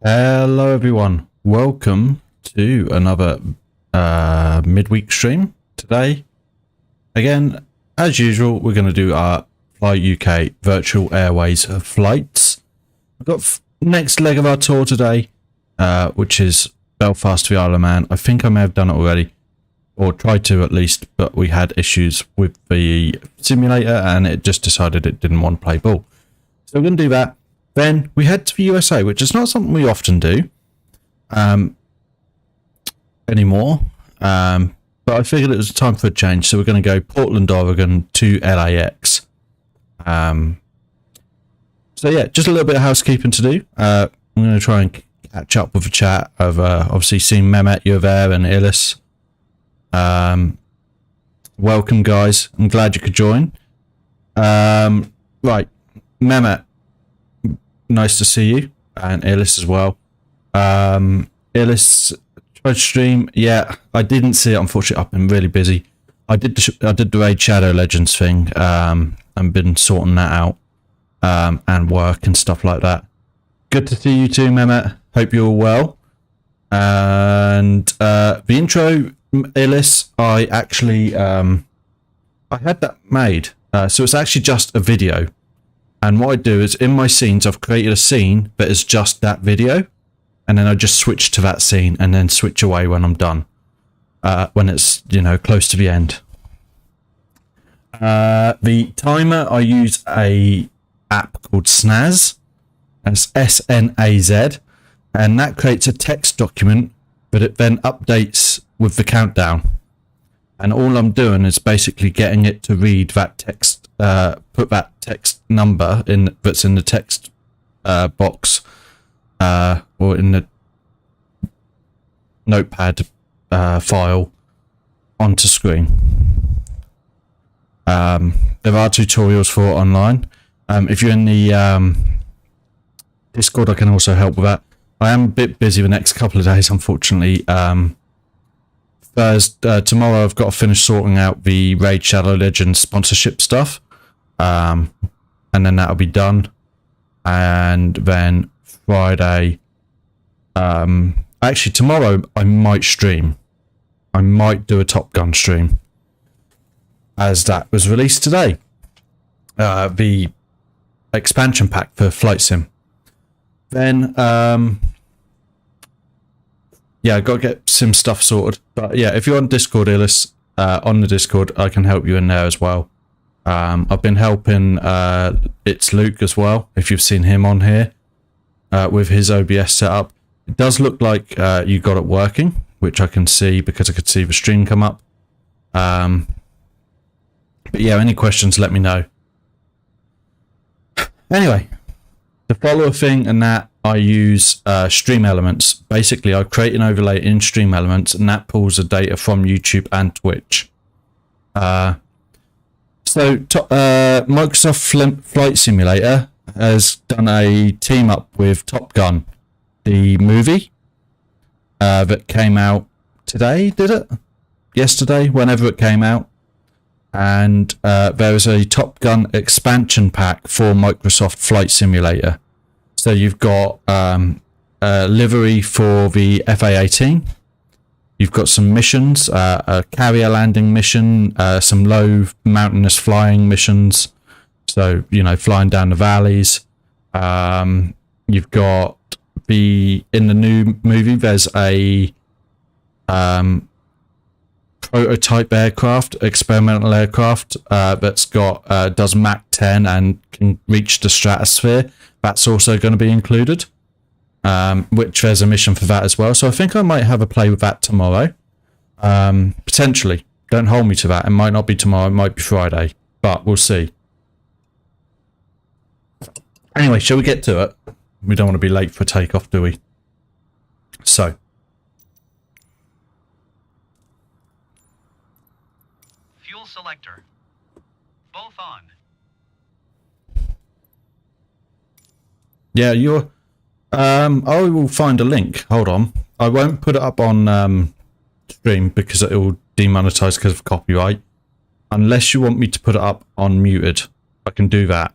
Hello everyone, welcome to another midweek stream. Today, again, as usual, we're going to do our Fly UK Virtual Airways flights. We've got next leg of our tour today, which is Belfast to the Isle of Man. I think I may have done it already, or tried to at least, but we had issues with the simulator and it just decided it didn't want to play ball. So we're going to do that. Then we head to the USA, which is not something we often do anymore. But I figured it was time for a change. So we're going to go Portland, Oregon to LAX. So yeah, just a little bit of housekeeping to do. I'm going to try and catch up with a chat of obviously seeing Mehmet, you're there, and Illis. Welcome, guys. I'm glad you could join. Right, Mehmet. Nice to see you, and Illis as well. Illis tried to stream. Yeah, I didn't see it, unfortunately. I've been really busy. I did the Raid Shadow Legends thing, and been sorting that out, and work and stuff like that. Good to see you too, Mehmet. Hope you're all well. And the intro, Illis, I actually I had that made, so it's actually just a video. And what I do is in my scenes, I've created a scene that is just that video. And then I just switch to that scene and then switch away when I'm done. When it's, you know, close to the end. The timer, I use a app called Snaz. That's S-N-A-Z. And that creates a text document, but it then updates with the countdown. And all I'm doing is basically getting it to read that text, put that text number in that's in the text box, or in the notepad file onto screen. There are tutorials for it online. If you're in the Discord, I can also help with that. I am a bit busy the next couple of days, unfortunately. Tomorrow I've got to finish sorting out the Raid Shadow Legends sponsorship stuff, and then that'll be done. And then Friday, actually tomorrow I might stream. I might do a Top Gun stream, as that was released today. The expansion pack for Flight Sim. Then, yeah, I got to get some stuff sorted. But yeah, if you're on Discord, Illis, on the Discord, I can help you in there as well. I've been helping It's Luke as well, if you've seen him on here, with his OBS setup. It does look like you got it working, which I can see because I could see the stream come up. But yeah, any questions, let me know. Anyway, the follower thing and that, I use Stream Elements. Basically, I create an overlay in Stream Elements, and that pulls the data from YouTube and Twitch. Microsoft Flight Simulator has done a team up with Top Gun, the movie that came out today, did it? Yesterday, whenever it came out. And there is a Top Gun expansion pack for Microsoft Flight Simulator. So you've got a livery for the FA-18. You've got some missions, a carrier landing mission, some low mountainous flying missions. So, you know, flying down the valleys. You've got in the new movie, there's a prototype aircraft, experimental aircraft, that's got does Mach 10 and can reach the stratosphere. That's also going to be included, which there's a mission for that as well. So I think I might have a play with that tomorrow, potentially. Don't hold me to that. It might not be tomorrow, it might be Friday, but we'll see. Anyway, shall we get to it? We don't want to be late for takeoff, do we? So fuel selector, both on. Yeah, you're I will find a link. Hold on. I won't put it up on stream because it will demonetize because of copyright. Unless you want me to put it up on muted, I can do that.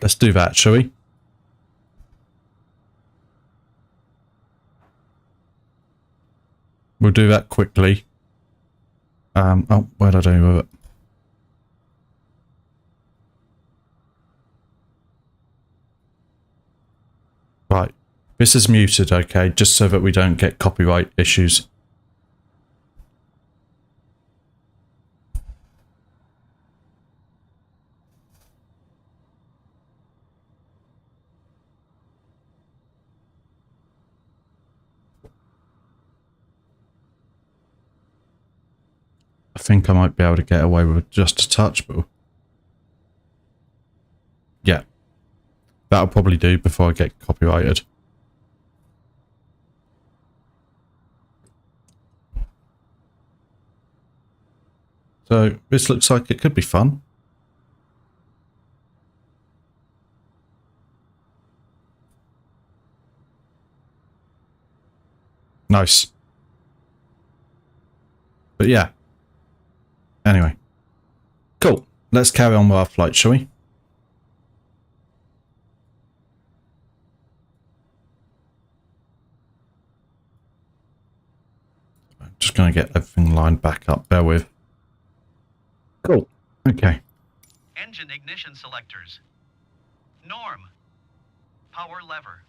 Let's do that, shall we? We'll do that quickly. Oh, what did I do with it? Right. This is muted, okay, just so that we don't get copyright issues. I think I might be able to get away with just a touch, but yeah, that'll probably do before I get copyrighted. So this looks like it could be fun. Nice. But yeah. Anyway. Cool. Let's carry on with our flight, shall we? I'm just going to get everything lined back up. Bear with. Cool. Okay. Engine ignition selectors. Norm. Power lever.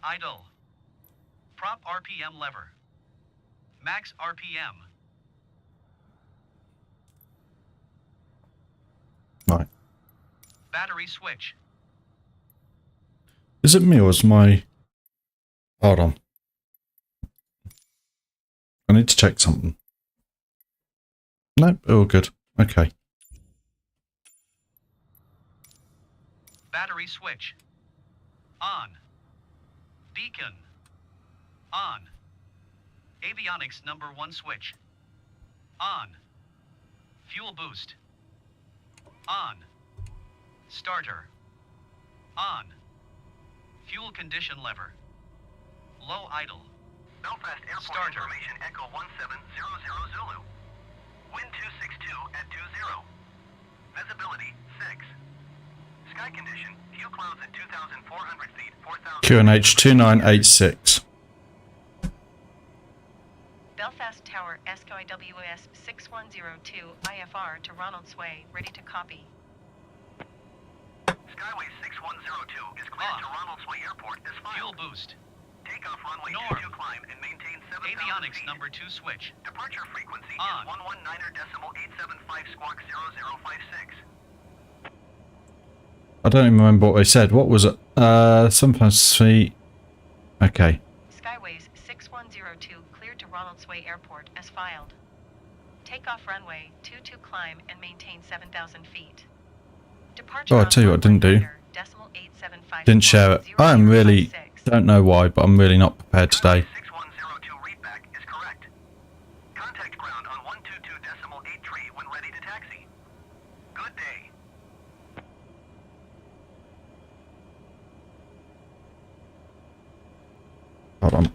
Idle. Prop RPM lever. Max RPM. Right. Battery switch. Is it me or is my... Hold on. I need to check something. Nope, all good. Okay. Battery switch. On. Beacon. On. Avionics number 1 switch. On. Fuel boost. On. Starter. On. Fuel condition lever. Low idle. Belfast Airport Starter. Information Echo 1700 Zulu. Wind 262 at 20. Visibility 6. Sky condition, few clouds at 2,400 feet, 4,000... QNH 2986. Belfast Tower SKIWS 6102 IFR to Ronald Sway, ready to copy. Skyway 6102 is cleared to Ronald Sway Airport as filed. Fuel boost. Takeoff runway 22 climb and maintain 7,000 Avionics feet. Number 2 switch. Departure frequency is 119.875 squawk 0056. I don't even remember what they said. What was it? Sometimes see. Okay. Skyways 6102 cleared to Ronald Sway Airport as filed. Takeoff runway 22 climb and maintain 7,000 feet. Departure Oh, I'll tell you what I didn't do. Didn't share it. I am really, don't know why, but I'm really not prepared today. 6102 readback is correct. Contact ground on 122.83 when ready to taxi. Good day. Hold on.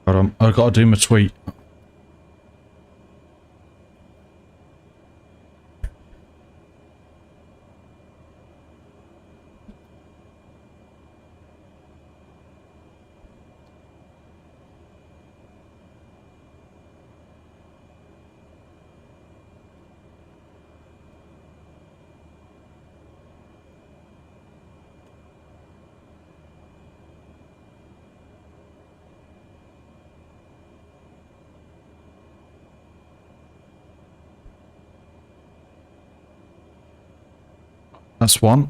Hold on. I've got to do my tweet. That's one.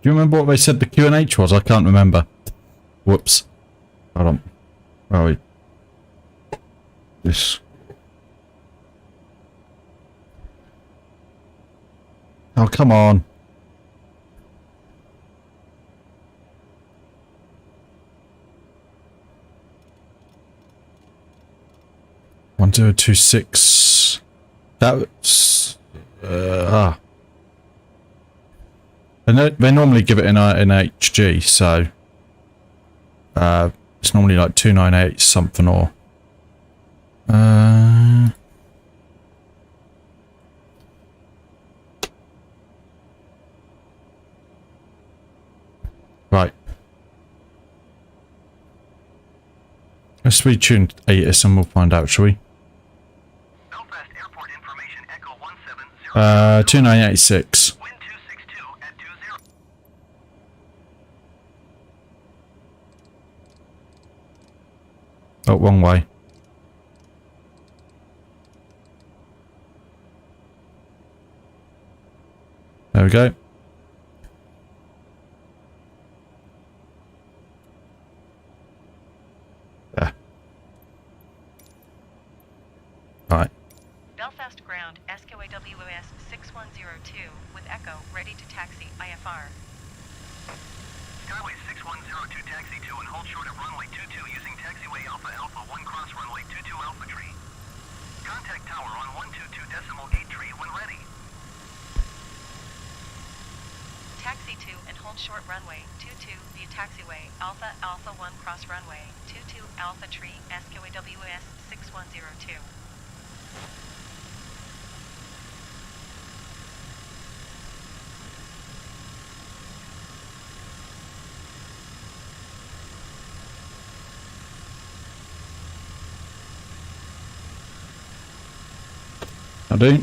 Do you remember what they said the QNH was? I can't remember. Whoops. Hold on. Where are we? This. Oh, come on. One 026. That's They normally give it in HG, so it's normally like 298 something or right. Let's retune ATIS and we'll find out, shall we? 2986. Wind 262 at 20. Oh, wrong way. There we go. There. Right. Belfast ground SKAWS 6102 with Echo ready to taxi IFR. Skyway 6102 taxi 2 and hold short of runway 22 using taxiway Alpha Alpha 1 cross runway 22 Alpha Tree. Contact tower on 122.83 when ready. Taxi 2 and hold short runway 22 via taxiway Alpha Alpha 1 cross runway 22 Alpha Tree SKAWS 6102. I do.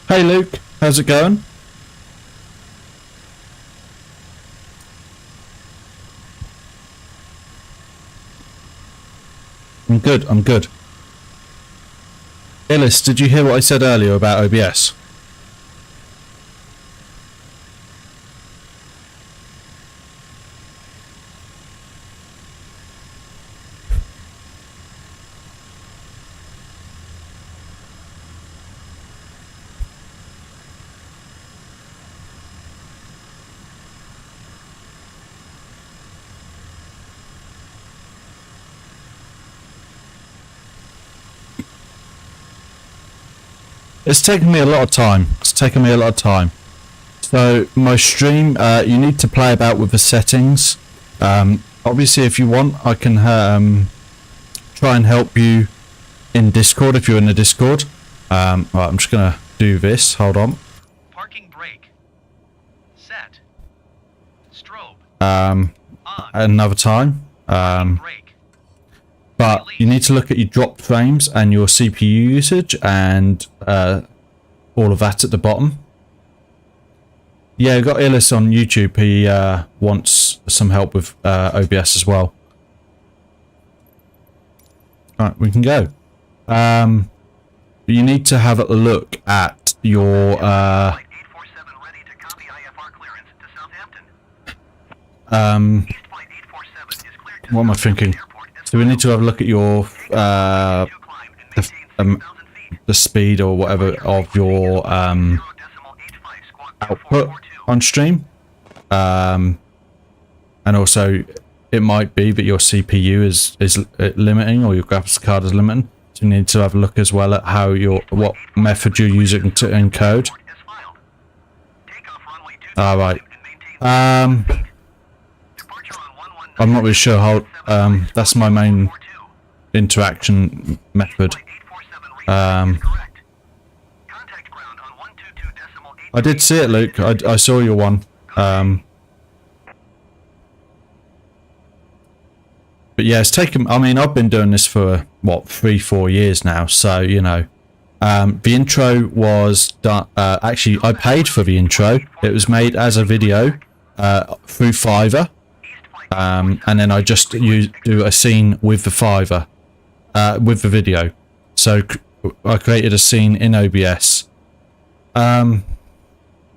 Hey Luke, how's it going? I'm good, I'm good. Illis, did you hear what I said earlier about OBS? It's taken me a lot of time. So my stream, you need to play about with the settings. Obviously, if you want, I can try and help you in Discord if you're in the Discord. Right, I'm just gonna do this. Hold on. Parking brake. Set. Strobe. Another time. Brake. But you need to look at your drop frames and your CPU usage and all of that at the bottom. Yeah, I got Illis on YouTube. He wants some help with OBS as well. Alright, we can go. You need to have a look at your what am I thinking? So we need to have a look at your the speed or whatever of your output on stream, and also it might be that your CPU is limiting or your graphics card is limiting. So you need to have a look as well at how what method you're using to encode. All right. I'm not really sure how. That's my main interaction method. I did see it, Luke. I saw your one. But yeah, it's taken. I mean, I've been doing this for what 3-4 years now. So you know, the intro was done. Actually, I paid for the intro. It was made as a video through Fiverr. And then I just do a scene with the Fiverr, with the video. So I created a scene in OBS. The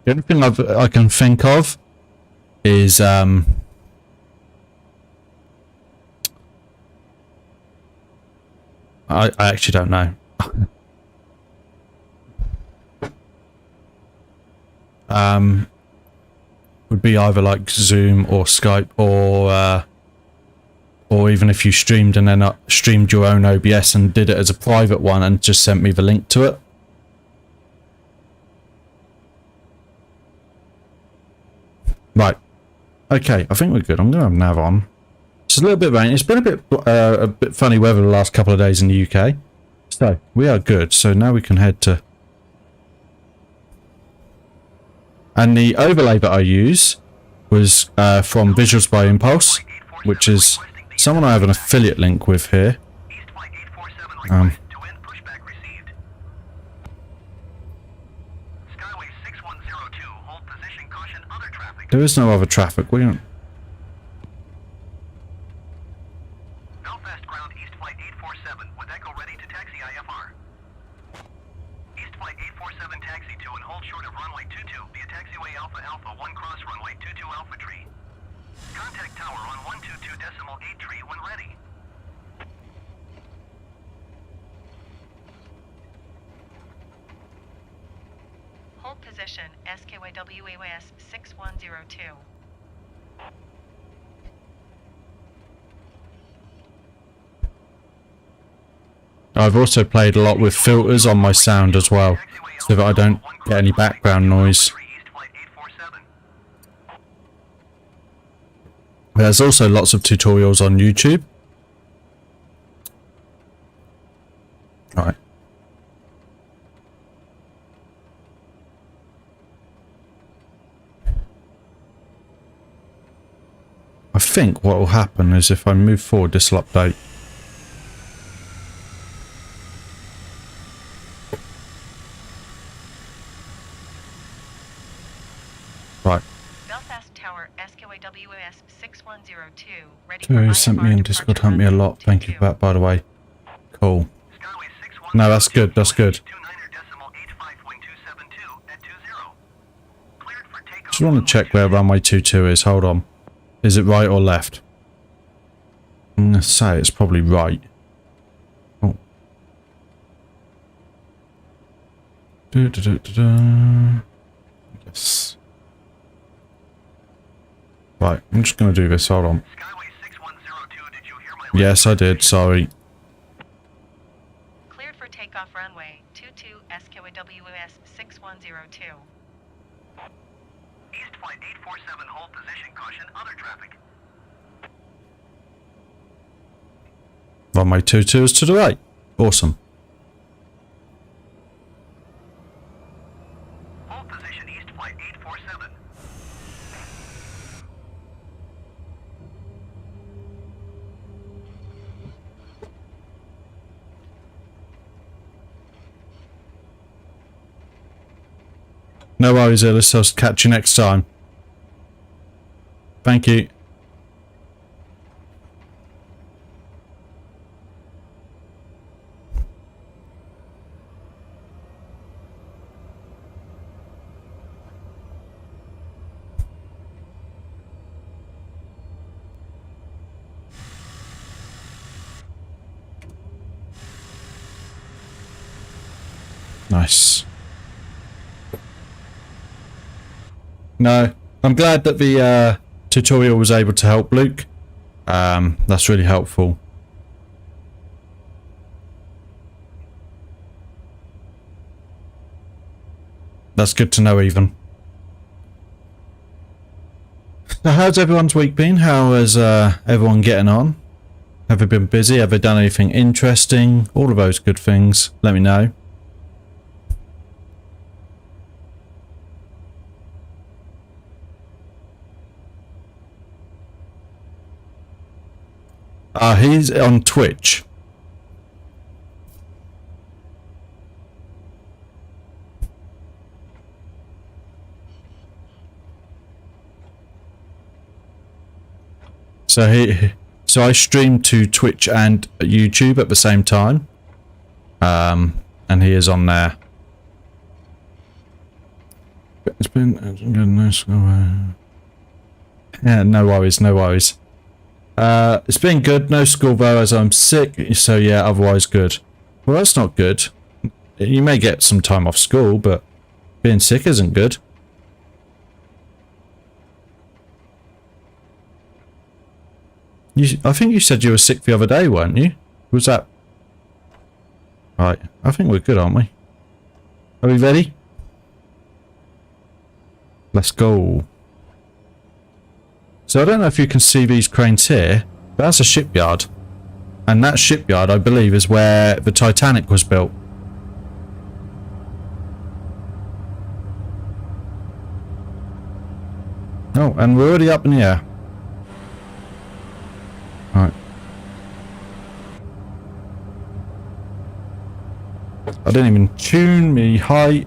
only thing I can think of is I actually don't know. Would be either like Zoom or Skype or even if you streamed and then streamed your own OBS and did it as a private one and just sent me the link to it. Right. Okay, I think we're good. I'm going to have nav on. It's a little bit rainy. It's been a bit funny weather the last couple of days in the UK. So, we are good. So now we can head to... And the overlay that I use was from Visuals by Impulse, which is someone I have an affiliate link with here. There is no other traffic. We don't. Belfast ground East flight 847 with echo ready to taxi IFR. East flight 847 taxi to and hold short of runway 22 via taxiway Alpha Alpha 1 cross runway 22 Alpha tree. Contact tower on 122.8 tree when ready. Hold position SKYWAS 6102. I've also played a lot with filters on my sound as well, so that I don't get any background noise. There's also lots of tutorials on YouTube. Right. I think what will happen is if I move forward, this will update. Right. Belfast Tower SKYWS 6102 ready Who for sent me IFR in Discord, departure helped me a runway lot. Thank you 22. for that, by the way. Cool. Skyway 6102, No, that's good. That's good. 29.85.272 at 20. Cleared for takeoff. Just want to check where runway 22 is. Hold on. Is it right or left? I'm going to say it's probably right. Oh. Yes. Right, I'm just going to do this. Hold on. Skyway 6102, did you hear my Yes, I did. Sorry. Cleared for takeoff runway 22 SKWS 6102. East flight 847, hold position, caution, other traffic. Runway 22 is to the right. Awesome. Hold position, east flight 847. No worries, Ellis. I'll catch you next time. Thank you. Nice. No, I'm glad that the tutorial was able to help Luke. That's really helpful. That's good to know even. So how's everyone's week been? How is everyone getting on? Have they been busy? Have they done anything interesting? All of those good things. Let me know. He's on Twitch. So I stream to Twitch and YouTube at the same time. And he is on there. It's been yeah, no worries, no worries. It's been good, no school though as I'm sick, so yeah, otherwise good. Well, that's not good. You may get some time off school, but being sick isn't good. I think you said you were sick the other day, weren't you? Was that... Right, I think we're good, aren't we? Are we ready? Let's go. So I don't know if you can see these cranes here, but that's a shipyard. And that shipyard, I believe, is where the Titanic was built. Oh, and we're already up in the air. Right. I didn't even tune me height.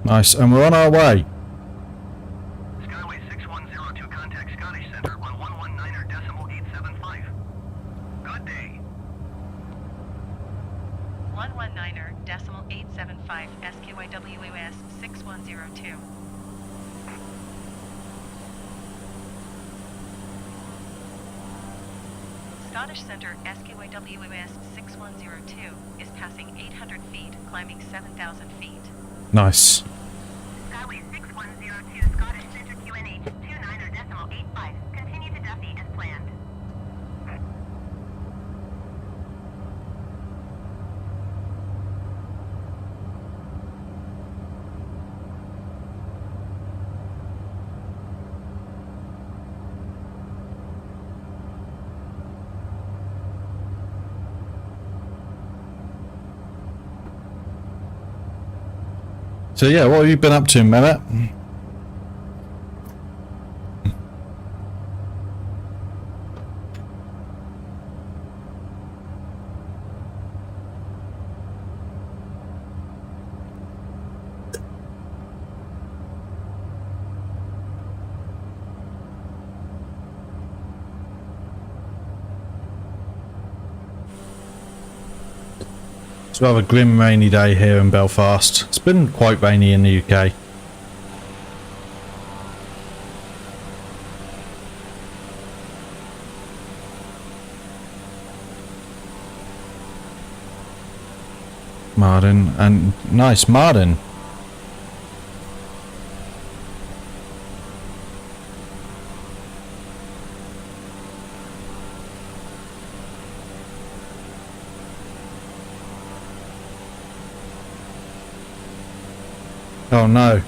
Nice, and we're on our way. Skyway 6102, contact Scottish Center on 119.875. Good day. 119.875 SKYWS 6102. Scottish Center SKYWS 6102 is passing 800 feet, climbing 7,000 feet. Nice. Skyway 6102, Scottish Center QNH 29.85. Continue to Duffy as planned. So yeah, what have you been up to, Mehmet? It's a rather grim rainy day here in Belfast. It's been quite rainy in the UK. Martin, and nice, Martin. Oh no.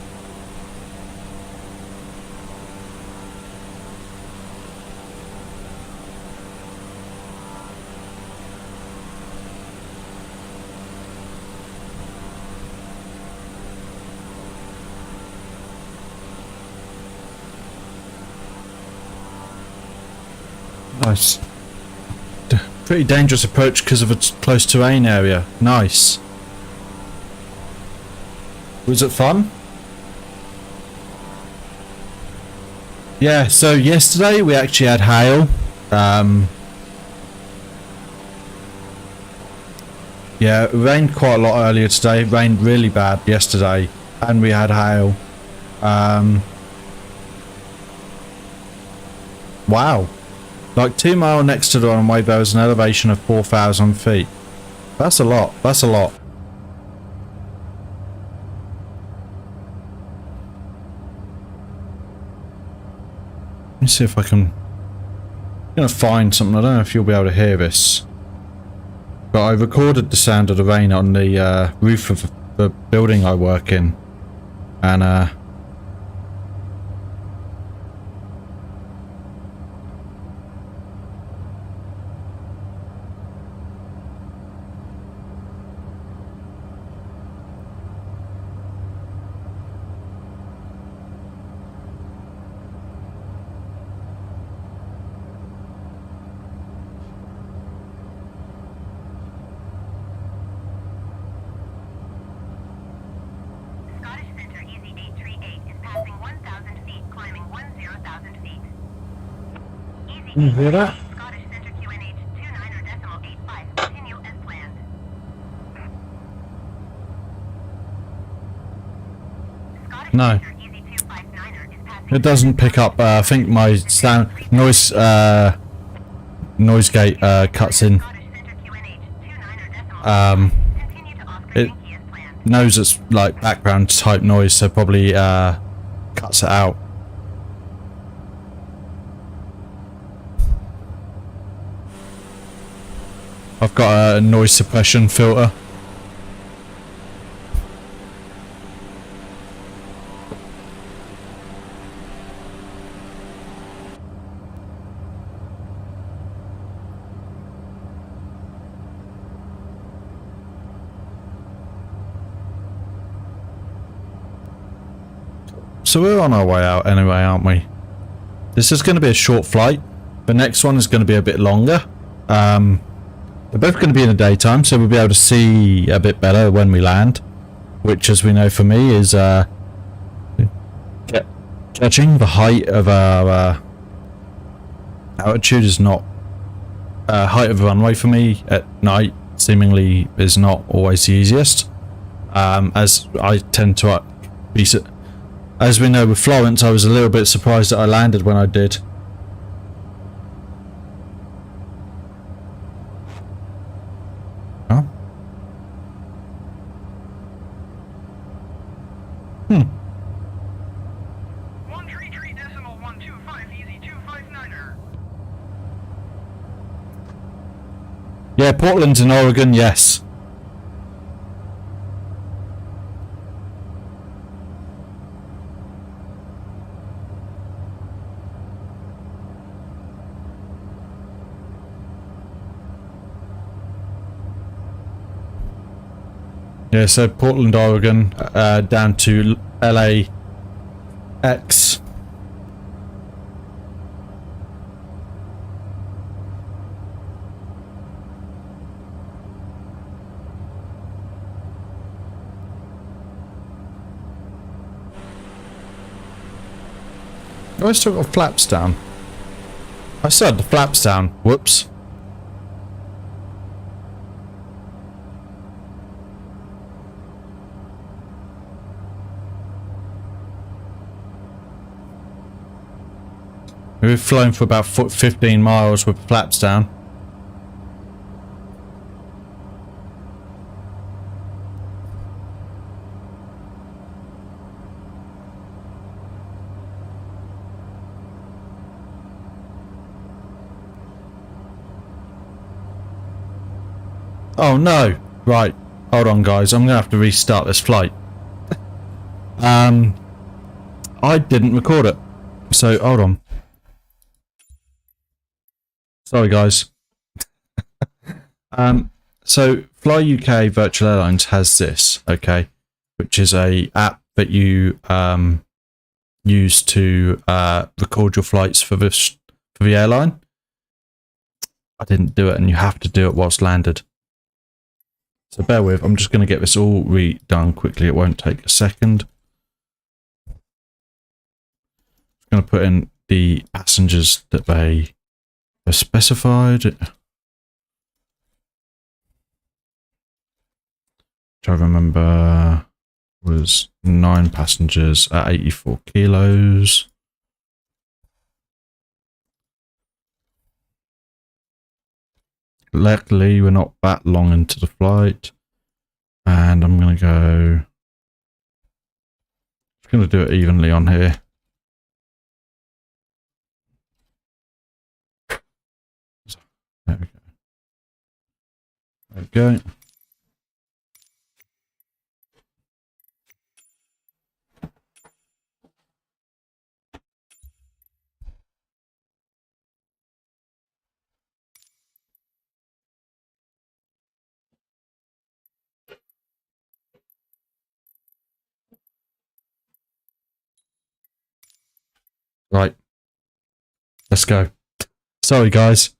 Nice. Pretty dangerous approach because of its close terrain area. Nice. Was it fun? Yeah, so yesterday we actually had hail. Yeah, it rained quite a lot earlier today. It rained really bad yesterday, and we had hail. Wow. Like 2 miles next to the runway, there was an elevation of 4,000 feet. That's a lot. That's a lot. Let me see if I can... I'm going to find something. I don't know if you'll be able to hear this. But I recorded the sound of the rain on the roof of the building I work in. And you hear that? Scottish Centre QNH 29.85. Continue as planned. No. It doesn't pick up. I think my sound noise gate cuts in. It knows it's like background type noise, so probably cuts it out. I've got a noise suppression filter. So we're on our way out anyway, aren't we? This is going to be a short flight. The next one is going to be a bit longer. They're both going to be in the daytime, so we'll be able to see a bit better when we land. Which, as we know for me, is judging the height of our altitude is not... height of the runway for me at night seemingly is not always the easiest. As I tend to be... As we know with Florence, I was a little bit surprised that I landed when I did. Huh? Hmm. 133.125 easy 259er. Yeah, Portland's in Oregon, yes. Yeah, so Portland, Oregon, down to LAX. Oh, I still got flaps down. I still had the flaps down. Whoops. We've flown for about 15 miles with flaps down. Oh no! Right, hold on guys, I'm gonna have to restart this flight. I didn't record it, so hold on. Sorry guys. So Fly UK Virtual Airlines has this, okay, which is a app that you use to record your flights for the airline. I didn't do it, and you have to do it whilst landed. So bear with, I'm just going to get this all redone quickly. It won't take a second. I'm going to put in the passengers that they have specified. Which I remember was 9 passengers at 84 kilos. Luckily, we're not that long into the flight. And I'm going to go... I'm going to do it evenly on here. There we go. There we go. Right. Let's go. Sorry, guys.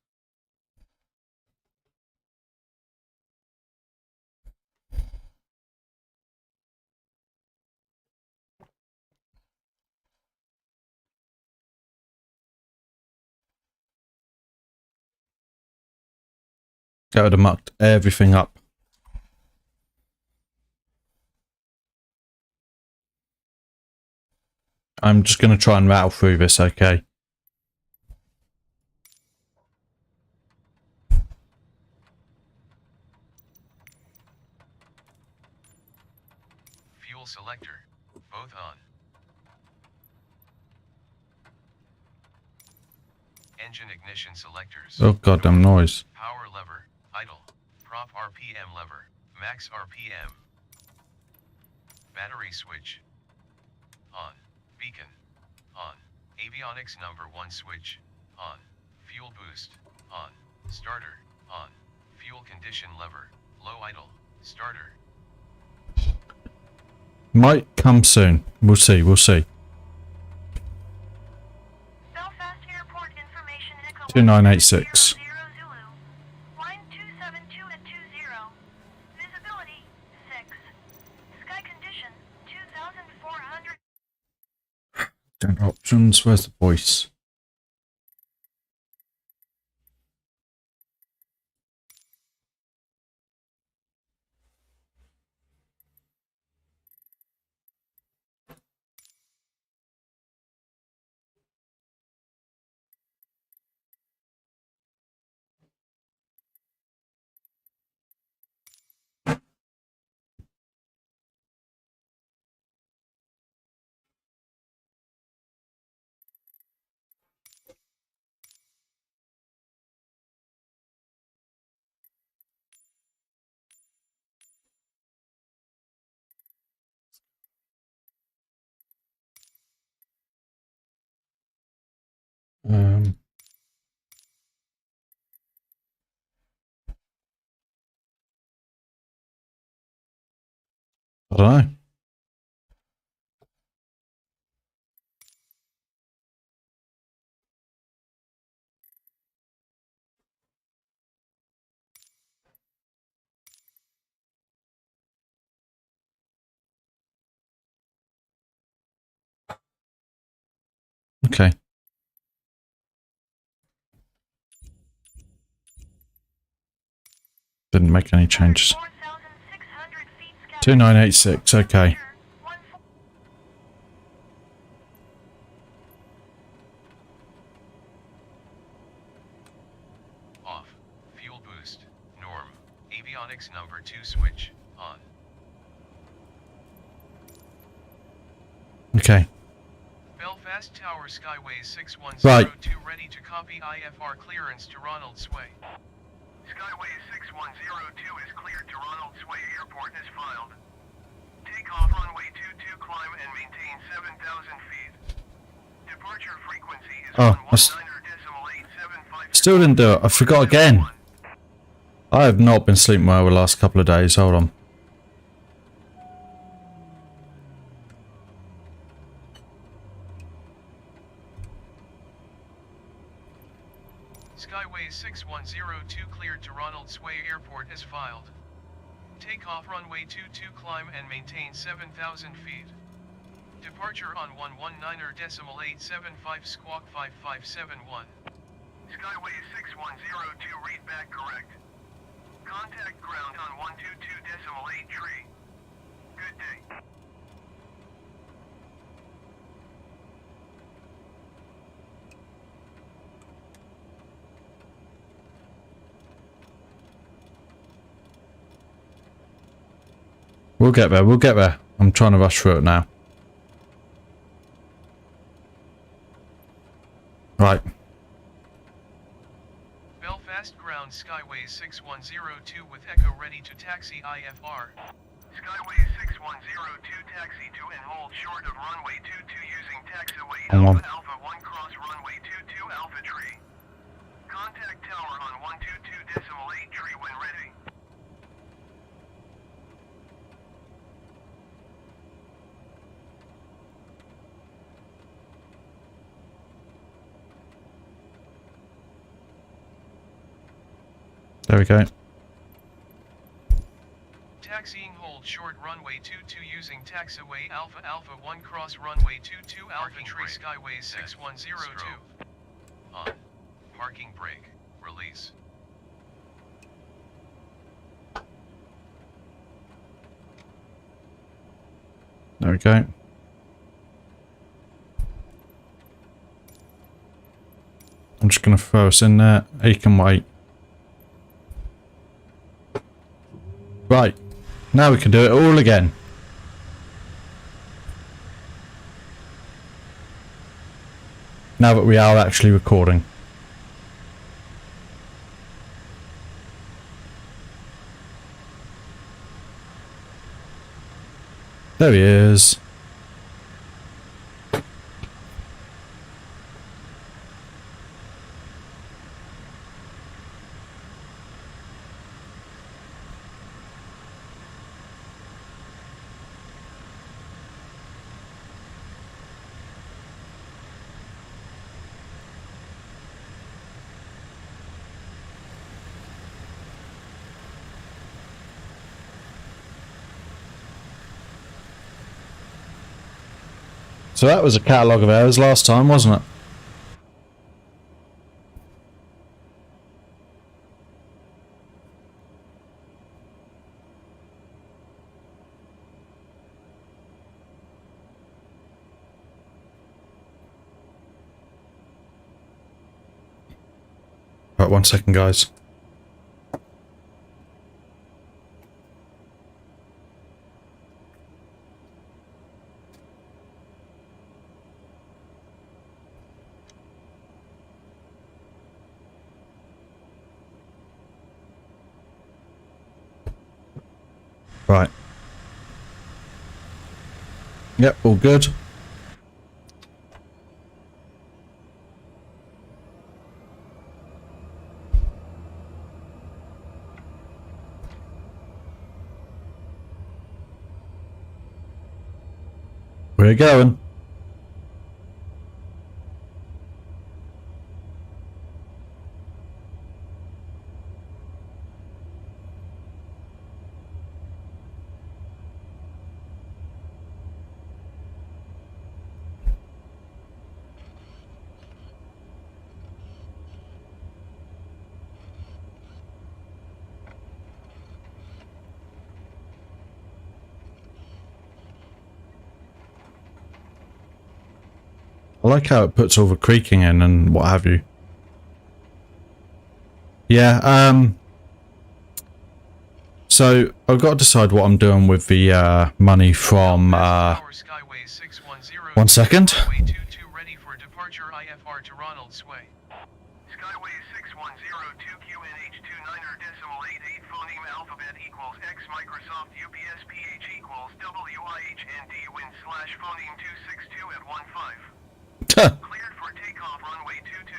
That would have mucked everything up. I'm just going to try and rattle through this, okay? Fuel selector, both on. Engine ignition selectors. Oh, goddamn noise. Power lever, idle. Prop RPM lever, max RPM. Battery switch. On. Beacon. On. Avionics number 1 switch. On. Fuel boost. On. Starter. On. Fuel condition lever. Low idle. Starter. Might come soon. We'll see, we'll see. Belfast Airport information Echo 2986. Line 272 at 20. Visibility 6. Sky condition 2,400. Don't options. Where's the voice? I don't know. Okay. Didn't make any changes. 2986, okay. Off. Fuel boost. Norm. Avionics number 2 switch. On. Okay. Belfast Tower Skyways 6102 Right. ready to copy IFR clearance to Ronald Sway. Skyways 6102 is cleared to Ronald Sway Airport as filed. Take off runway 22, climb and maintain 7,000 feet. Departure frequency is Oh, 119.875. still didn't do it. I forgot again. I have not been sleeping well the last couple of days. Hold on. Skyways 6102 cleared to Ronald Sway Airport as filed. Take off runway 22, climb and maintain 7,000 feet. Departure on 119.875 squawk 5571. Skyways 6102 read back correct. Contact ground on 122.8 tree. Good day. We'll get there. We'll get there. I'm trying to rush through it now. Right. Belfast ground Skyways 6102 with Echo ready to taxi IFR. Skyways 6102 taxi to and hold short of runway 22 using taxiway Hang on. Alpha 1 cross runway 22 Alpha tree. Contact tower on 122.8 tree when ready. There we go. Taxiing hold short runway 22 using taxiway Alpha 1 cross runway 22 Alpha tree Skyways 6102. On. Parking brake. Release. There we go. I'm just going to throw us in there. He can wait. Right. Now we can do it all again. Now that we are actually recording. There he is. So that was a catalogue of errors last time, wasn't it? Right, 1 second, guys. Right. Yep, all good. We're going. I like how it puts all the creaking in and what have you. Yeah, so I've got to decide what I'm doing with the money from 1 second. Ready for departure IFR to Ronald Sway. Skyway 6102QNH29.88 phoneme alphabet equals X Microsoft UPS PH equals WIHND wind / phoneme 262 at 15. Cleared for takeoff runway 22.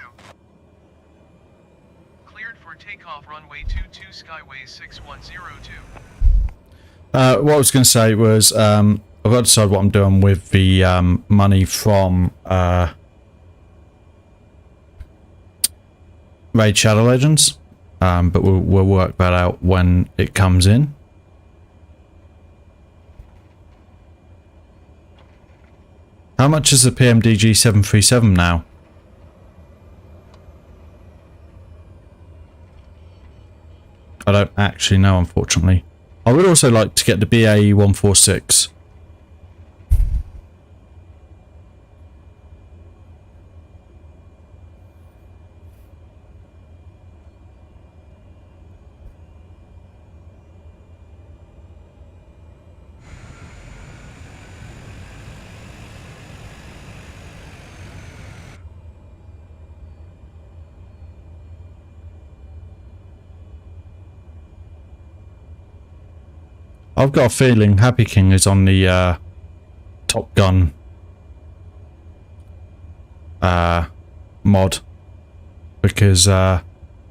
Cleared for takeoff runway 22 Skyway 6102. What I was going to say was I've got to decide what I'm doing with the money from Raid Shadow Legends, but we'll work that out when it comes in. How much is the PMDG 737 now? I don't actually know, unfortunately. I would also like to get the BAE 146. I've got a feeling Happy King is on the Top Gun mod, because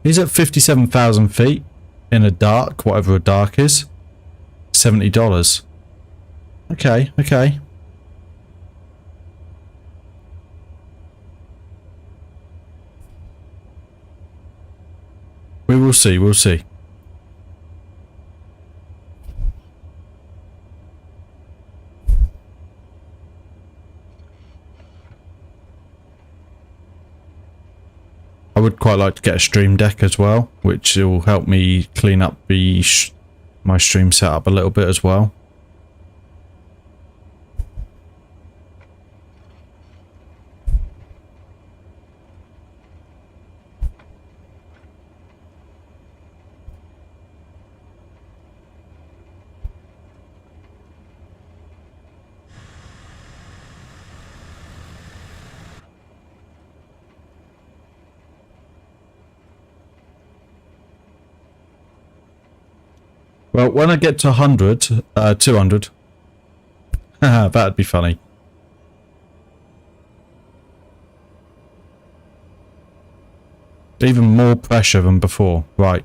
he's at 57,000 feet in a dark, whatever a dark is. $70. Okay, okay. We will see, we'll see. I would quite like to get a stream deck as well, which will help me clean up the my stream setup a little bit as well. Well, when I get to 100, 200, that'd be funny. Even more pressure than before, right.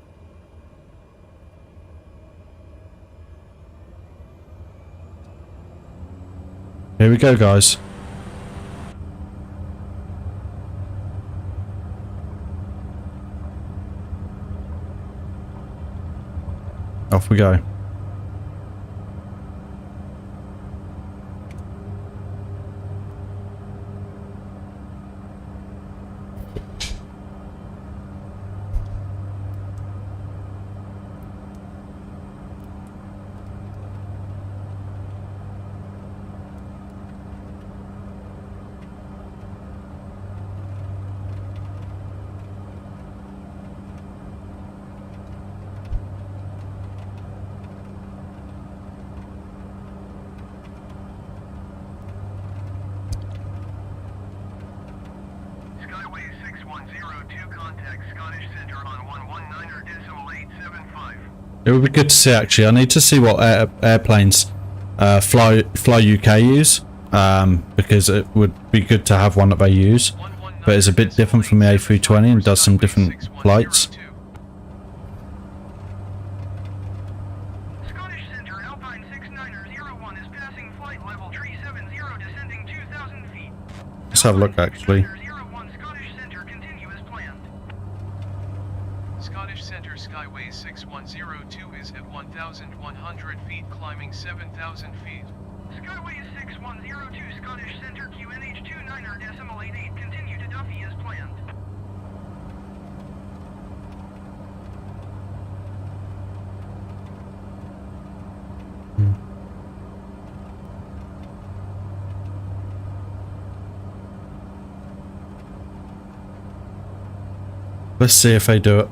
Here we go, guys. Off we go. It would be good to see, actually. I need to see what airplanes Fly UK use, because it would be good to have one that they use, but it's a bit different from the A320 and does some different flights. Scottish Centre, Alpine 6901 is passing flight level 370, descending Let's have a look actually. Scottish Centre Skyway 6102 is at 1,100 feet, climbing 7,000 feet. Skyway 6102 Scottish Centre QNH29er.88, continue to Duffy as planned. Let's see if they do it.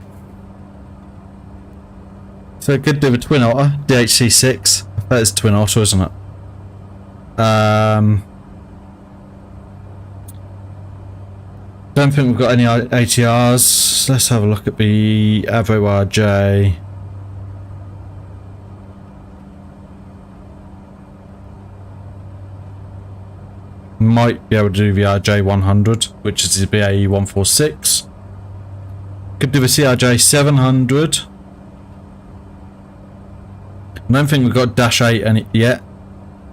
So it could do the Twin Otter, DHC6. That is Twin Otter, isn't it? Don't think we've got any ATRs. Let's have a look at the Avro RJ. Might be able to do the RJ100, which is the BAE 146. Could do the CRJ 700. I don't think we've got Dash 8 in it yet.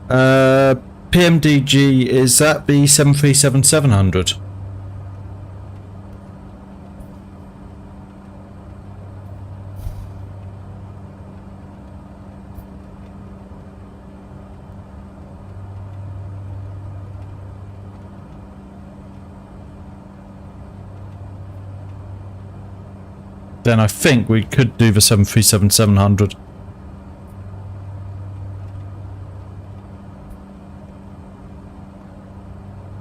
PMDG, is that the 737-700? Then I think we could do the 737-700.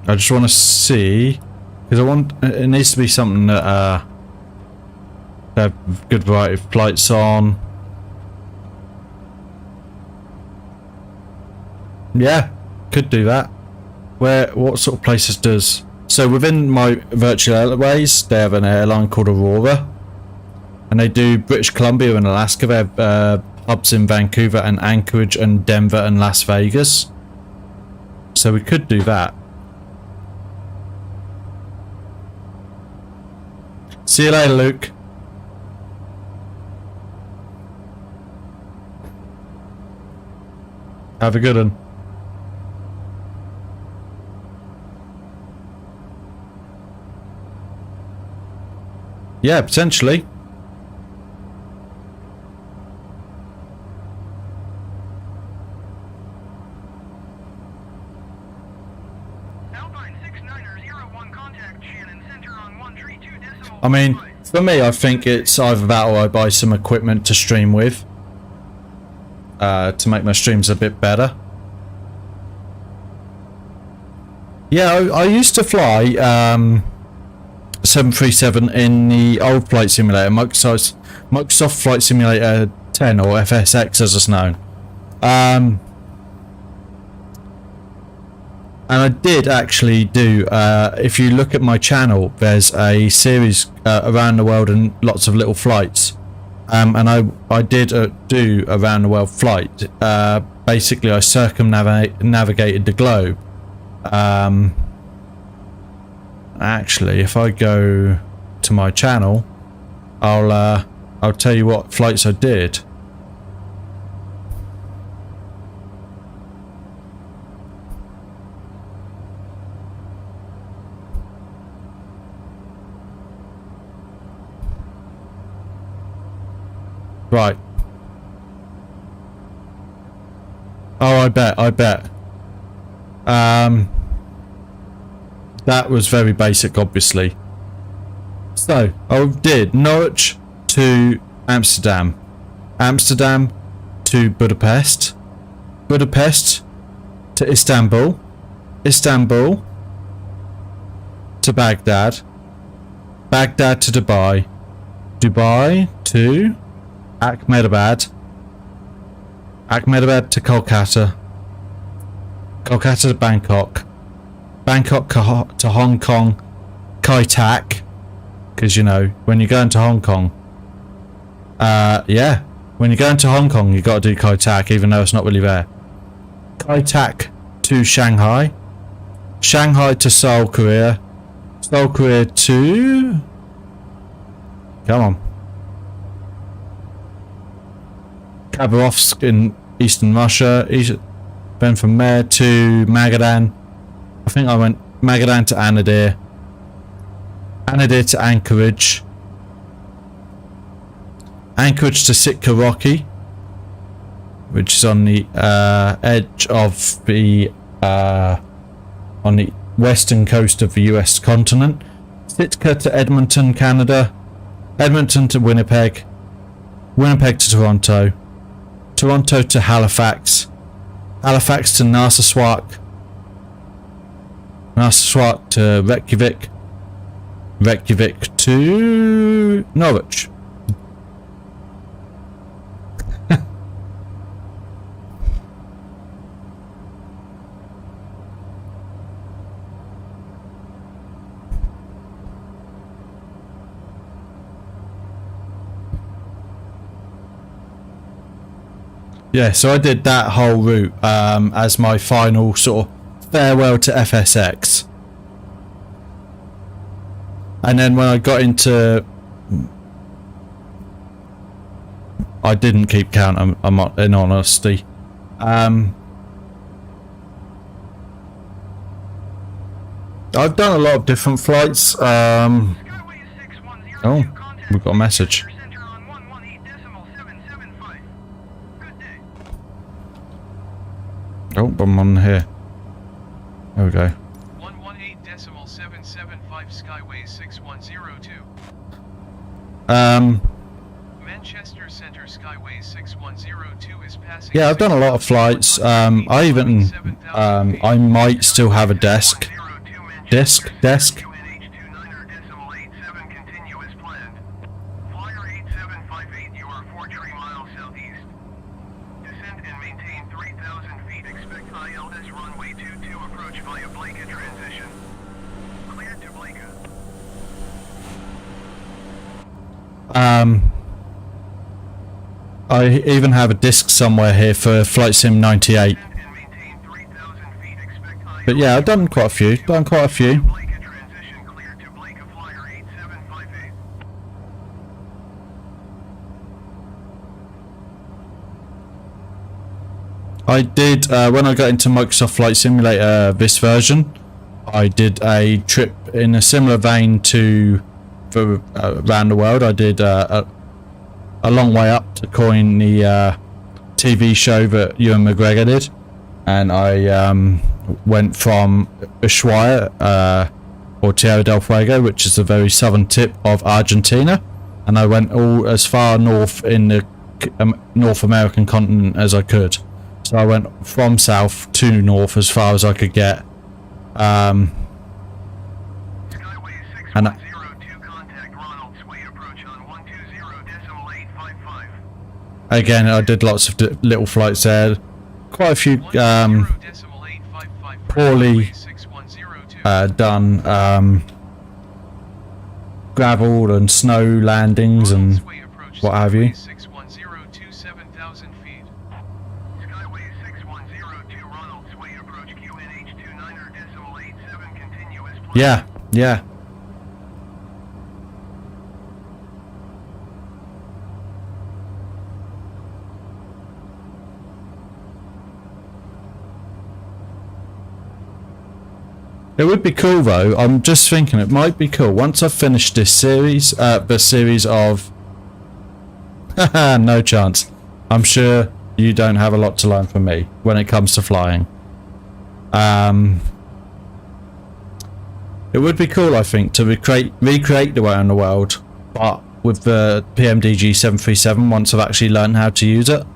I just want to see, because I want, it needs to be something that have good variety of flights on. Yeah, could do that. What sort of places does? So within my virtual airways, they have an airline called Aurora. And they do British Columbia and Alaska. They have hubs in Vancouver and Anchorage and Denver and Las Vegas. So we could do that. See you later, Luke. Have a good one. Yeah, potentially. I mean, for me, I think it's either that or I buy some equipment to stream with. To make my streams a bit better. Yeah, I used to fly 737 in the old flight simulator, Microsoft Flight Simulator 10 or FSX as it's known. And I did actually do, if you look at my channel, there's a series around the world and lots of little flights. And I did do a round the world flight. Basically, I circumnavigated the globe. Actually, if I go to my channel, I'll tell you what flights I did. Right. Oh, I bet. That was very basic, obviously. So, I did Norwich to Amsterdam. Amsterdam to Budapest. Budapest to Istanbul. Istanbul to Baghdad. Baghdad to Dubai. Dubai to Ahmedabad. Ahmedabad to Kolkata. Kolkata to Bangkok. Bangkok to Hong Kong. Kai Tak. Because, you know, when you're going to Hong Kong. Yeah. When you're going to Hong Kong, you've got to do Kai Tak, even though it's not really there. Kai Tak to Shanghai. Shanghai to Seoul, Korea. Seoul, Korea to... Come on. Khabarovsk in eastern Russia. Then from there to Magadan. I think I went Magadan to Anadyr, Anadyr to Anchorage, Anchorage to Sitka Rocky, which is on the edge of the on the western coast of the US continent. Sitka to Edmonton, Canada, Edmonton to Winnipeg, Winnipeg to Toronto, Toronto to Halifax, Halifax to Narsarsuaq, Narsarsuaq to Reykjavik, Reykjavik to Norwich. Yeah, so I did that whole route as my final sort of farewell to FSX. And then when I got into... I didn't keep count, I'm in honesty. I've done a lot of different flights. Oh, we've got a message. Oh, I'm on here. There we go. 118.775 Skyways 6102. Manchester Centre Skyways 6102 is passing. Yeah, I've done a lot of flights. I even I might still have a desk. Desk. I even have a disc somewhere here for Flight Sim 98. But yeah, I've done quite a few. I did, when I got into Microsoft Flight Simulator this version, I did a trip in a similar vein to around the world. I did a long way up to coin the TV show that Ewan McGregor did, and I went from Ushuaia or Tierra del Fuego, which is the very southern tip of Argentina, and I went all as far north in the North American continent as I could. So I went from south to north as far as I could get, and again, I did lots of little flights there. Quite a few poorly done gravel and snow landings and what have you. Yeah. It would be cool though. I'm just thinking it might be cool once I've finished this series, the series of no chance. I'm sure you don't have a lot to learn from me when it comes to flying. It would be cool, I think, to recreate the way in the world, but with the PMDG 737 once I've actually learned how to use it.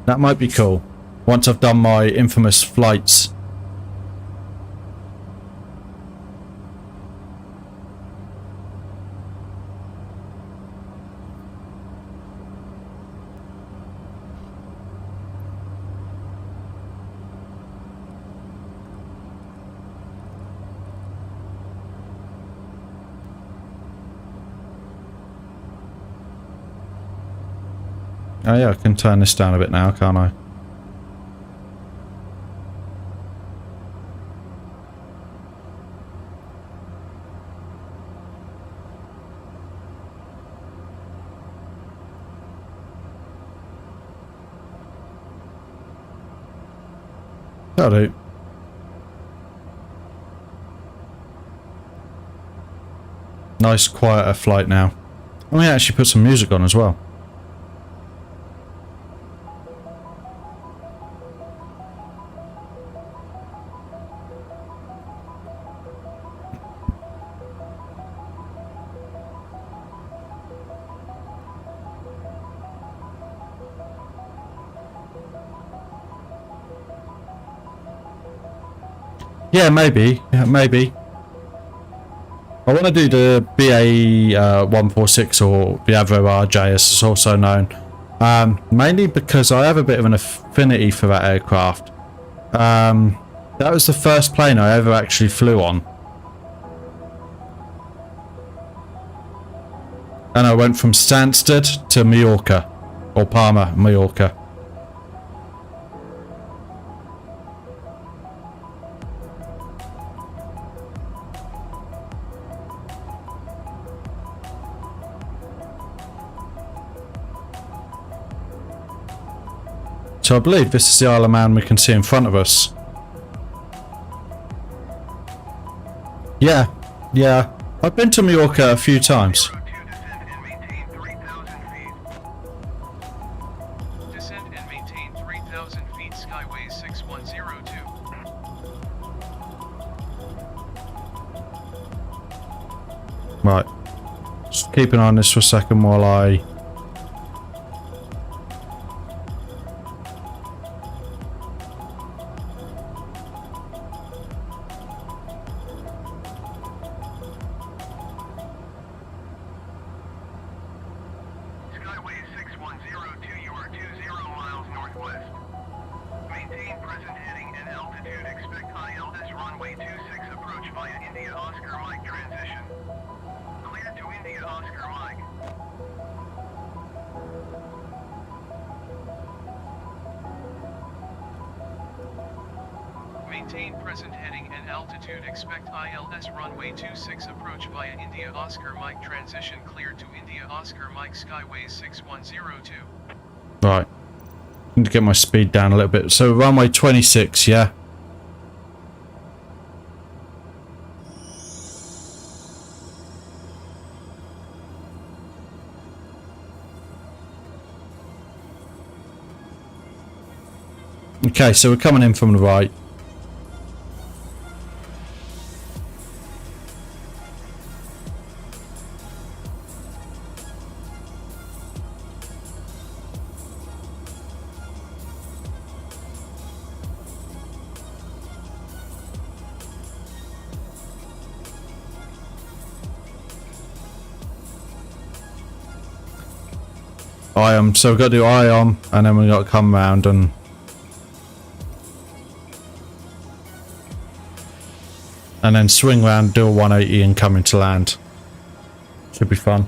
That might be cool. Once I've done my infamous flights. Oh yeah, I can turn this down a bit now, can't I? That'll do. Nice quieter flight now. Let me actually put some music on as well. Yeah, maybe. Yeah, maybe. I want to do the BA 146 or the Avro RJ as it's also known. Mainly because I have a bit of an affinity for that aircraft. That was the first plane I ever actually flew on. And I went from Stansted to Mallorca. Or Palma, Mallorca. So I believe this is the Isle of Man we can see in front of us. Yeah, yeah. I've been to Mallorca a few times. Descend and maintain 3,000 feet, Skyways 6102. Right. Just keep an eye on this for a second while I... Skyway 6102, you are 20 miles northwest. Maintain present heading and altitude. Expect ILS runway 26 approach via India Oscar Mike transition. Clear to India Oscar Mike. Maintain present heading and altitude. Expect ILS runway 26 approach via India Oscar Mike transition. Clear to India Oscar Mike, Skyways 6102. Right. Need to get my speed down a little bit. So runway 26, yeah? Okay, so we're coming in from the right. IOM, so we've got to do IOM and then we've got to come round and then swing round, do a 180 and come into land. Should be fun.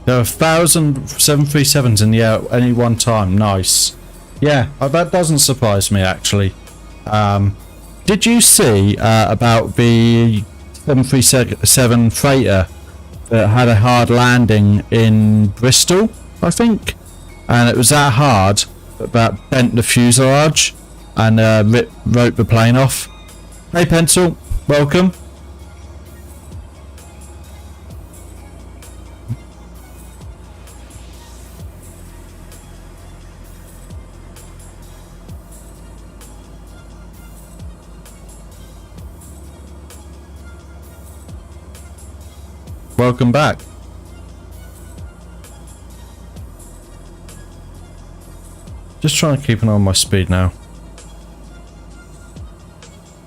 There are 1,000 737s in the air at any one time. Nice. Yeah, that doesn't surprise me actually. Did you see about the 737 freighter that had a hard landing in Bristol, I think? And it was that hard that bent the fuselage and wrote the plane off. Hey Pencil, welcome. Welcome back. Just trying to keep an eye on my speed now.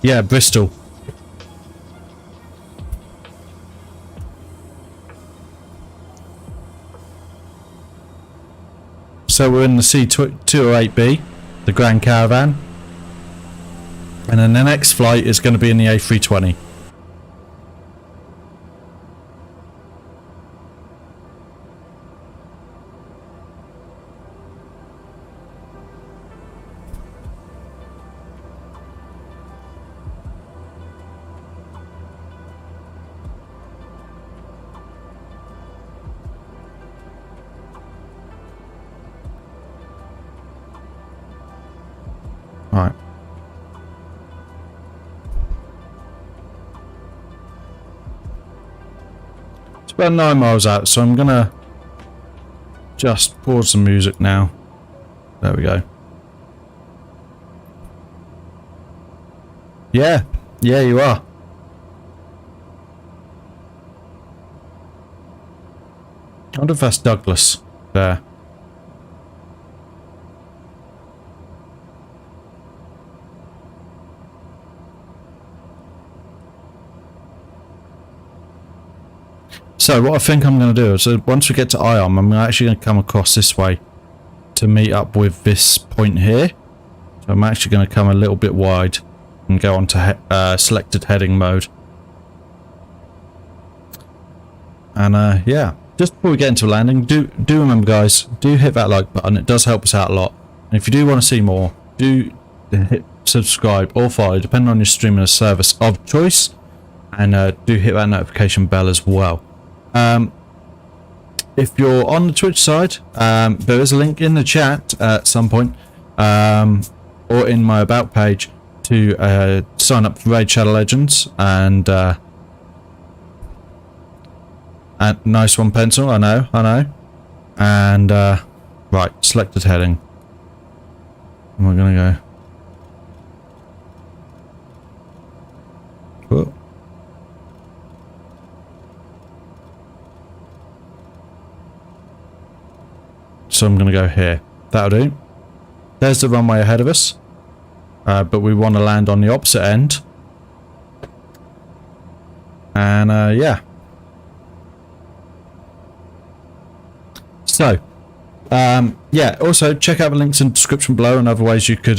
Yeah, Bristol. So we're in the C208b, the Grand Caravan. And then the next flight is going to be in the A320. about 9 miles out, so I'm gonna just pause the music now. There we go. Yeah, yeah, you are. I wonder if that's Douglas there. So what I think I'm going to do is once we get to IOM, I'm actually going to come across this way to meet up with this point here. So I'm actually going to come a little bit wide and go on to selected heading mode. And yeah, just before we get into landing, do remember guys, do hit that like button. It does help us out a lot. And if you do want to see more, do hit subscribe or follow, depending on your streaming service of choice. And do hit that notification bell as well. If you're on the Twitch side, there is a link in the chat at some point, or in my about page to sign up for Raid Shadow Legends. And nice one, pencil. I know. And right, selected heading. And we're gonna go. Whoa. So I'm going to go here. That'll do. There's the runway ahead of us. But we want to land on the opposite end. And yeah. So, yeah, also check out the links in the description below and other ways you could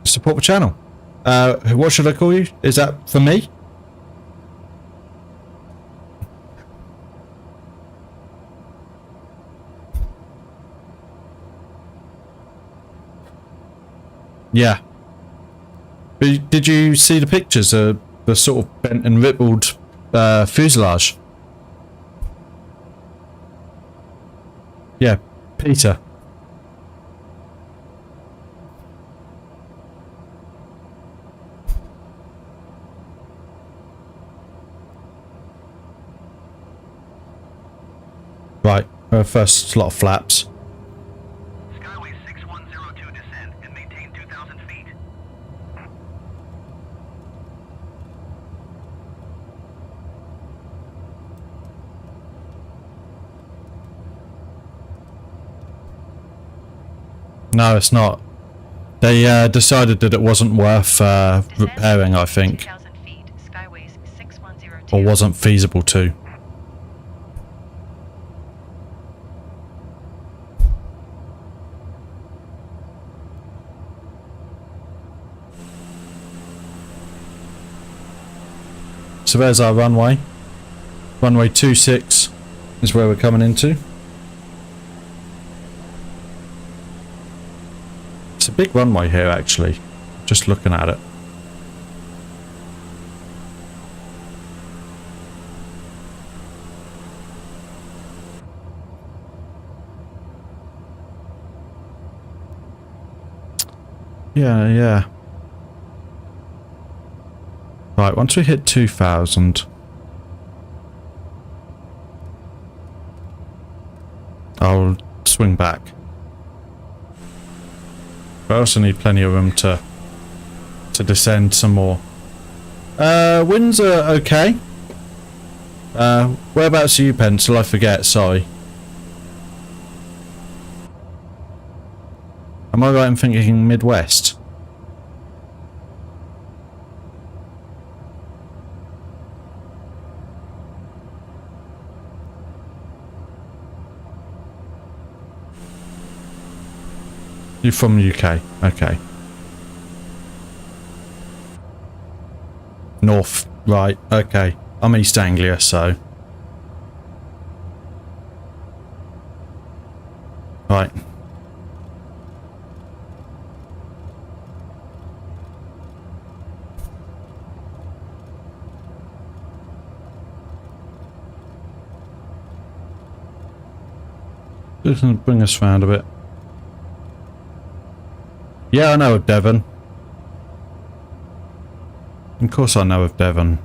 support the channel. What should I call you? Is that for me? Yeah. But did you see the pictures of the sort of bent and rippled fuselage? Yeah, Peter. Right, first slot of flaps. Skyway 6102 descend and maintain 2,000 feet. No, it's not. They decided that it wasn't worth repairing, I think. 2,000 feet, Skyways 6102. Or wasn't feasible to. So there's our runway. Runway 26 is where we're coming into. It's a big runway here actually, just looking at it. Yeah. Right, once we hit 2,000, I'll swing back. But I also need plenty of room to descend some more. Winds are okay. Whereabouts are you, Pencil? I forget, sorry. Am I right in thinking Midwest? You're from the UK, okay. North, right, okay. I'm East Anglia, so. Right. This can bring us round a bit. Yeah, I know, Devon. Of course I know of Devon.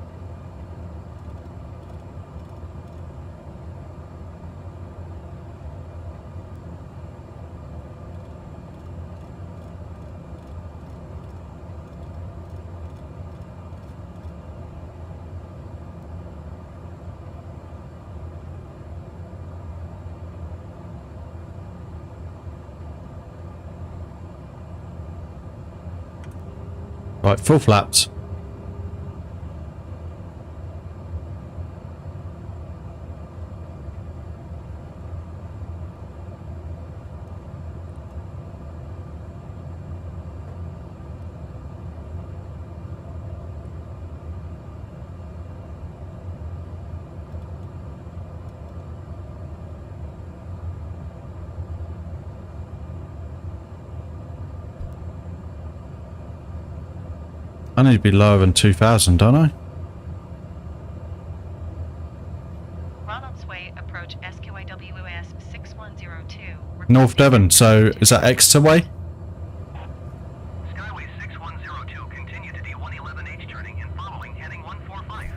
Right, full flaps. I need to be lower than 2,000, don't I? Ronald's Way, approach SQAWS 6102. North Devon, so is that Exeter Way? Skyway 6102, continue to D111H turning and following heading 145.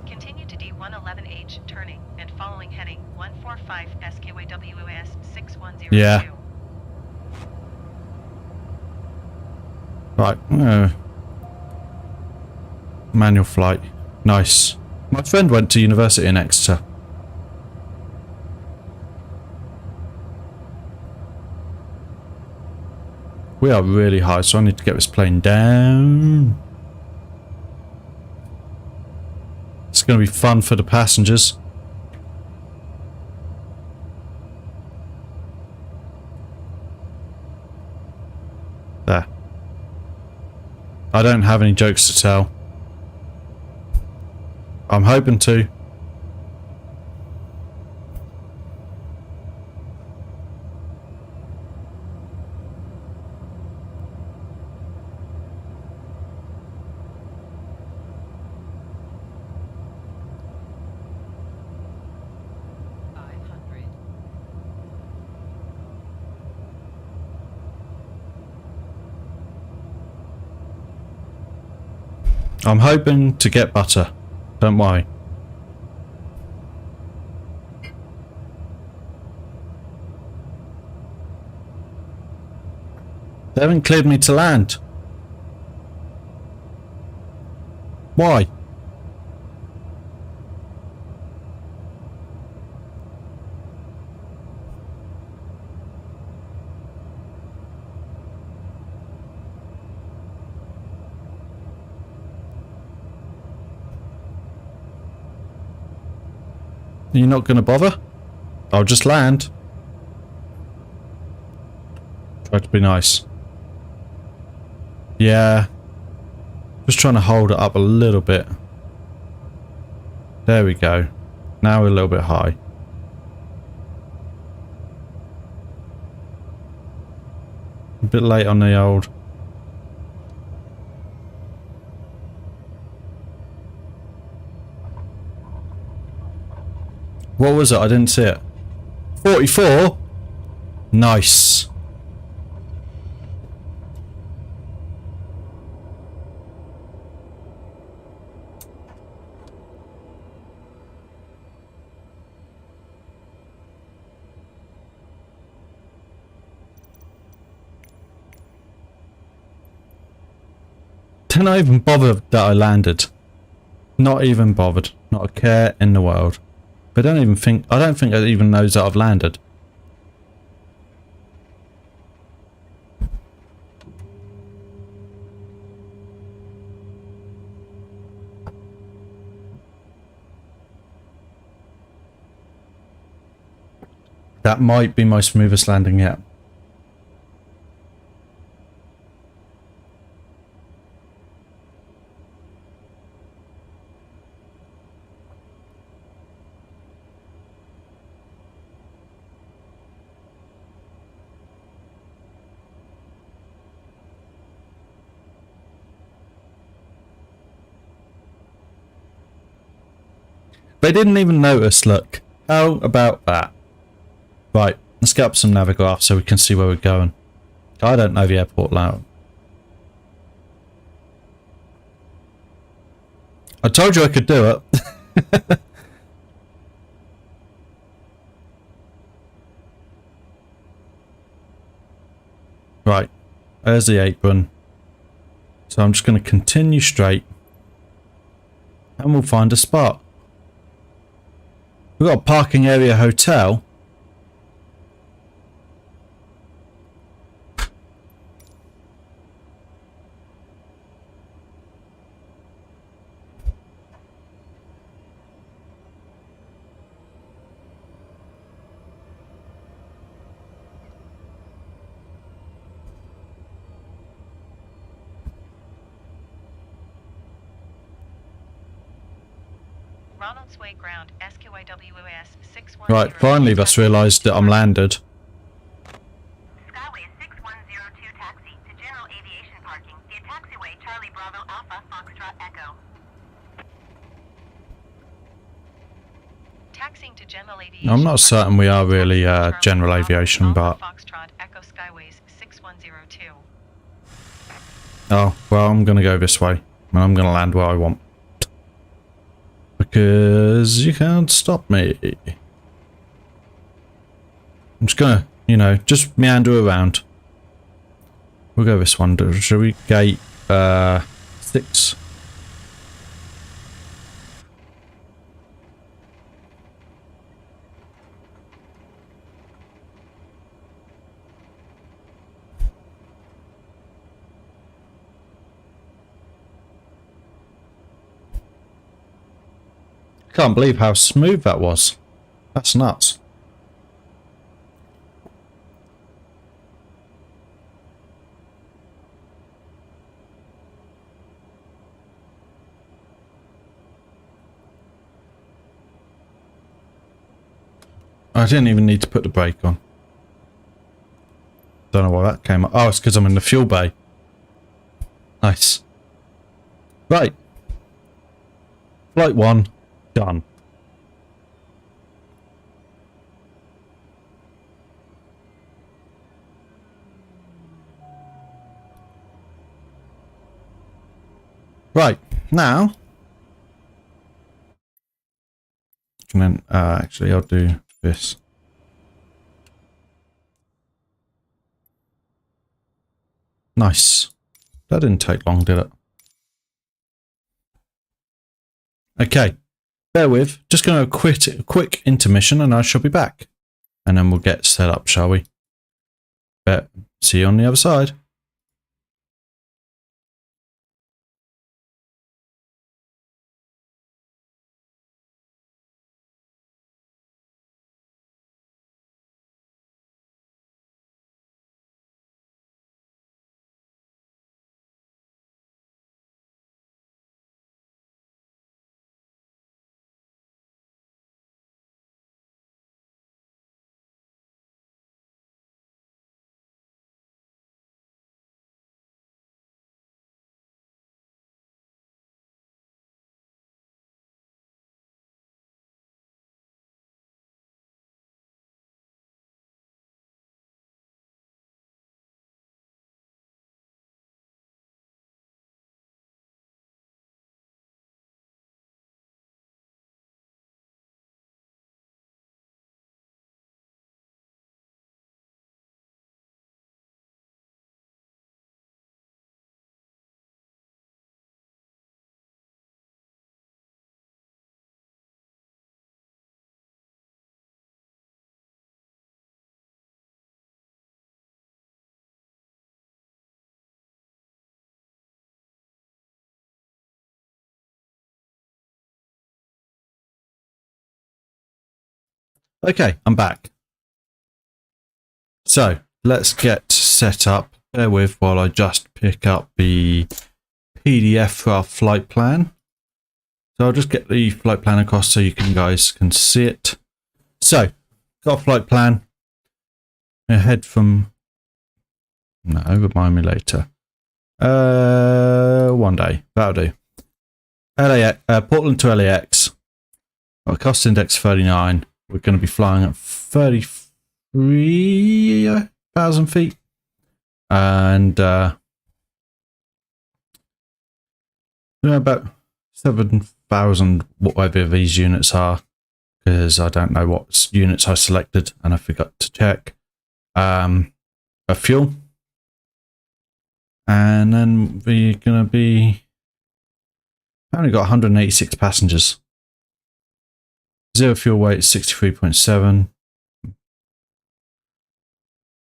Continue to D111H turning and following heading 145 SQAWS 6102. Yeah. Right. Manual flight. Nice. My friend went to university in Exeter. We are really high, so I need to get this plane down. It's going to be fun for the passengers. There. I don't have any jokes to tell. I'm hoping to. I'm hoping to get butter. Don't worry. They haven't cleared me to land. Why? You're not going to bother? I'll just land. Try to be nice. Yeah. Just trying to hold it up a little bit. There we go. Now we're a little bit high. A bit late on the old. What was it? I didn't see it. 44? Nice. Didn't I even bother that I landed? Not even bothered. Not a care in the world. I don't think it even knows that I've landed. That might be my smoothest landing yet. They didn't even notice, look. How about that? Right, let's get up some Navigraph so we can see where we're going. I don't know the airport layout. I told you I could do it. Right, there's the apron. So I'm just going to continue straight. And we'll find a spot. We've got a parking area hotel. Ronald's Way Ground, SQAWS 610. Right, finally that's realised that I'm landed. Skyway 6102 taxi to general aviation parking via taxiway Charlie Bravo Alpha Foxtrot Echo. Taxiing to general aviation. I'm not certain we are really general aviation, but... Foxtrot Echo Skyways 6102. Oh, well, I'm going to go this way. And I'm going to land where I want. Because you can't stop me. I'm just going to, you know, just meander around. We'll go this one. Shall we? Gate 6. Can't believe how smooth that was. That's nuts. I didn't even need to put the brake on. Don't know why that came up. Oh, it's because I'm in the fuel bay. Nice. Right. Flight 1. Done. Right, now, and then actually I'll do this. Nice. That didn't take long, did it? Okay. Bear with, just going to quit a quick intermission and I shall be back. And then we'll get set up, shall we? See you on the other side. Okay, I'm back. So let's get set up. Bear with while I just pick up the PDF for our flight plan. So I'll just get the flight plan across so you guys can see it. So, got a flight plan. Ahead from... No, remind me later. One day. That'll do. LAX, Portland to LAX. Got a cost index 39. We're going to be flying at 33,000 feet. And about 7,000 whatever these units are, because I don't know what units I selected and I forgot to check. A fuel, and then we're gonna be only got 186 passengers. Zero fuel weight 63.7,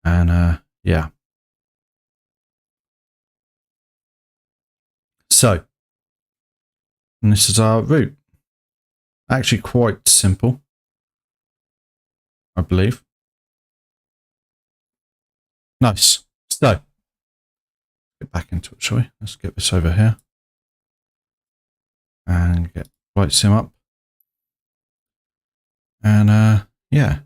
and yeah. So, and this is our route. Actually, quite simple, I believe. Nice. So, get back into it, shall we? Let's get this over here and get flight sim up. And yeah.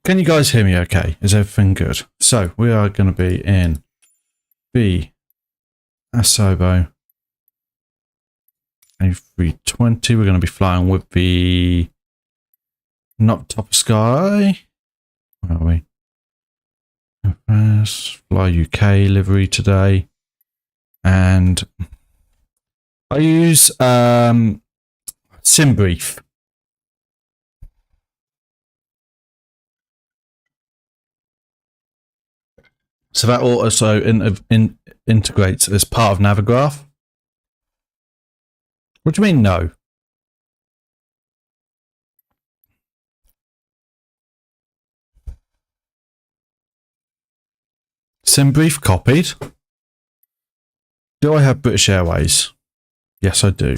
Can you guys hear me okay? Is everything good? So, we are going to be in the ICAO A320. We're going to be flying with the not top of sky. Where are we? Fly UK livery today, and I use SimBrief. So that also integrates as part of Navigraph. What do you mean no? SimBrief copied. Do I have British Airways? Yes, I do.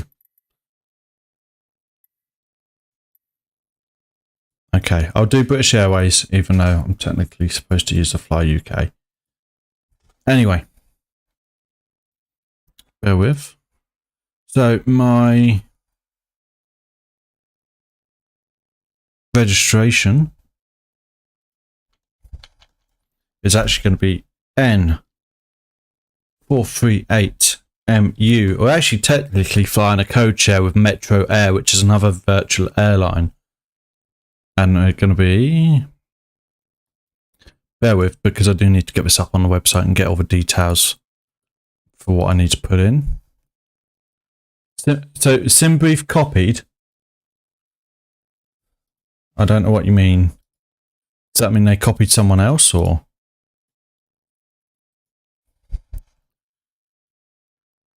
Okay, I'll do British Airways, even though I'm technically supposed to use the Fly UK. Anyway, bear with. So my registration is actually going to be N438MU. We're actually technically flying a code share with Metro Air, which is another virtual airline. And they're going to be... Bear with, because I do need to get this up on the website and get all the details for what I need to put in. So SimBrief copied. I don't know what you mean. Does that mean they copied someone else, or?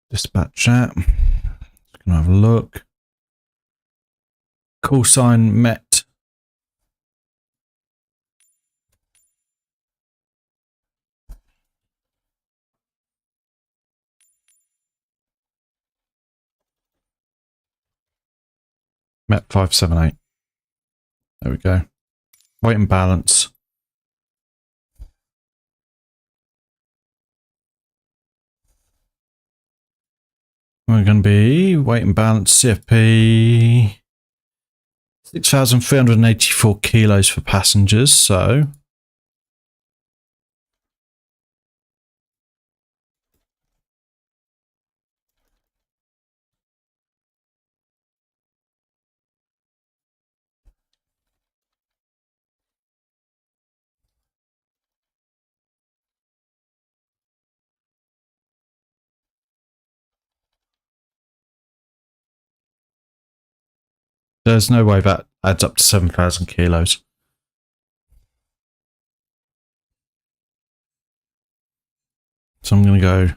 Dispatch that. Just gonna have a look. Call sign Met. Met 578. There we go. Weight and balance. We're going to be weight and balance CFP 6,384 kilos for passengers. So there's no way that adds up to 7,000 kilos. So I'm going to go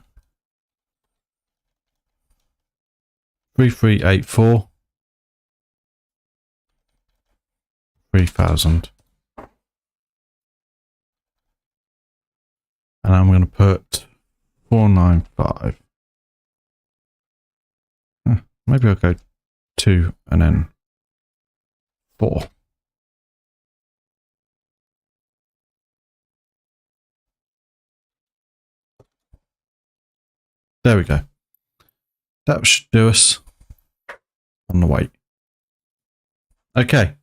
3384 3,000. And I'm going to put 495. Maybe I'll go 2 and then 4. There we go. That should do us on the weight. Okay.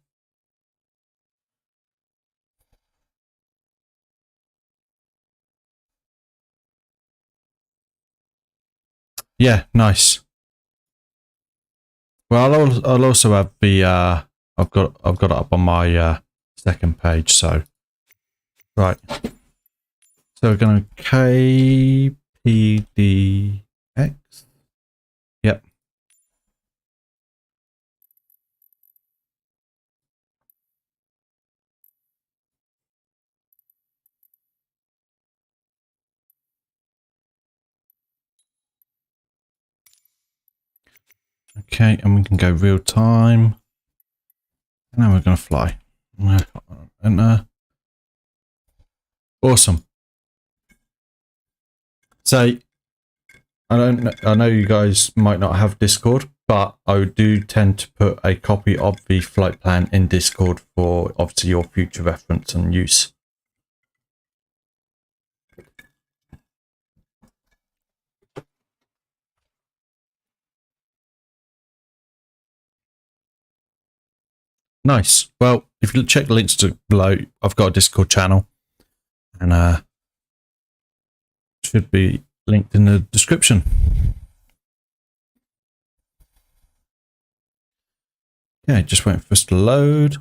Yeah, nice. Well, I'll also have the I've got it up on my second page. So right. So we're going to KPDX. Yep. Okay, and we can go real time. And now we're going to fly. Enter. Awesome. So, I know you guys might not have Discord, but I do tend to put a copy of the flight plan in Discord for obviously your future reference and use. Nice. Well, if you check the links below, I've got a Discord channel, and should be linked in the description. Yeah, just waiting for us to load.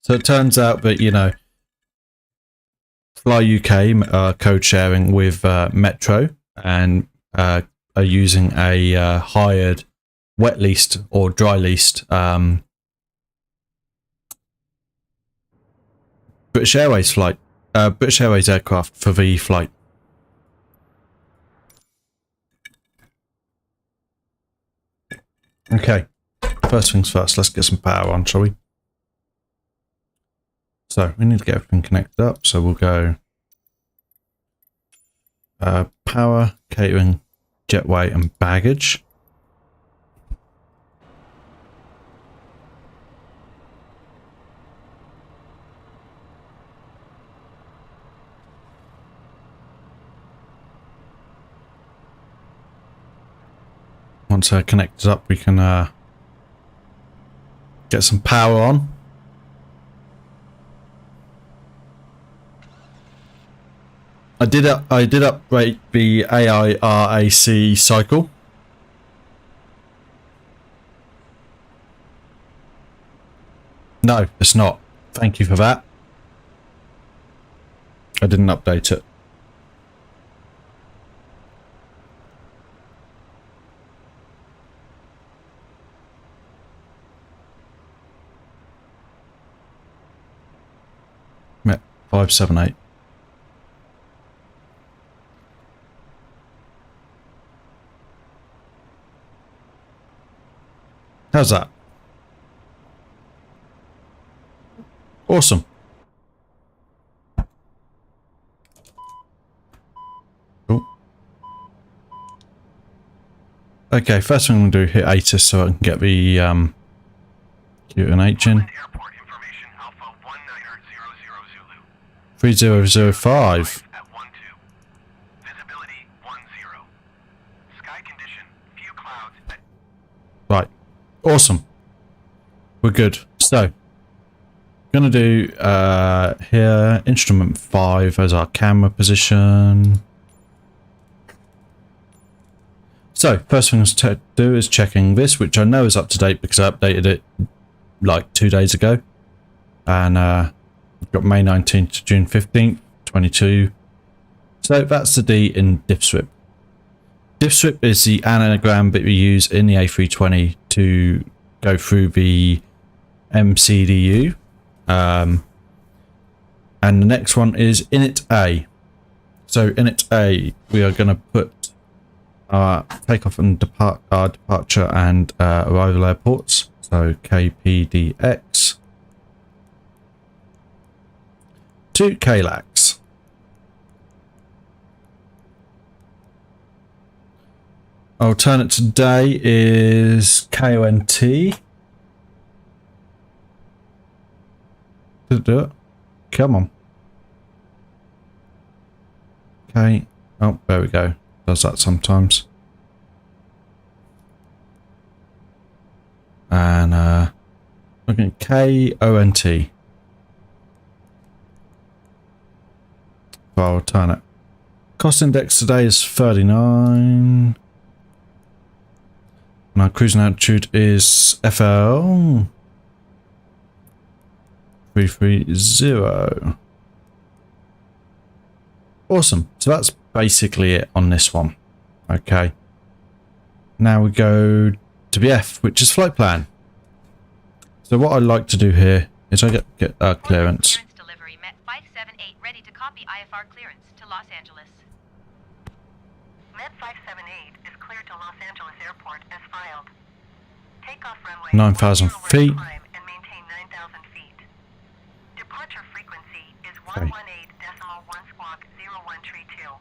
So it turns out that, you know, Fly UK code sharing with Metro and are using a hired wet leased or dry leased British Airways flight, British Airways aircraft for the flight. Okay, first things first, let's get some power on, shall we? So we need to get everything connected up, so we'll go power, catering, jetway and baggage. Once they're connected up, we can get some power on. I did upgrade the AIRAC cycle. No, it's not. Thank you for that. I didn't update it. Met 578. How's that? Awesome. Cool. Okay, first thing I'm going to do, hit ATIS so I can get the QNH in. 3005. Right. Awesome. We're good. So, gonna do here instrument 5 as our camera position. So, first thing to do is checking this, which I know is up to date because I updated it like 2 days ago. And we've got May 19th to June 15th, 22. So that's the D in DiffSwip. DiffSwip is the anagram that we use in the A320 to go through the MCDU. And the next one is init A. So init A, we are going to put our takeoff and departure and arrival airports. So KPDX to KLAX. Alternate today is KONT. Did it do it? Come on. Okay. Oh, there we go. Does that sometimes. And looking at KONT. For alternate. Cost index today is 39. And our cruising altitude is FL 330. Awesome. So that's basically it on this one. Okay. Now we go to the F, which is flight plan. So what I like to do here is I get clearance. Delivery met 578 ready to Copy IFR clearance to Los Angeles. Med 578 is cleared to Los Angeles Airport as filed. Takeoff runway 9,000 10 feet. climb and maintain 9,000 feet. Departure frequency is Okay. 118.1 squawk 0132.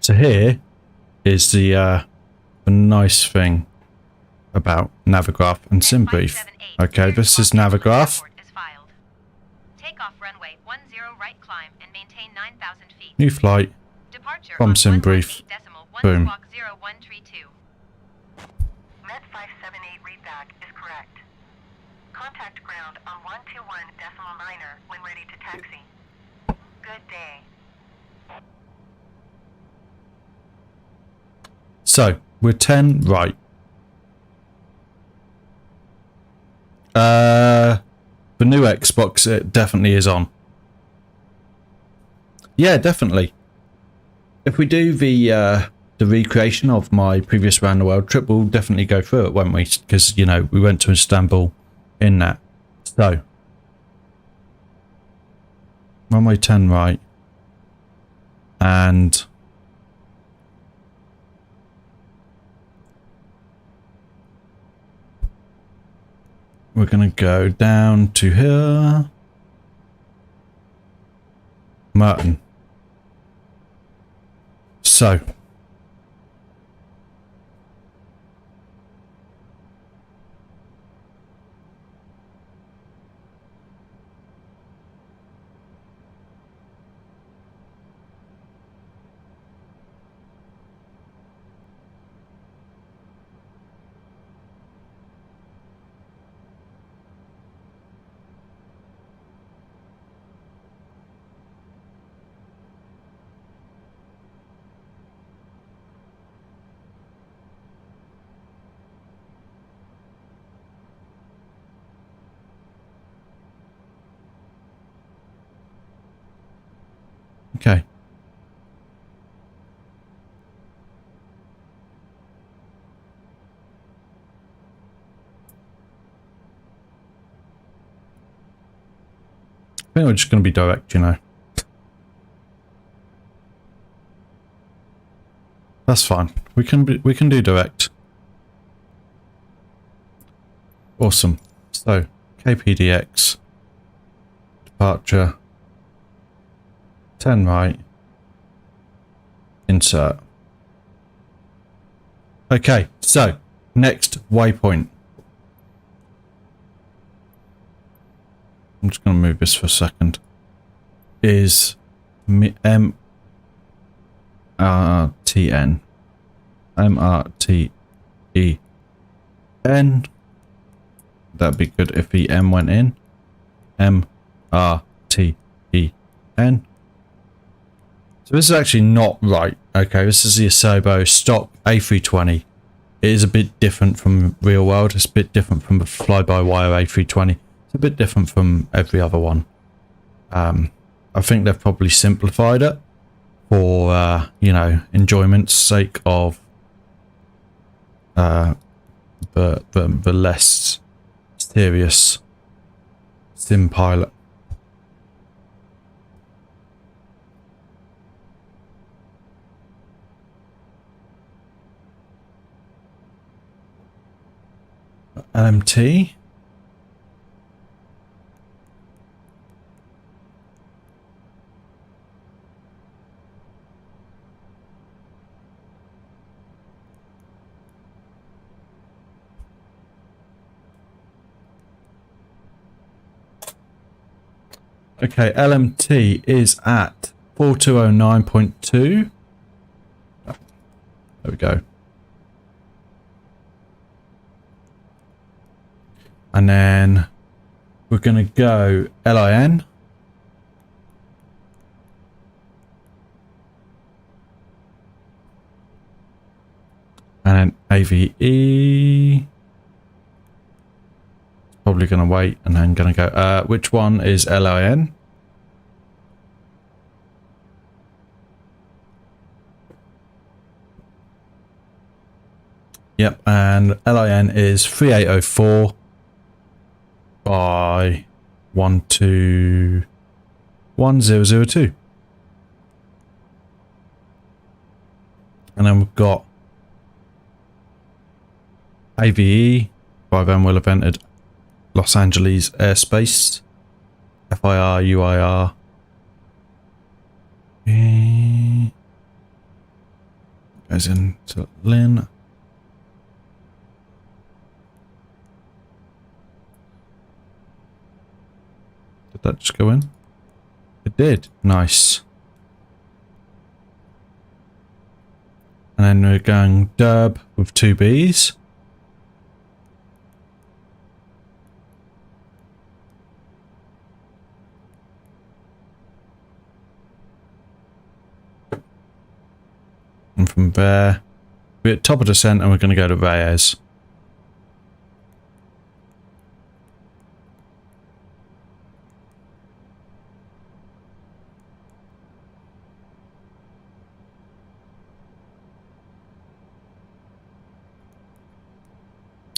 So here is the nice thing about Navigraph and SimBrief. Okay, this is Navigraph. Takeoff runway 10 right climb and maintain 9,000 feet. New flight. Departure From on SimBrief. 118.1 Boom. squawk 0132. Med 578 readback is correct. Contact ground on 121.9 when ready to taxi. Good day. So we're 10 right. The new Xbox, it definitely is on. Yeah, definitely. If we do the recreation of my previous round the world trip, we'll definitely go through it, won't we? Because, you know, we went to Istanbul in that. So runway 10 right, and we're going to go down to here. Merton. So. Okay. I think we're just going to be direct, you know. That's fine. We can do direct. Awesome. So, KPDX departure 10 right, insert. Okay, so next waypoint. I'm just going to move this for a second. Is MRTN. MRTEN. That'd be good if the M went in. MRTEN. So this is actually not right. Okay, this is the Asobo stock A320. It is a bit different from real world. It's a bit different from the fly-by-wire A320. It's a bit different from every other one. I think they've probably simplified it for, you know, enjoyment's sake of the less serious sim pilot. LMT. Okay, LMT is at 4209.2. There we go. And then we're going to go LIN. And then AVE. Probably going to wait and then going to go, which one is LIN? Yep, and LIN is 3804 by 121002. And then we've got AVE, 5M will have entered Los Angeles airspace. FIR, UIR. Goes into Lynn. Did that just go in? It did. Nice. And then we're going Derb with 2 Bs. And from there, we're at top of descent and we're going to go to Reyes.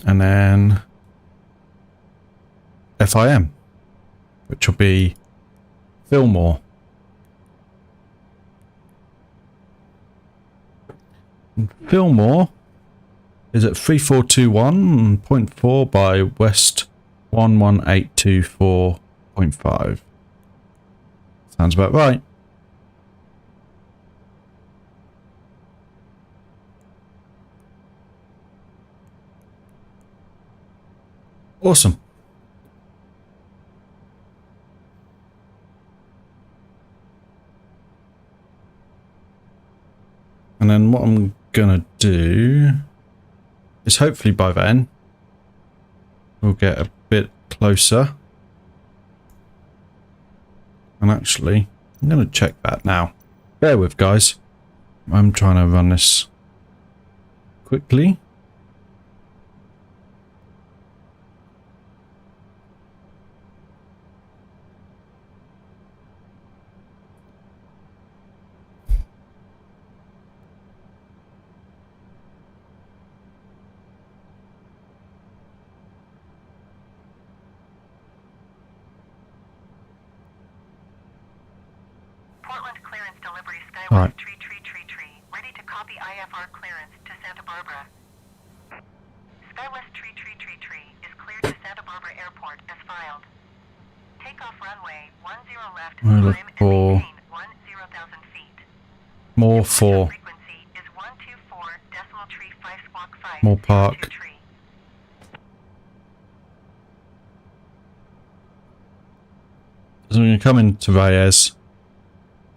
And then FIM, which will be Fillmore. Fillmore is at 3421.4 by West 11824.5. Sounds about right. Awesome. And then what I'm gonna do is hopefully by then we'll get a bit closer. And actually, I'm gonna check that now. Bear with, guys. I'm trying to run this quickly. Portland clearance delivery Skywest All right. tree. Ready to copy IFR clearance to Santa Barbara. Skywest tree is cleared to Santa Barbara Airport as filed. Takeoff runway 10 left, We'll look climb and for maintain 10,000 feet. more for Frequency is 124.5 squawk 5 more park. tree. So we're going to come into Reyes,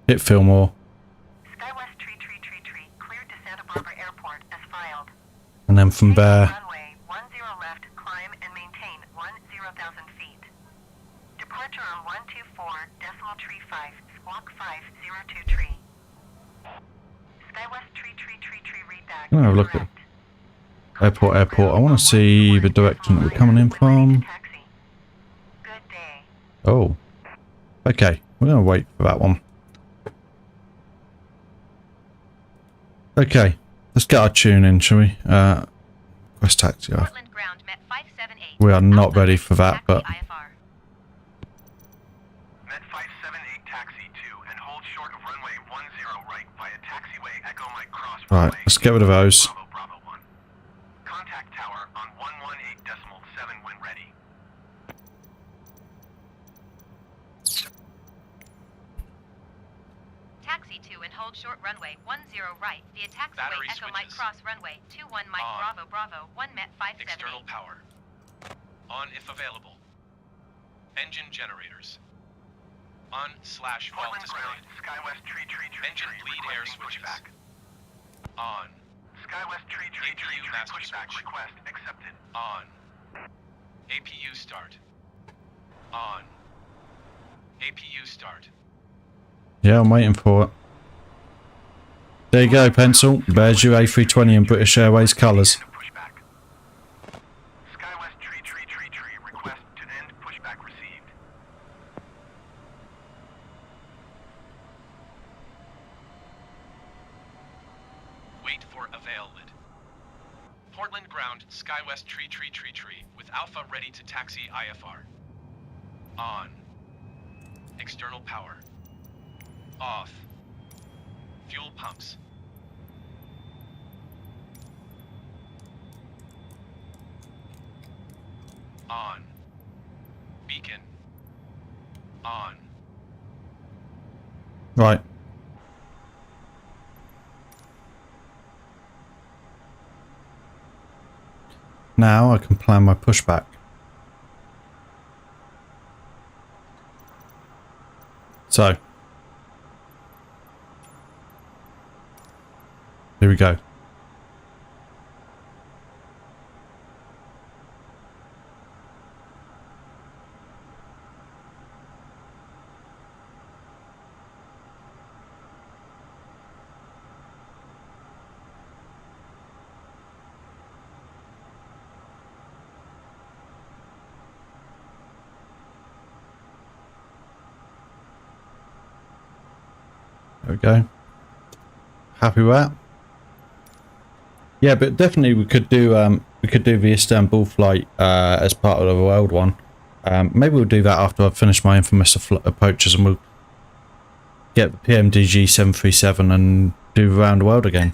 hit Fillmore, Skywest tree, cleared to Santa Barbara Airport as filed. and then from there, Runway 10 left, climb and maintain 10,000 feet. Departure on 124.5 squawk 502 tree. Skywest tree, read back. I'm gonna have a look at Correct. airport. I want to see the direction that we're coming in from. Taxi. Good day. Oh, okay. We're going to wait for that one. Okay, let's get our tune in, shall we? Request taxi. Portland ground met 578. We are not Alpha, ready for that, taxi but IFR. Met 578 taxi 2 and hold short of runway 10 right via taxiway Echo Mike Cross right, runway. let's get rid of those. Bravo 1. Contact tower on 118.7 when ready. Taxi 2 and hold short runway 10 right via taxiway Battery Echo Mike switches. Cross runway 21 Mike On. Bravo 1 Met 578. External power. On if available. Engine generators. On/fault Portland ground, displayed. Skywest tree. Engine bleed air requesting switches. pushback. On. Skywest tree, APU master pushback switch. request accepted. On. APU start. On. APU start. Yeah, I'm waiting for it. There you go, pencil. There's your A320 and British Airways colours. End of pushback. Skywest tree. Request to end pushback received. Wait for avail lid. Portland ground, Skywest tree with Alpha ready to taxi IFR. On. External power. Off. Fuel pumps. On. Beacon. On. Right. Now I can plan my pushback. So, here we go. There we go. Happy with that? Yeah, but definitely we could do the Istanbul flight as part of the world one. Maybe we'll do that after I've finished my infamous approaches, and we'll get the PMDG 737 and do around the world again.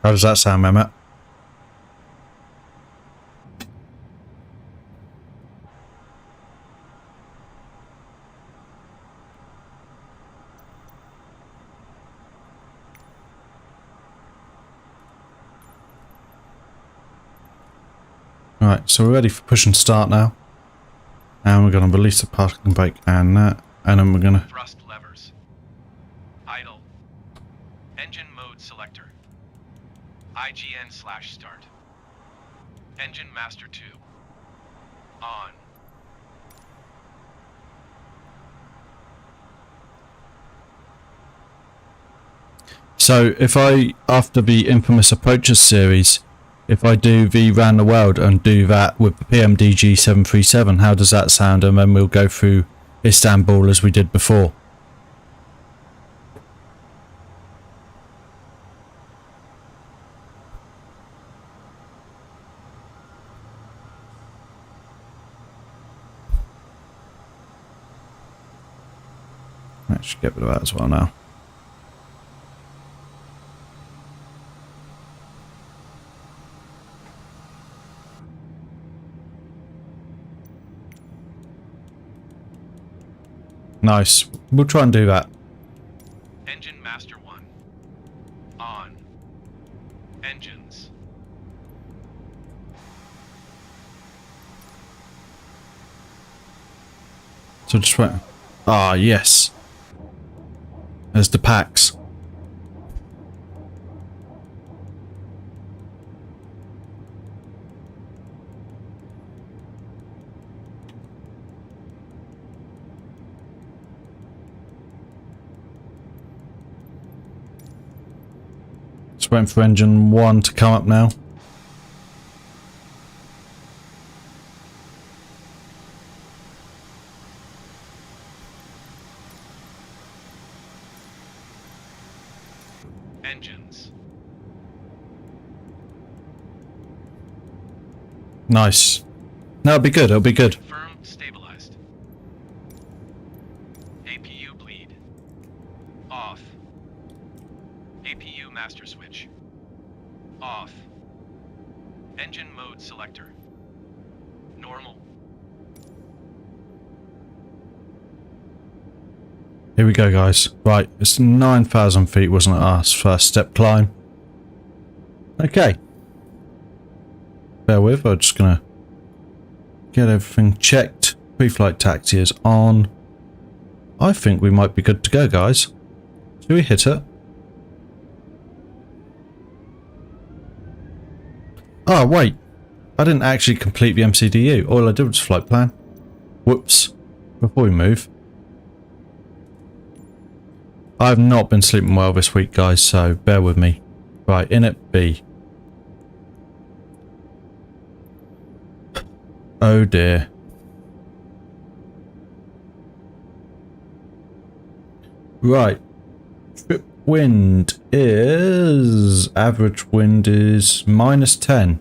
How does that sound, Mehmet? Right, so we're ready for push and start now. And we're going to release the parking brake and that. And then we're going to... Thrust levers. Idle. Engine mode selector. IGN/start. Engine master 2. On. So if I, after the infamous approaches series, if I do the round the world and do that with the PMDG 737, how does that sound? And then we'll go through Istanbul as we did before. Let's get rid of that as well now. Nice. We'll try and do that. Engine master 1. On. Engines. So just wait. Ah, yes. There's the packs. Just waiting for engine 1 to come up now. Engines. Nice. No, it'll be good. It'll be good. Firm stabilized. APU bleed. Off. APU master switch. Off. Engine mode selector. Normal. Here we go, guys. Right, it's 9,000 feet, wasn't it? Our first step climb. Okay. Bear with, I'm just gonna get everything checked. Pre-flight taxi is on. I think we might be good to go, guys. Should we hit it? Oh, wait. I didn't actually complete the MCDU. All I did was flight plan. Whoops. Before we move. I've not been sleeping well this week, guys, so bear with me. Right, in at B. Oh dear. Right. Trip wind is... average wind is -10.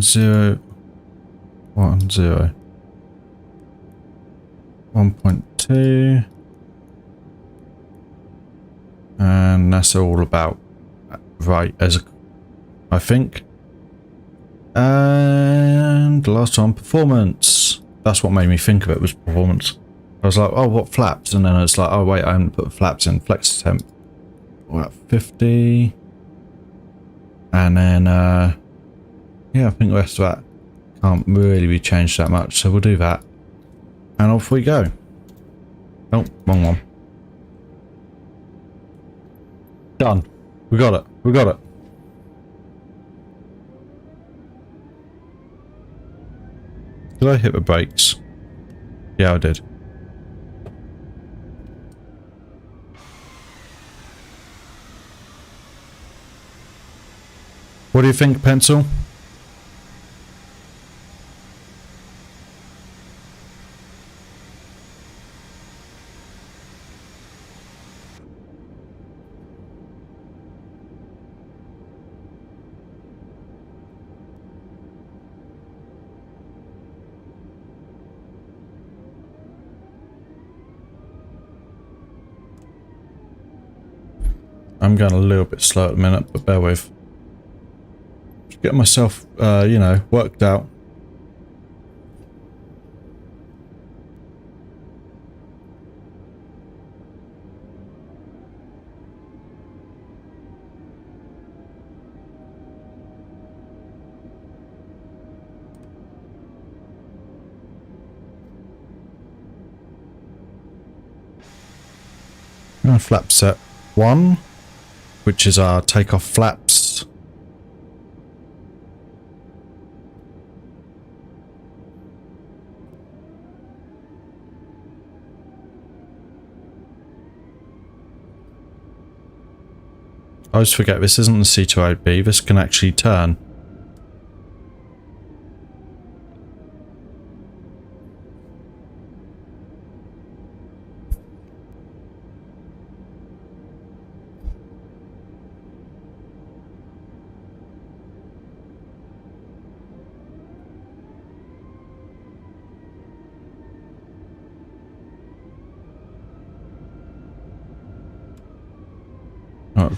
Zero. 1, 0. 1.2. And that's all about right as I think. And last time, performance. That's what made me think of it, was performance. I was like, oh, what flaps? And then it's like, oh wait, I haven't put flaps in. Flex temp. We're at 50. And then yeah, I think the rest of that can't really be changed that much, so we'll do that. And off we go. Oh, wrong one. Done. We got it. We got it. Did I hit the brakes? Yeah, I did. What do you think, Pencil? I'm going a little bit slow at the minute, but bear with. Just get myself, you know, worked out. Flap set 1. Which is our takeoff flaps. I always forget this isn't the C208b, this can actually turn.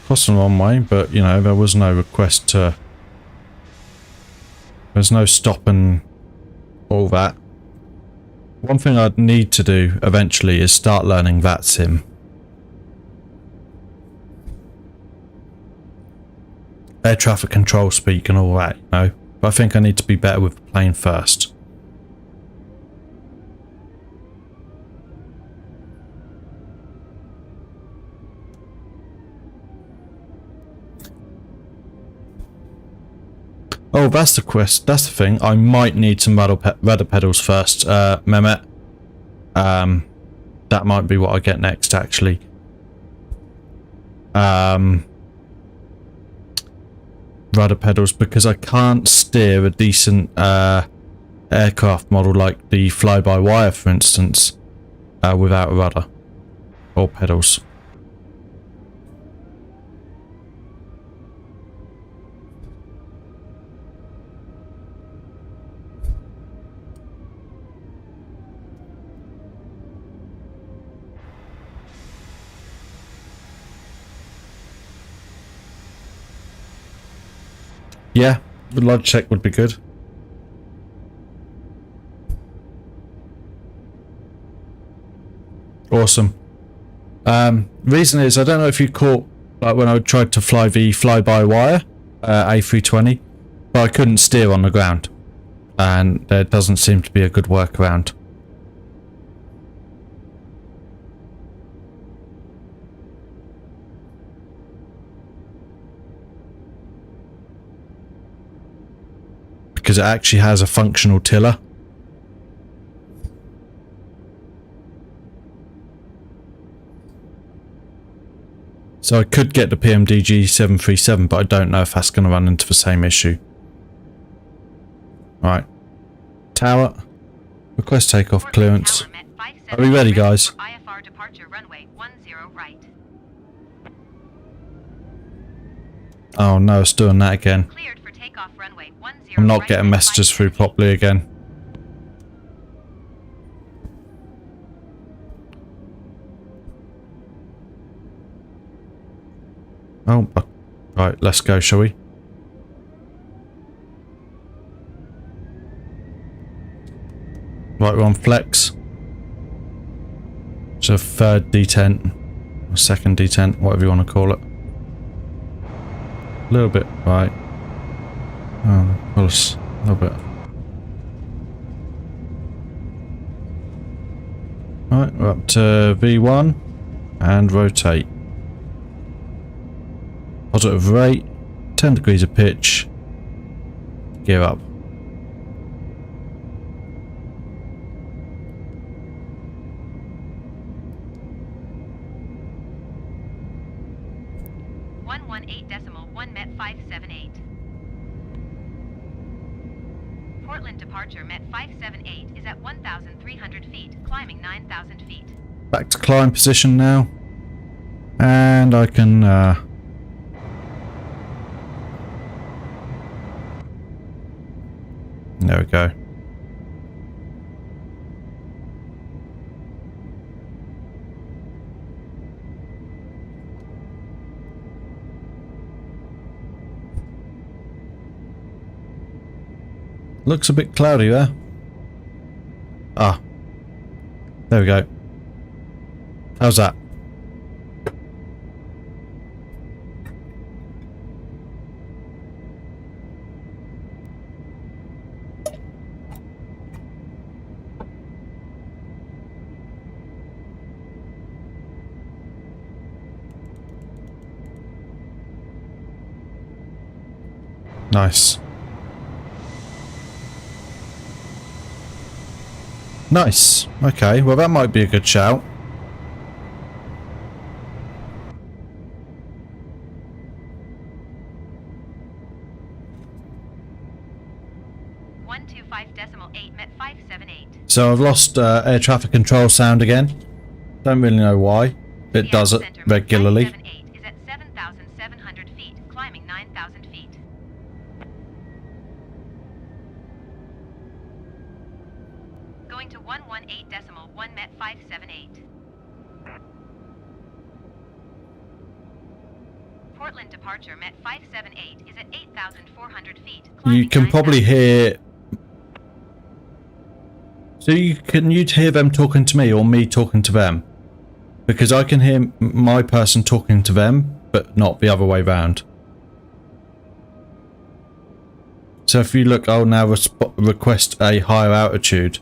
Crossing the wrong way, but you know, there was no request to. There's no stop and all that. One thing I'd need to do eventually is start learning that sim. Air traffic control speak and all that, you know. But I think I need to be better with the plane first. Oh, that's the quest. That's the thing. I might need some rudder pedals first, Mehmet. That might be what I get next, actually. Rudder pedals, because I can't steer a decent aircraft model like the fly-by-wire, for instance, without a rudder or pedals. Yeah, the log check would be good. Awesome. Reason is, I don't know if you caught, like when I tried to fly the fly-by-wire A320, but I couldn't steer on the ground, and there doesn't seem to be a good workaround. Because it actually has a functional tiller. So I could get the PMDG 737, but I don't know if that's going to run into the same issue. Alright. Tower. Request takeoff clearance. Are we ready, guys? IFR departure runway 10 right. Oh no, it's doing that again. Cleared for takeoff runway 10 I'm not right getting messages through properly again. Oh, right, let's go, shall we? Right, we're on flex. So third detent, or second detent, whatever you want to call it. A little bit, right. Oh, close, a little bit. Right, we're up to V1 and rotate. Positive rate, 10 degrees of pitch, gear up. Met 578. Portland departure Met 578 is at 1,300 feet, climbing 9,000 feet. Back to climb position now. And I can there we go. Looks a bit cloudy there. Ah. There we go. How's that? Nice. Nice. Okay, well that might be a good shout. Met 578. So I've lost air traffic control sound again. Don't really know why. It does it regularly. 578 is at 7,700 feet, climbing 9,000 feet. Going to 118.1 Met 578. Portland departure Met 578 is at 8,400 feet. You can probably hear. So can you hear them talking to me or me talking to them? Because I can hear my person talking to them, but not the other way round. So if you look, I'll now request a higher altitude,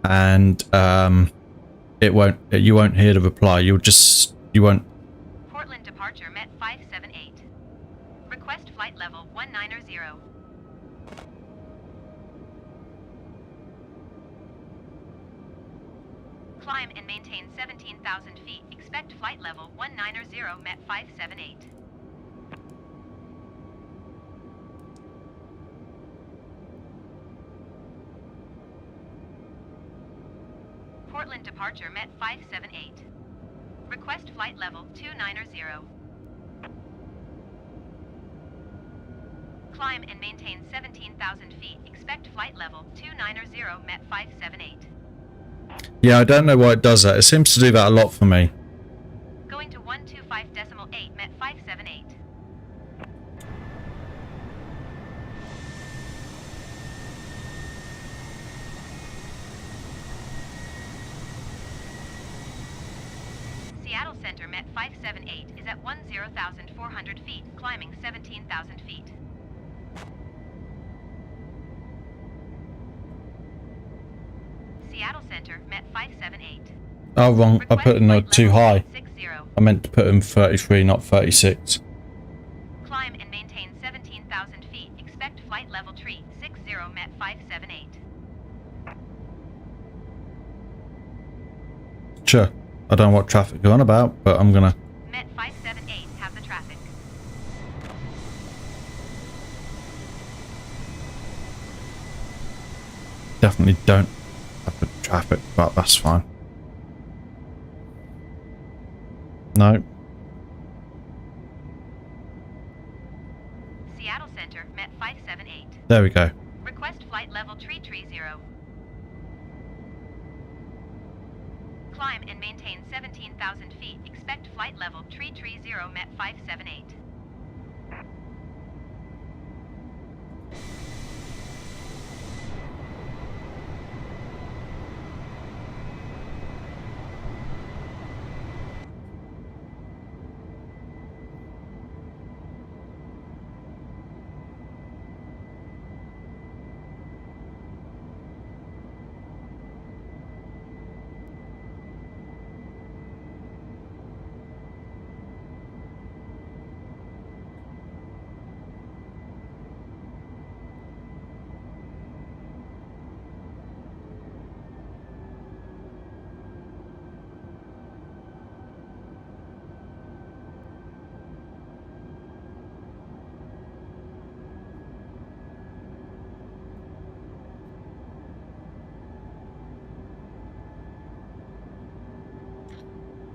and you won't hear the reply. You won't. Portland departure Met 578. Request flight level 190. Climb and maintain 17,000 feet. Expect flight level 190 Met 578. Portland departure Met 578. Request flight level 290. Climb and maintain 17,000 feet. Expect flight level 290 Met 578. Yeah, I don't know why it does that. It seems to do that a lot for me. Going to 125.8 Met 578. Seattle Center Met 578 is at 10,400 feet, climbing 17,000 feet. Seattle Center Met 578. Oh, wrong. I put in too high. 60. I meant to put in 33, not 36. Climb and maintain 17,000 feet. Expect flight level 360 Met 578. Sure. I don't know what traffic you're on about, but I'm gonna. Met 578 have the traffic. Definitely don't have the traffic, but that's fine. No. Seattle Center Met 578. There we go. Request flight level 330. Climb and maintain 17,000 feet. Expect flight level 330 Met 578.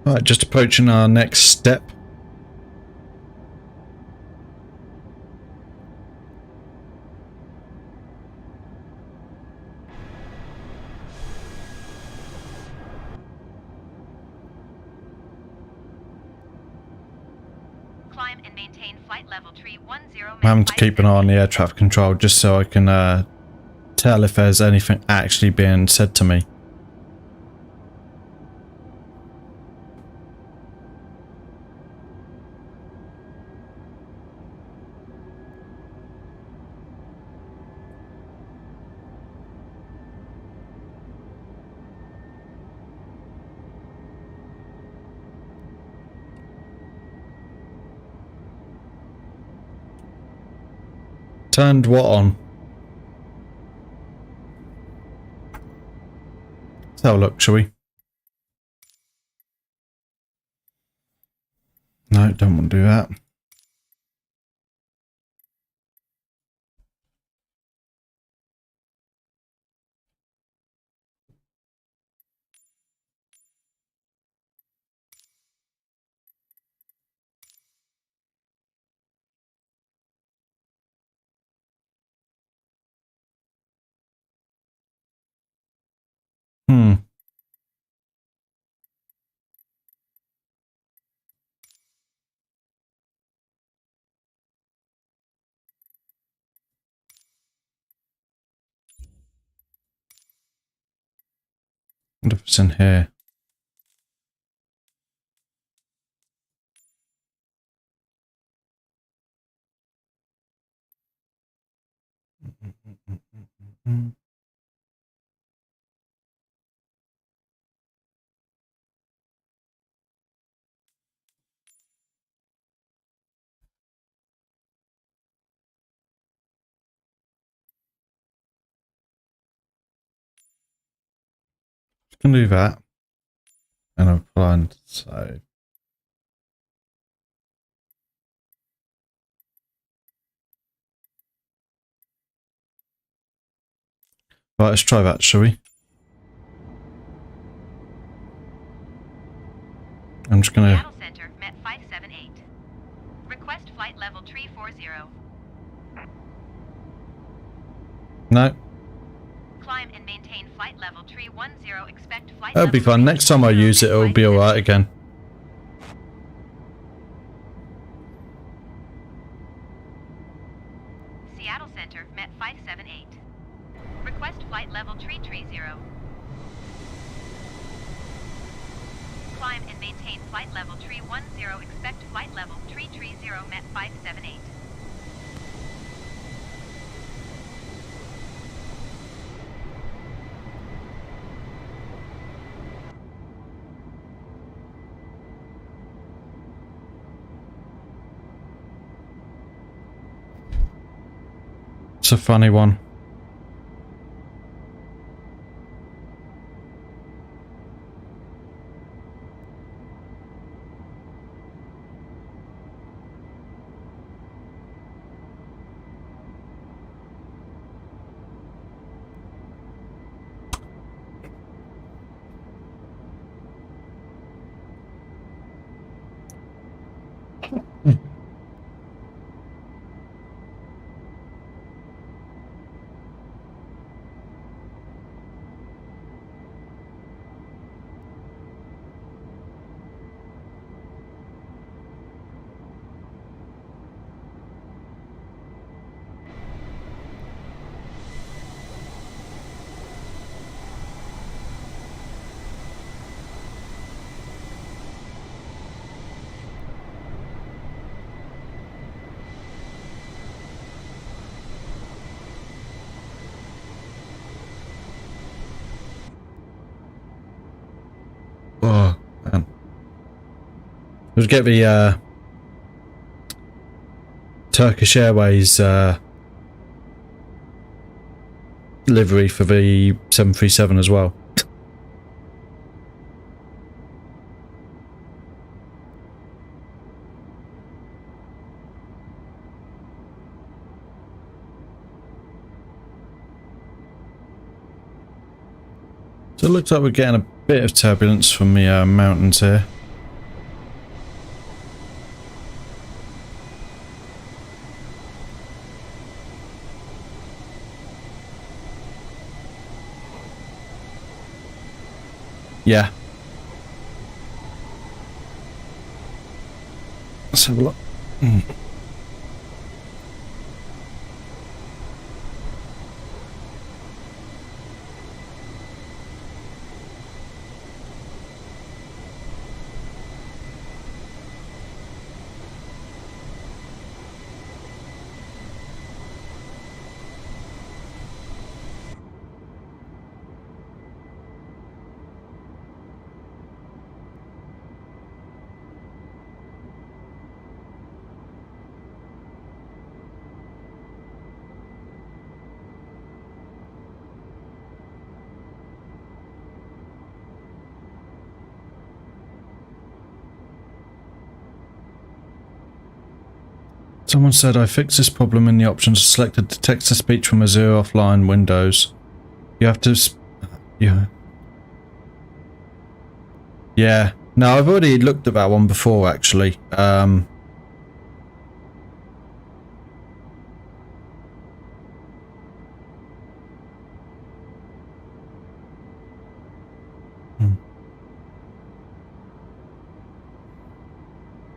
Right, just approaching our next step. Climb and maintain flight level tree 10. I'm having to keep an eye on the air traffic control just so I can tell if there's anything actually being said to me. Turned what on? Let's have a look, shall we? No, don't want to do that. Hmm. What if it's in here? Can do that. And I'm applying, so. Right, let's try that, shall we? I'm just gonna. Seattle Center, Met 578. Request flight level tree 40. No, Climb and maintain flight level tree 10. Expect flight that'll be level fun. tree Next time I 10 use it, it'll be alright again. Seattle Center, Met 578. Request flight level tree 30. Climb and maintain flight level tree 10. Expect flight level tree 30. Met 578. It's a funny one. Oh, man. Let's get the Turkish Airways livery for the 737 as well. So it looks like we're getting a bit of turbulence from the mountains here. Yeah. Let's have a look. Someone said I fixed this problem in the options, selected the text-to-speech from Azure offline Windows. You have to... Yeah. No, I've already looked at that one before, actually.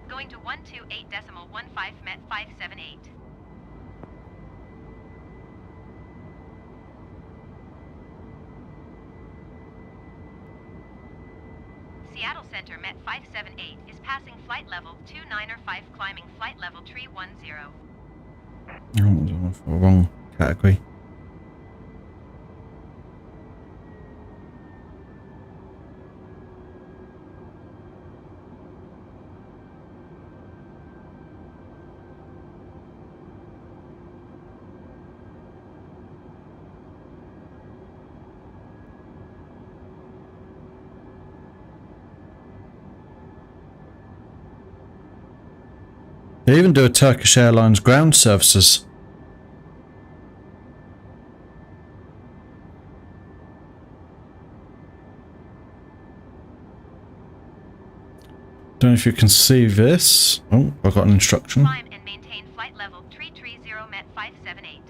Going to 128.15 Met 578. Seattle Center Met 578 is passing flight level 295, climbing flight level 310. Oh, wrong category. They even do a Turkish Airlines ground services. Don't know if you can see this. Oh, I've got an instruction. Climb and maintain flight level 330 Met 578.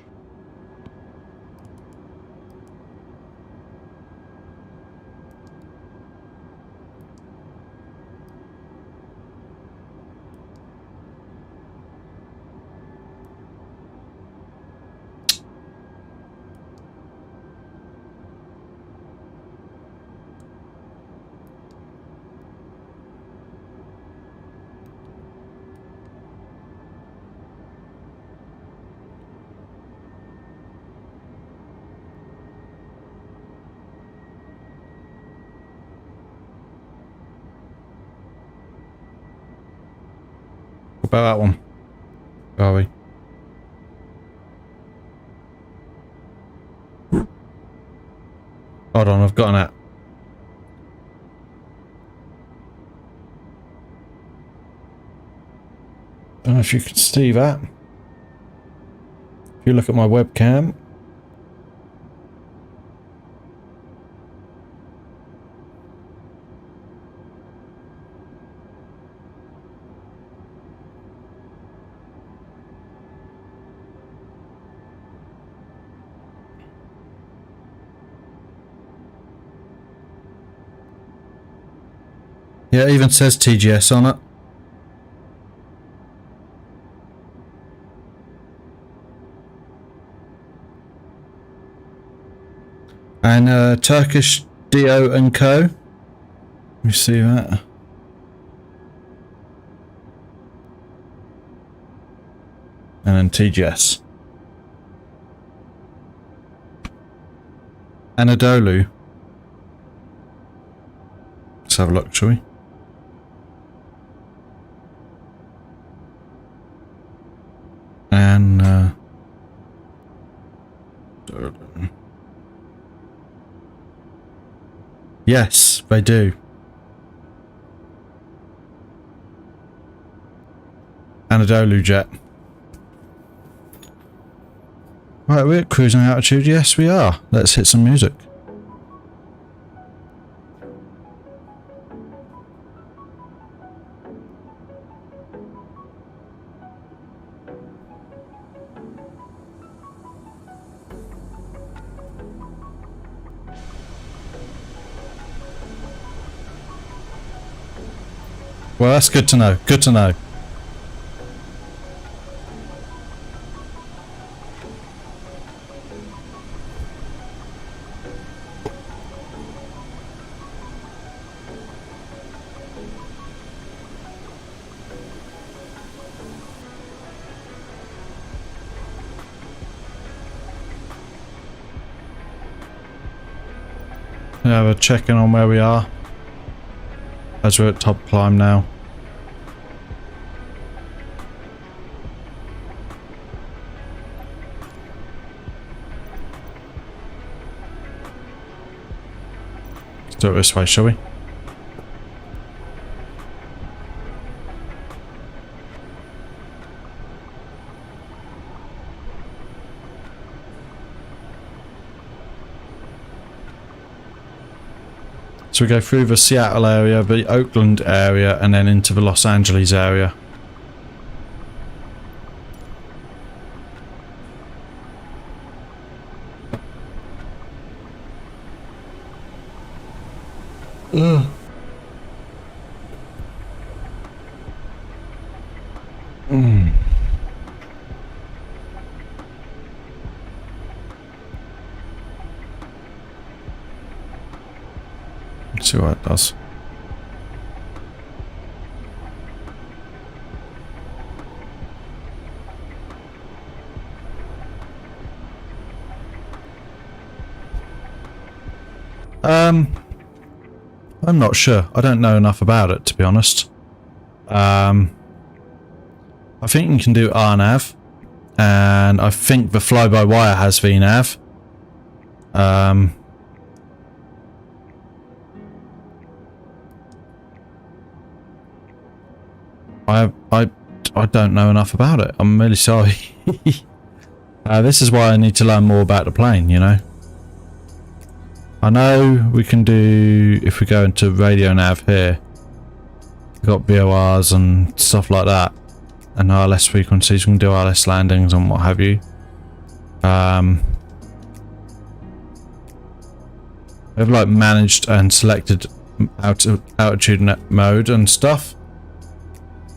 What about that one? Where are we? Hold on, I've got an app. Don't know if you can see that. If you look at my webcam. Yeah, it even says TGS on it. And Turkish DO and Co. Let me see that. And then TGS. Anadolu. Let's have a look, shall we? And yes, they do. Anadolu jet. Right, we're at cruising altitude. Yes, we are. Let's hit some music. Well, that's good to know. Good to know. Yeah, we're checking on where we are as we're at top climb now. Let's do it this way, shall we? So we go through the Seattle area, the Oakland area, and then into the Los Angeles area. Ugh. Let's see what it does. I'm not sure. I don't know enough about it, to be honest. I think you can do RNAV, and I think the fly-by-wire has VNAV. I don't know enough about it. I'm really sorry. This is why I need to learn more about the plane, you know. I know we can do, if we go into radio nav here, we've got VORs and stuff like that, and RLS frequencies. We can do RLS landings and what have you. We have like managed and selected altitude mode and stuff.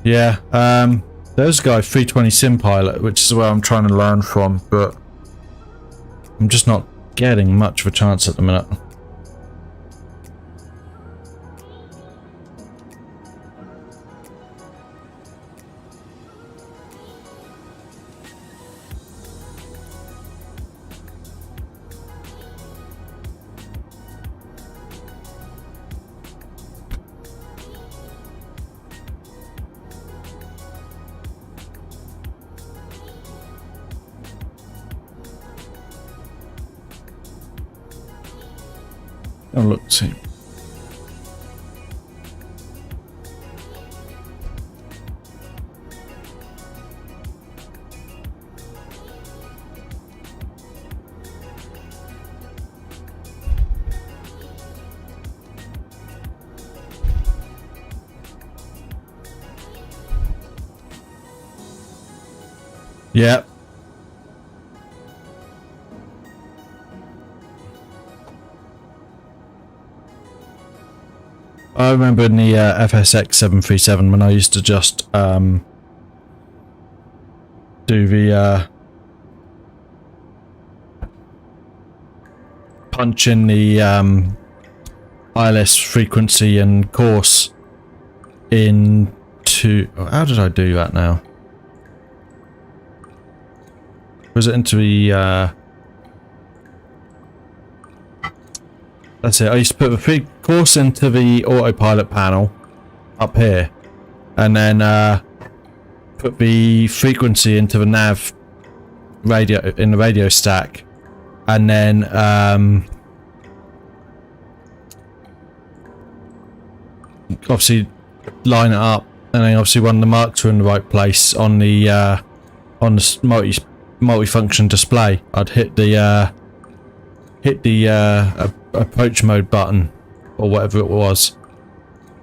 Yeah, there's a guy 320 sim pilot, which is where I'm trying to learn from, but I'm just not getting much of a chance at the minute. Oh, look, see. Yeah. I remember in the FSX 737 when I used to just do the punch in the ILS frequency and course into... How did I do that now? Was it into the... That's it. I used to put the course into the autopilot panel up here, and then put the frequency into the nav radio in the radio stack, and then obviously line it up, and then obviously when the marks were in the right place on the multi-function display, I'd hit the approach mode button or whatever it was,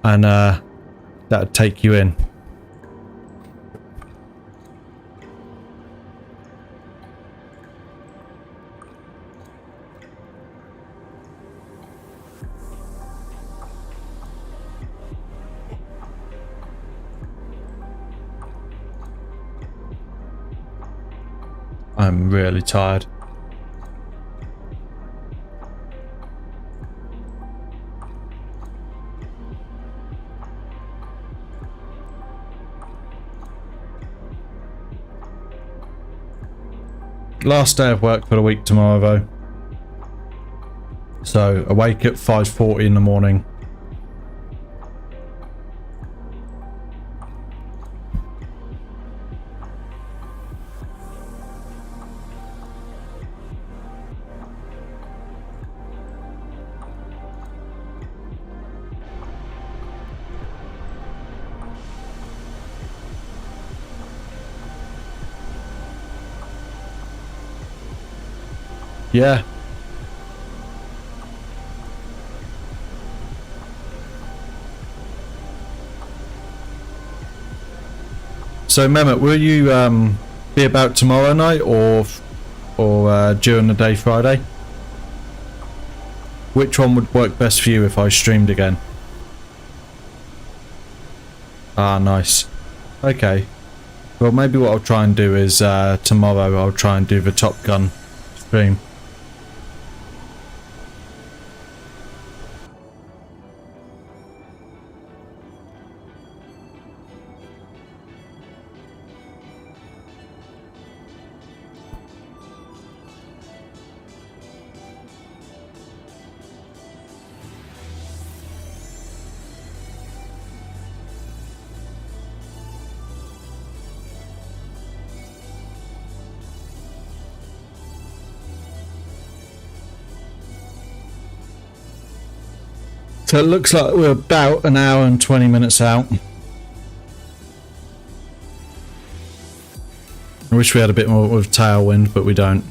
and that would take you in. I'm really tired. Last day of work for the week tomorrow though. So awake at 5:40 in the morning. Yeah. So Mehmet, will you be about tomorrow night or during the day Friday? Which one would work best for you if I streamed again? Ah, nice. Okay. Well, maybe what I'll try and do is tomorrow I'll try and do the Top Gun stream. So it looks like we're about an hour and 20 minutes out. I wish we had a bit more with tailwind, but we don't.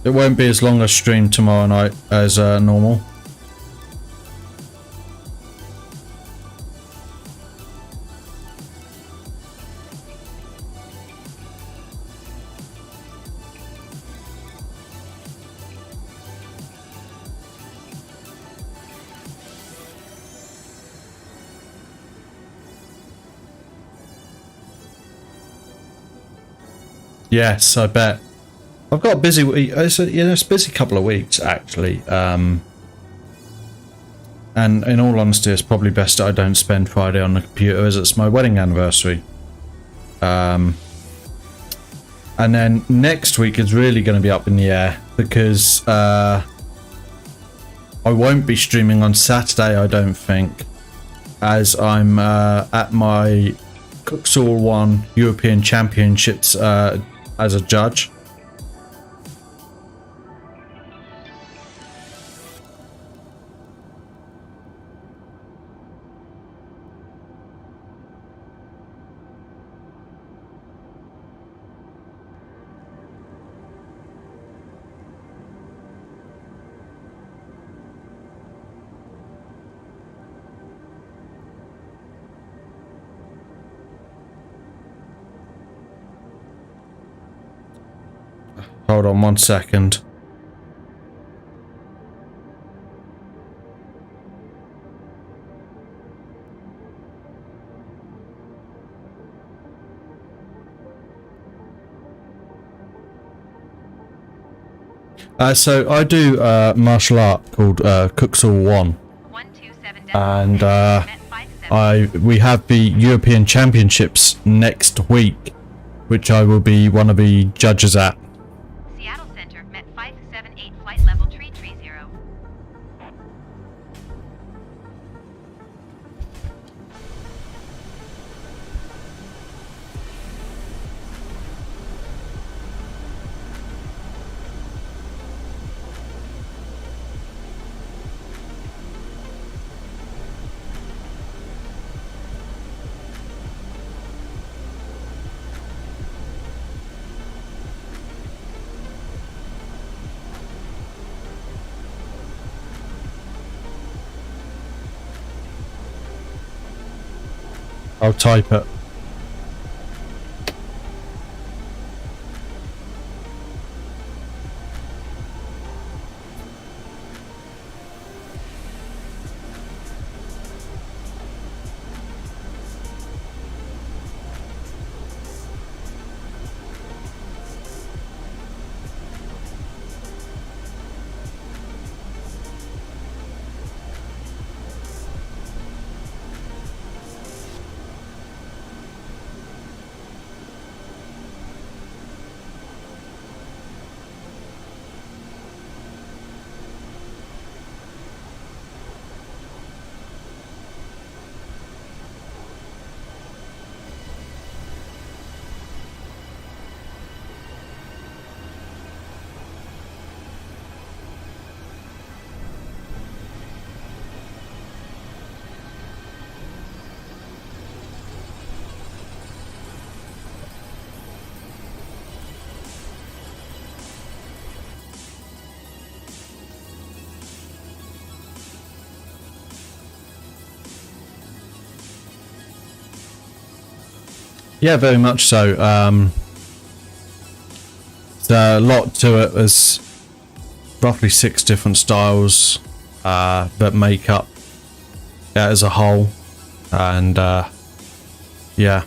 It won't be as long a stream tomorrow night as normal. Yes, I bet. I've got a busy week. It's a busy couple of weeks actually. And in all honesty, it's probably best that I don't spend Friday on the computer as it's my wedding anniversary. And then next week is really going to be up in the air because I won't be streaming on Saturday, I don't think, as I'm at my Cooksall 1 European Championships as a judge. Hold on 1 second. So I do martial art called Cooksall 1, and we have the European Championships next week, which I will be one of the judges at. Seattle Center, Met 578, flight level 330. I'll type it. Yeah, very much so. There's a lot to it. There's roughly 6 different styles that make up it as a whole, and yeah.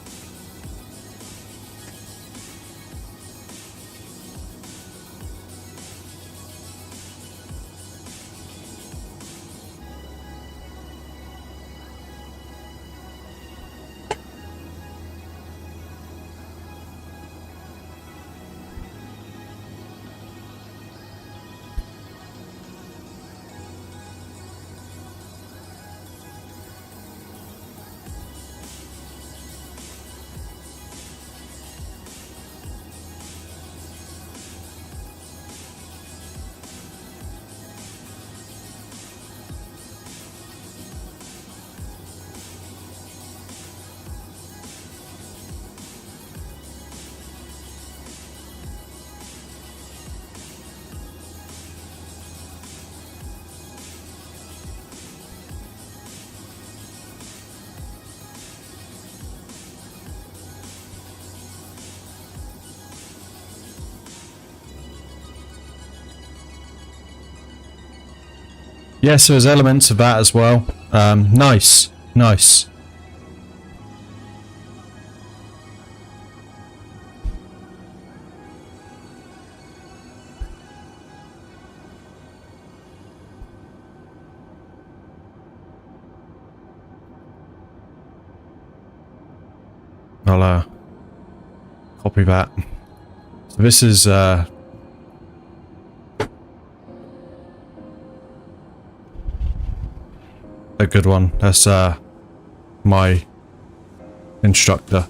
Yes, there's elements of that as well. Nice. I'll copy that. So this is a good one. That's my instructor.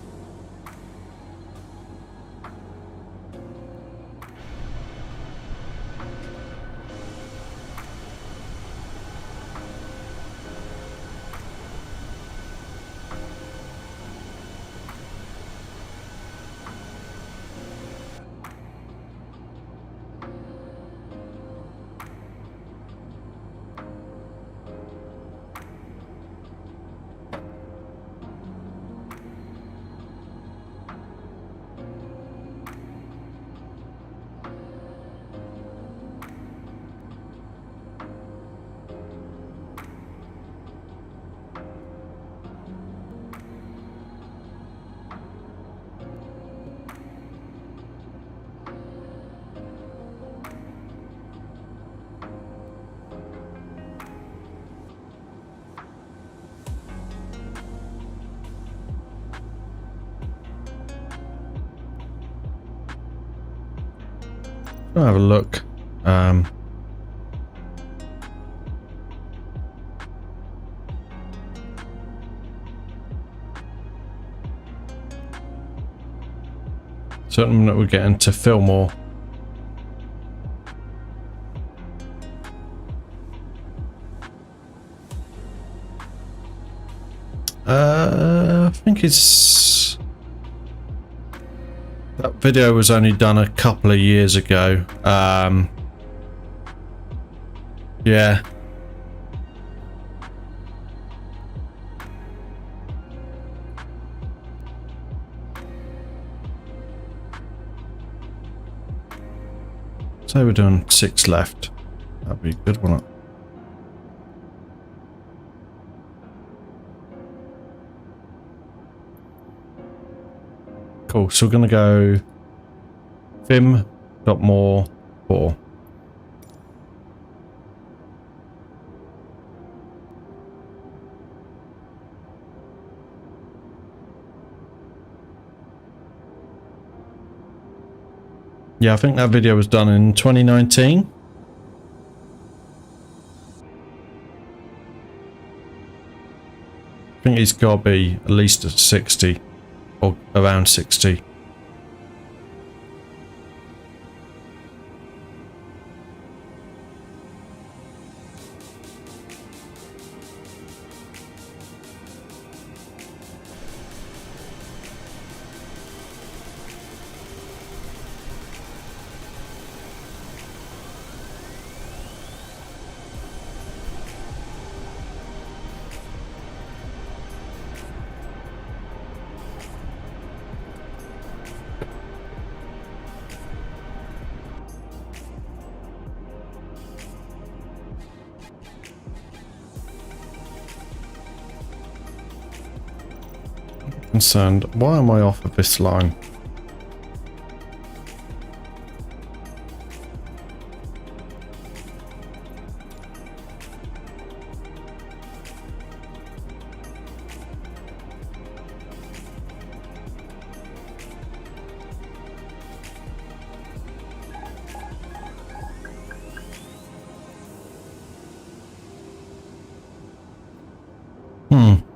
I'll have a look. Something that we're getting to film more. I think it's... That video was only done a couple of years ago. Yeah. So we're doing 6 left. That'd be a good one. Cool, so we're going to go Vim.more 4. Yeah, I think that video was done in 2019. I think he's got to be at least at 60 or around 60. concerned, why am I off of this line?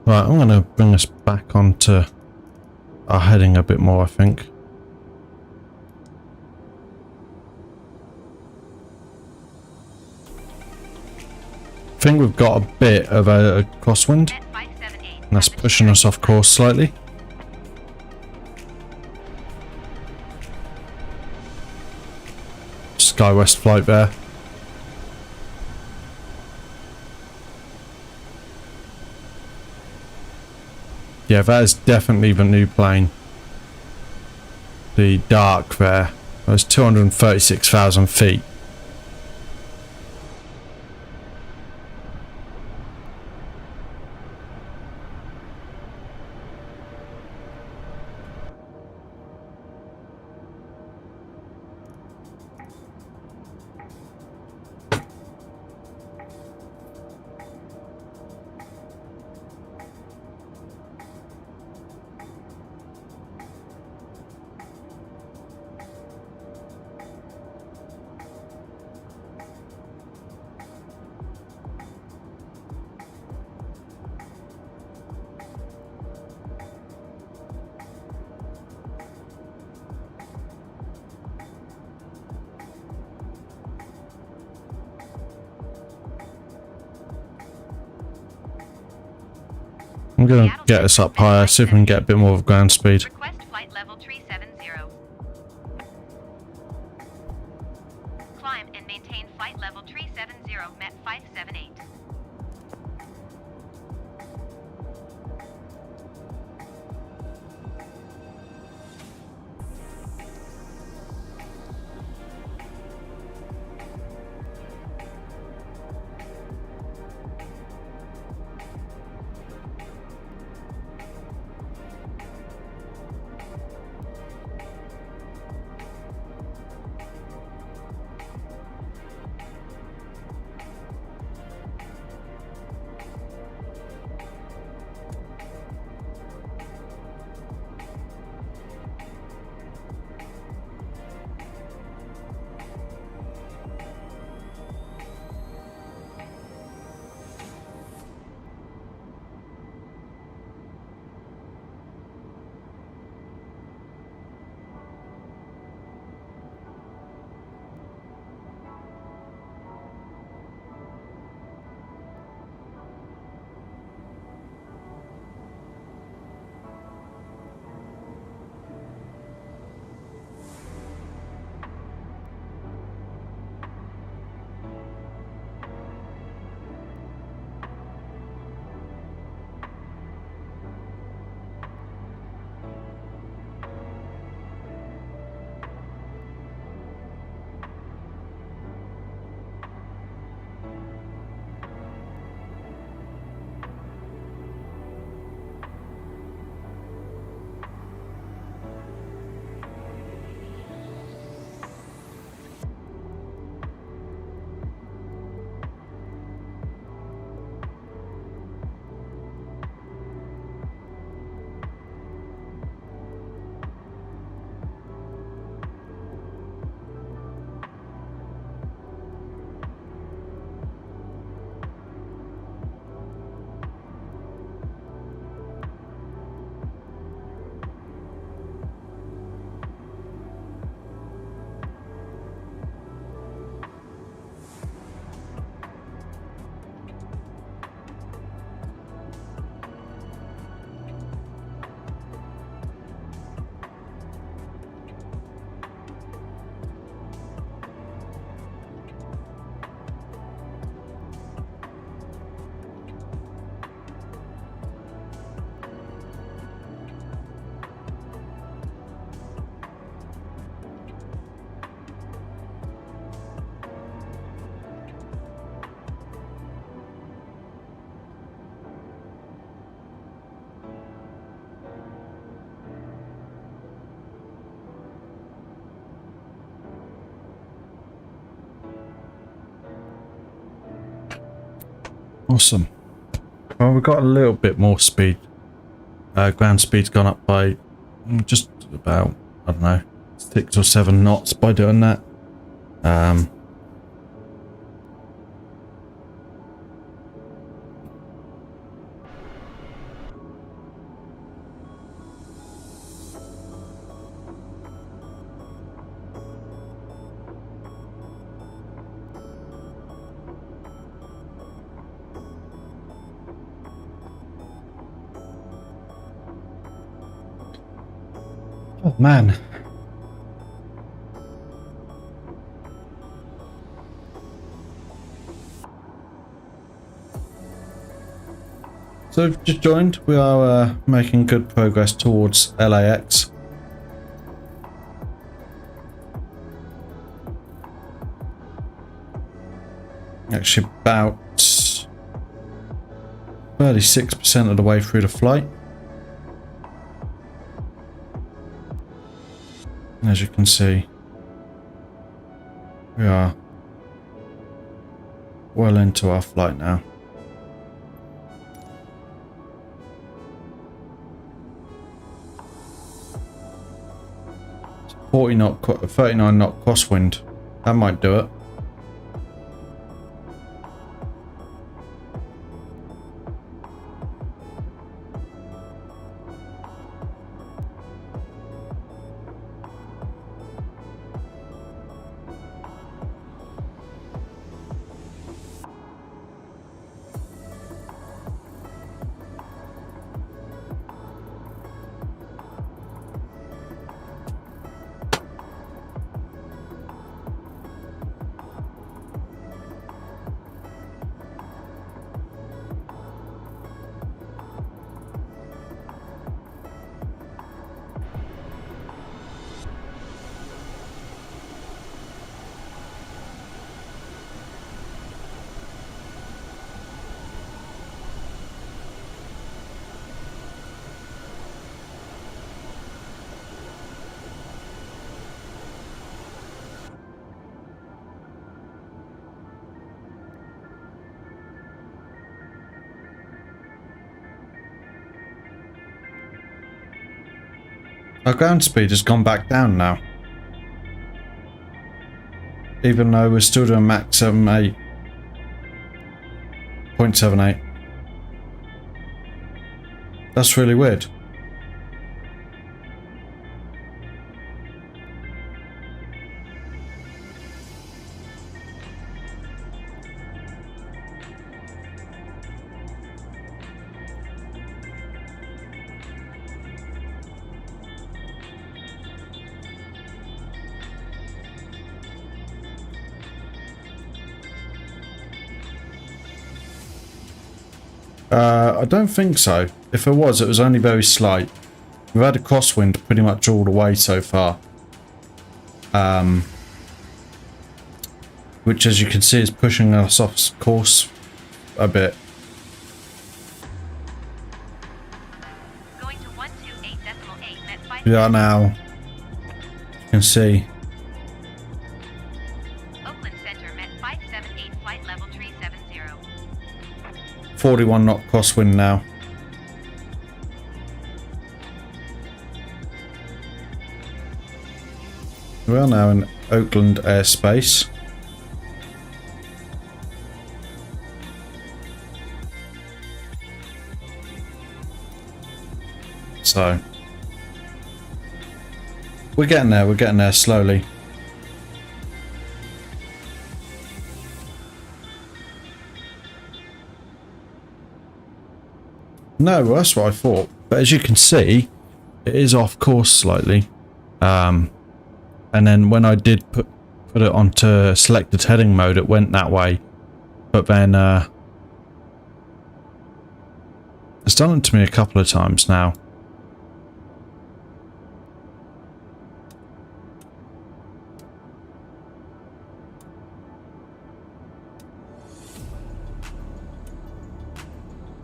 Right, I'm going to bring us back onto our heading a bit more, I think. I think we've got a bit of a crosswind, and that's pushing us off course slightly. SkyWest flight there. Yeah, that is definitely the new plane. The dark there. That's 236,000 feet. I'm going to get us up higher, see if we can get a bit more of ground speed. Request flight level 370. Climb and maintain flight level 370, met 578. Awesome. Well, we've got a little bit more speed. Ground speed's gone up by just about, I don't know, 6 or 7 knots by doing that. Oh man. So if you've just joined, we are making good progress towards LAX. Actually about 36% of the way through the flight. As you can see, we are well into our flight now. It's 39 knot crosswind. That might do it. Our ground speed has gone back down now. Even though we're still doing max 78.78. That's really weird. I don't think so. If it was only very slight. We've had a crosswind pretty much all the way so far. Which, as you can see, is pushing us off course a bit. Going to 128.8 met 5. We are now, you can see, Oakland Center met 578 flight level 370. 41 knot crosswind now. We are now in Oakland airspace. So we're getting there slowly. No, well, that's what I thought. But as you can see, it is off course slightly. And then when I did put it onto selected heading mode, it went that way. But then it's done it to me a couple of times now.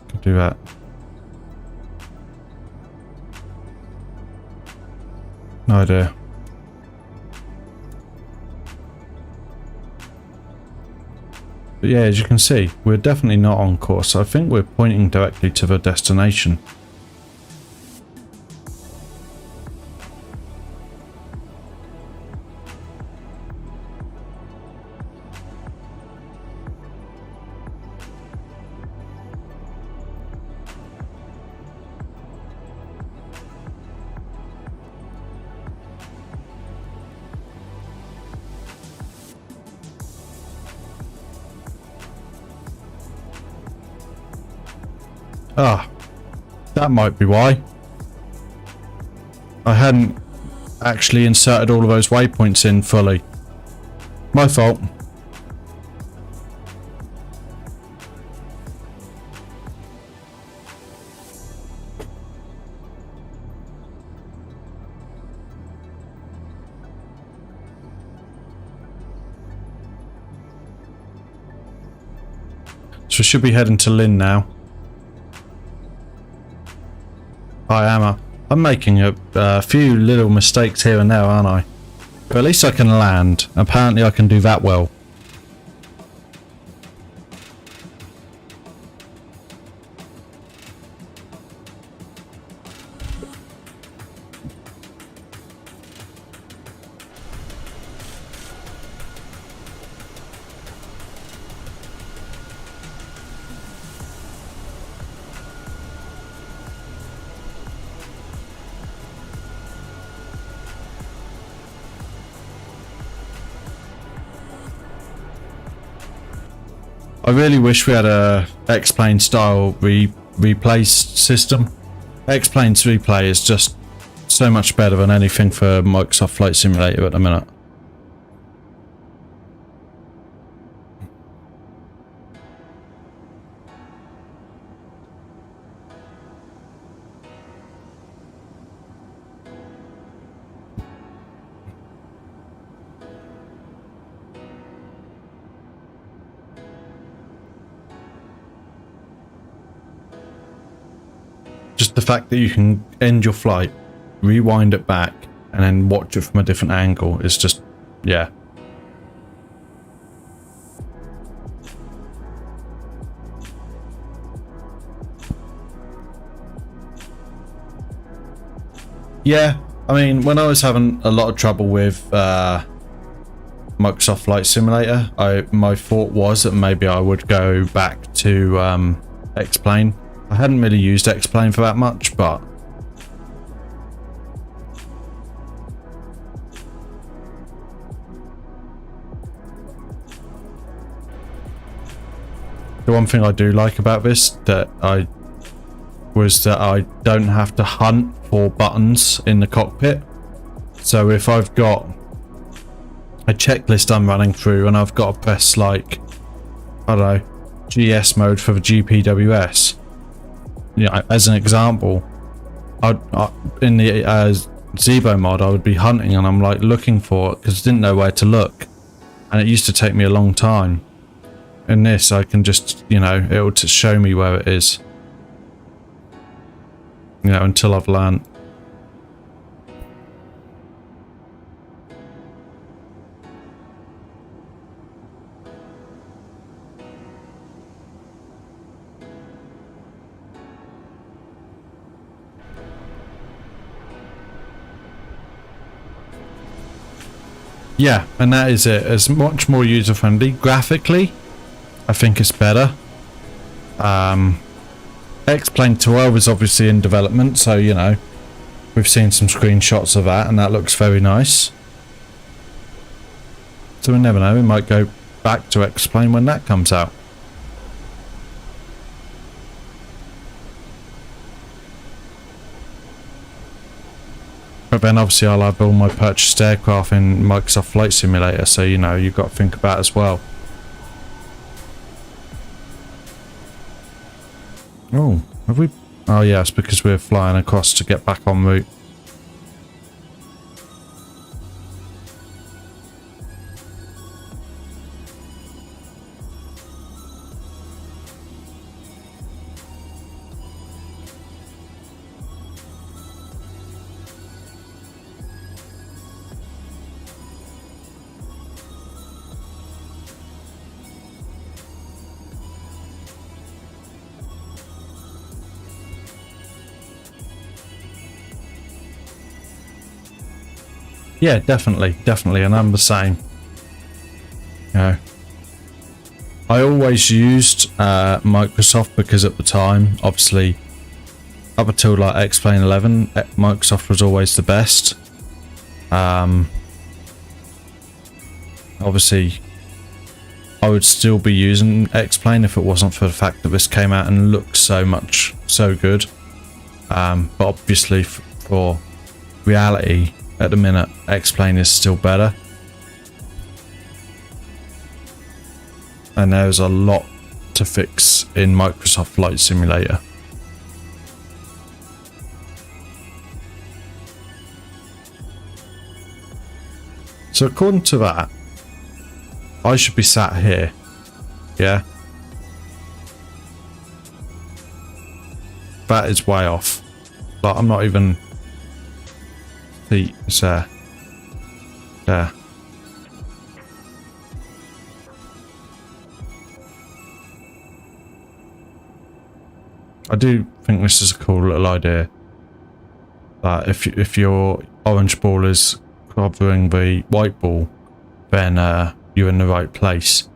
Could do that. No idea. But yeah, as you can see, we're definitely not on course. I think we're pointing directly to the destination. Ah, that might be why. I hadn't actually inserted all of those waypoints in fully. My fault. So we should be heading to Lynn now. I am. I'm making a few little mistakes here and there, aren't I? But at least I can land. Apparently I can do that well. I really wish we had a X-Plane style replay system. X-Plane's replay is just so much better than anything for Microsoft Flight Simulator at the minute. Just the fact that you can end your flight, rewind it back, and then watch it from a different angle is just, yeah. Yeah, I mean, when I was having a lot of trouble with Microsoft Flight Simulator, my thought was that maybe I would go back to X-Plane. I hadn't really used X-Plane for that much, but the one thing I do like about this that I don't have to hunt for buttons in the cockpit. So if I've got a checklist I'm running through and I've got to press, like, I don't know, GS mode for the GPWS. Yeah, as an example, in the Zebo mod, I would be hunting and I'm like looking for it because I didn't know where to look, and it used to take me a long time. In this, I can just, you know, it will just show me where it is, you know, until I've learned. Yeah, and that is it. It's much more user friendly. Graphically, I think it's better. X-Plane 12 is obviously in development, so you know, we've seen some screenshots of that and that looks very nice. So we never know, we might go back to X-Plane when that comes out. But then obviously I'll have all my purchased aircraft in Microsoft Flight Simulator, so you know, you've got to think about as well. Oh, have we? Oh yeah, it's because we're flying across to get back en route. Yeah, definitely, and I'm the same. You know, I always used Microsoft because at the time, obviously, up until like X-Plane 11, Microsoft was always the best. Obviously, I would still be using X-Plane if it wasn't for the fact that this came out and looked so good. But obviously, for reality, at the minute, X-Plane is still better. And there's a lot to fix in Microsoft Flight Simulator. So according to that, I should be sat here. Yeah. That is way off. But I'm not even... It's there. There. I do think this is a cool little idea. That if your orange ball is covering the white ball, then you're in the right place.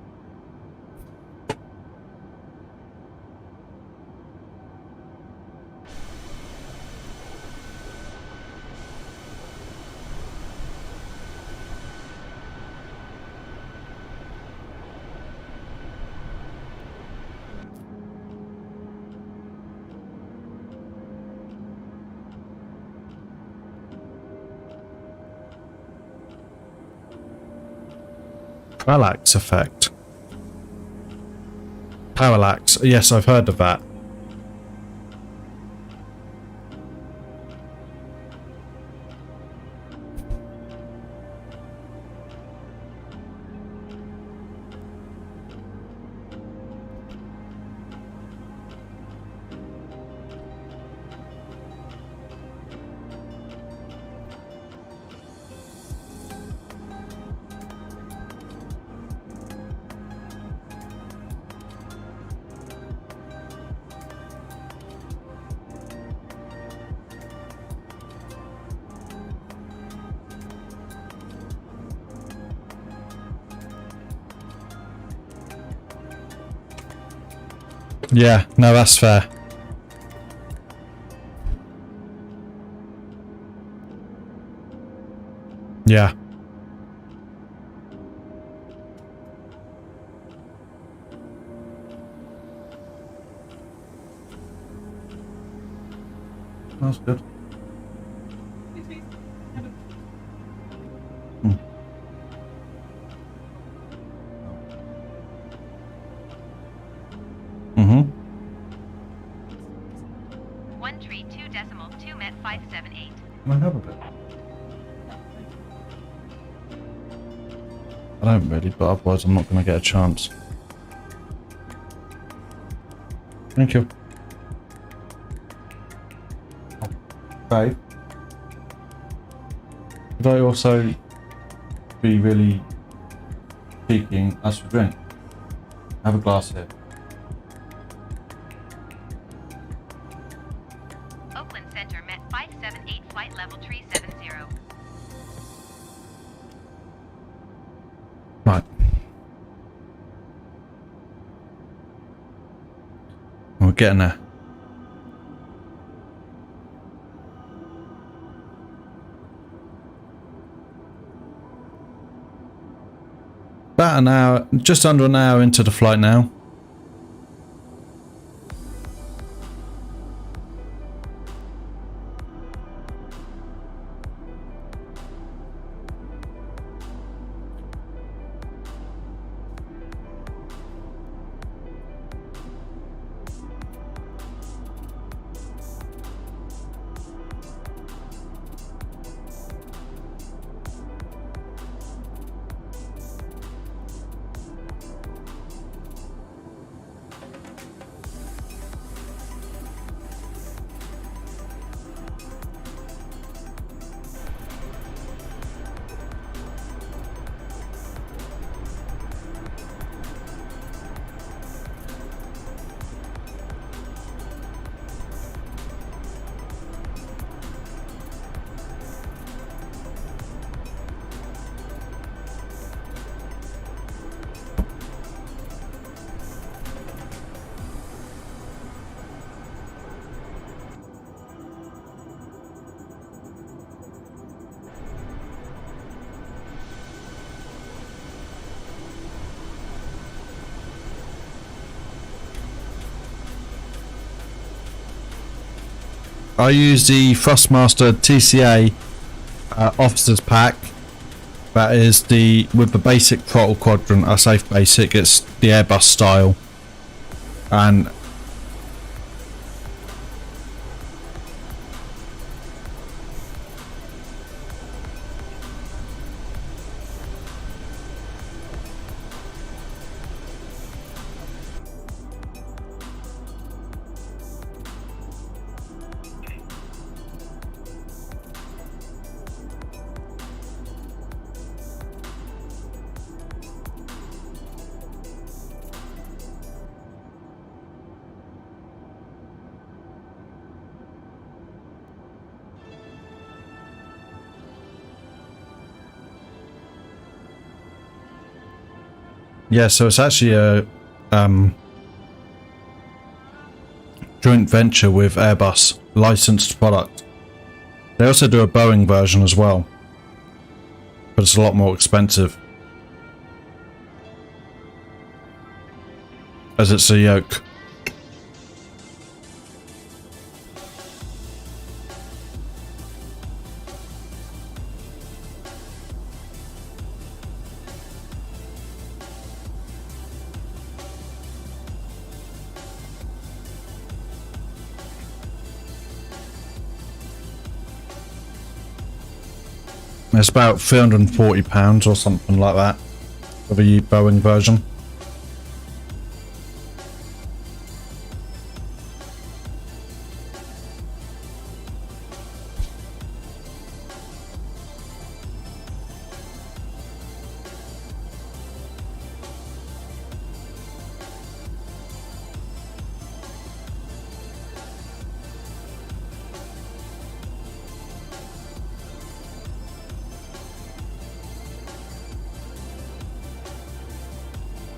KLAX effect. KLAX. Yes, I've heard of that. Yeah, no, that's fair. Yeah. That's good. Mm-hmm. 132.2 met 578. Can I have a bit? I don't really, but otherwise I'm not going to get a chance. Thank you. Okay. Could I also be really cheeky and ask for a drink? Have a glass here. Oakland Center met 578 flight level 370. Right. We're getting there. About an hour, just under an hour into the flight now. I use the Thrustmaster TCA officers pack. That is with the basic throttle quadrant. I say basic, it's the Airbus style. And yeah, so it's actually a joint venture with Airbus, licensed product. They also do a Boeing version as well, but it's a lot more expensive, as it's a yoke. It's about £340 or something like that for the Boeing version.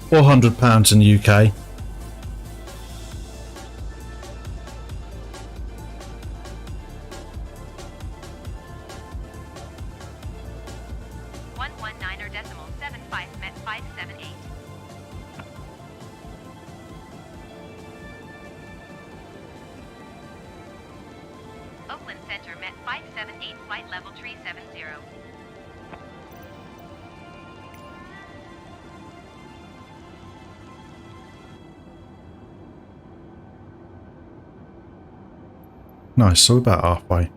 £400 in the UK. Oakland Center met 578 flight level 370. Nice, so about halfway.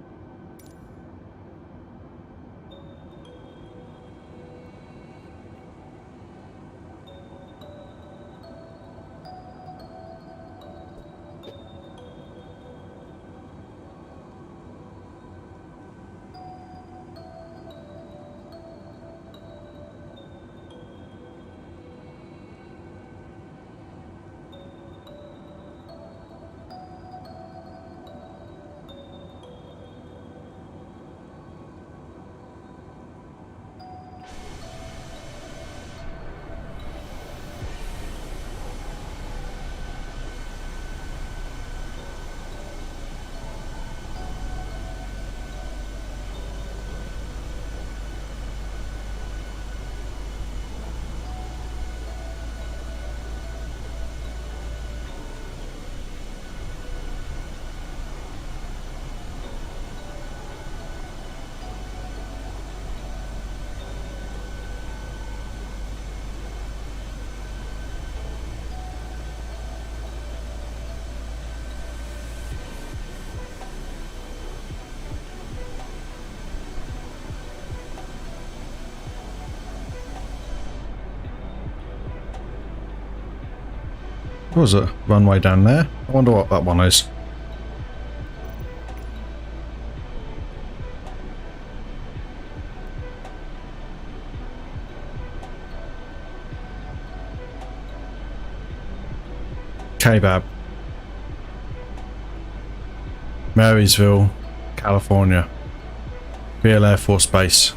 What was it? Runway down there? I wonder what that one is. Kebab. Marysville, California. Beale Air Force Base.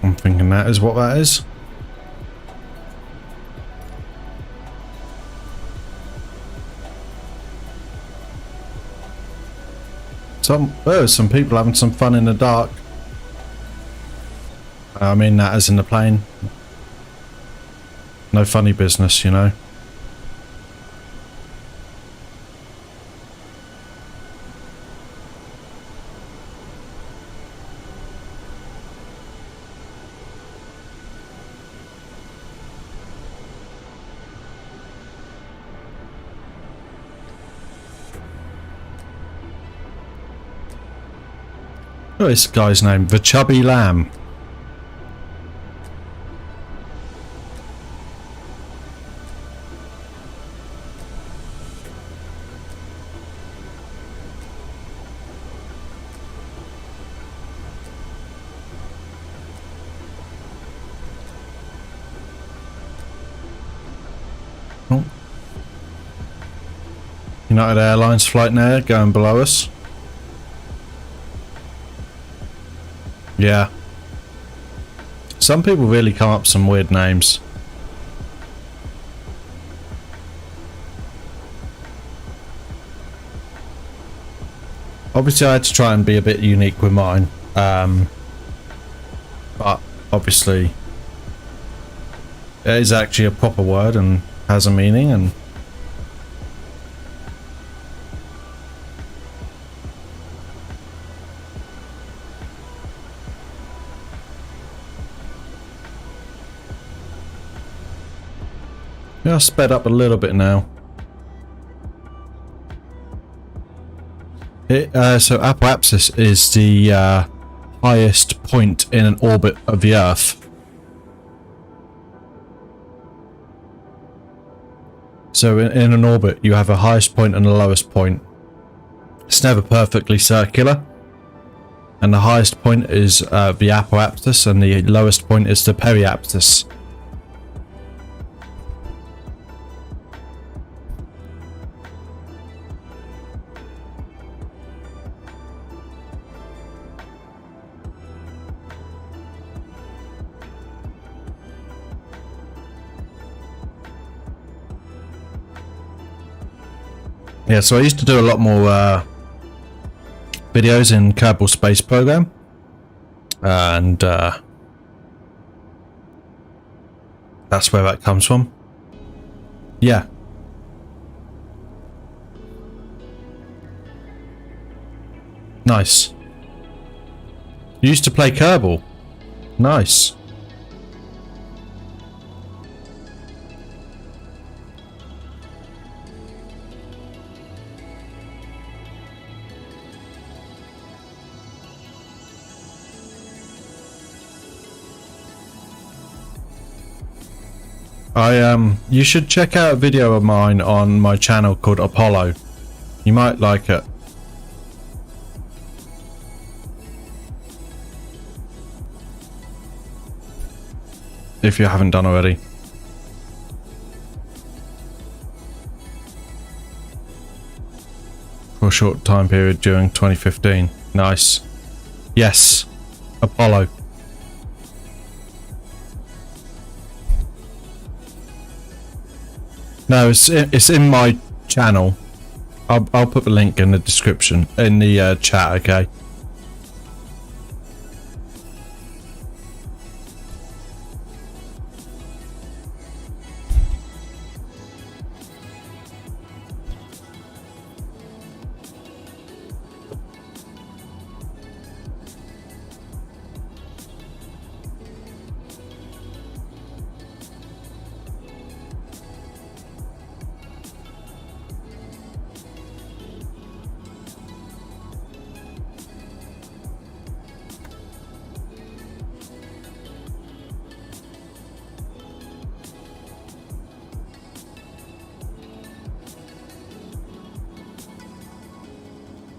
I'm thinking that is what that is. Some people having some fun in the dark. I mean that as in the plane. No funny business, you know. What is this guy's name? The Chubby Lamb. Oh. United Airlines flight now going below us. Yeah. Some people really come up with some weird names. Obviously I had to try and be a bit unique with mine. But obviously it is actually a proper word and has a meaning, and yeah, I sped up a little bit now. So apoapsis is the highest point in an orbit of the Earth. So in an orbit you have a highest point and a lowest point. It's never perfectly circular. And the highest point is the apoapsis and the lowest point is the periapsis. Yeah, so I used to do a lot more videos in Kerbal Space Program, and that's where that comes from. Yeah. Nice. You used to play Kerbal? Nice. You should check out a video of mine on my channel called Apollo. You might like it. If you haven't done already. For a short time period during 2015. Nice. Yes. Apollo. No, it's in my channel. I'll put the link in the description, in the chat, okay?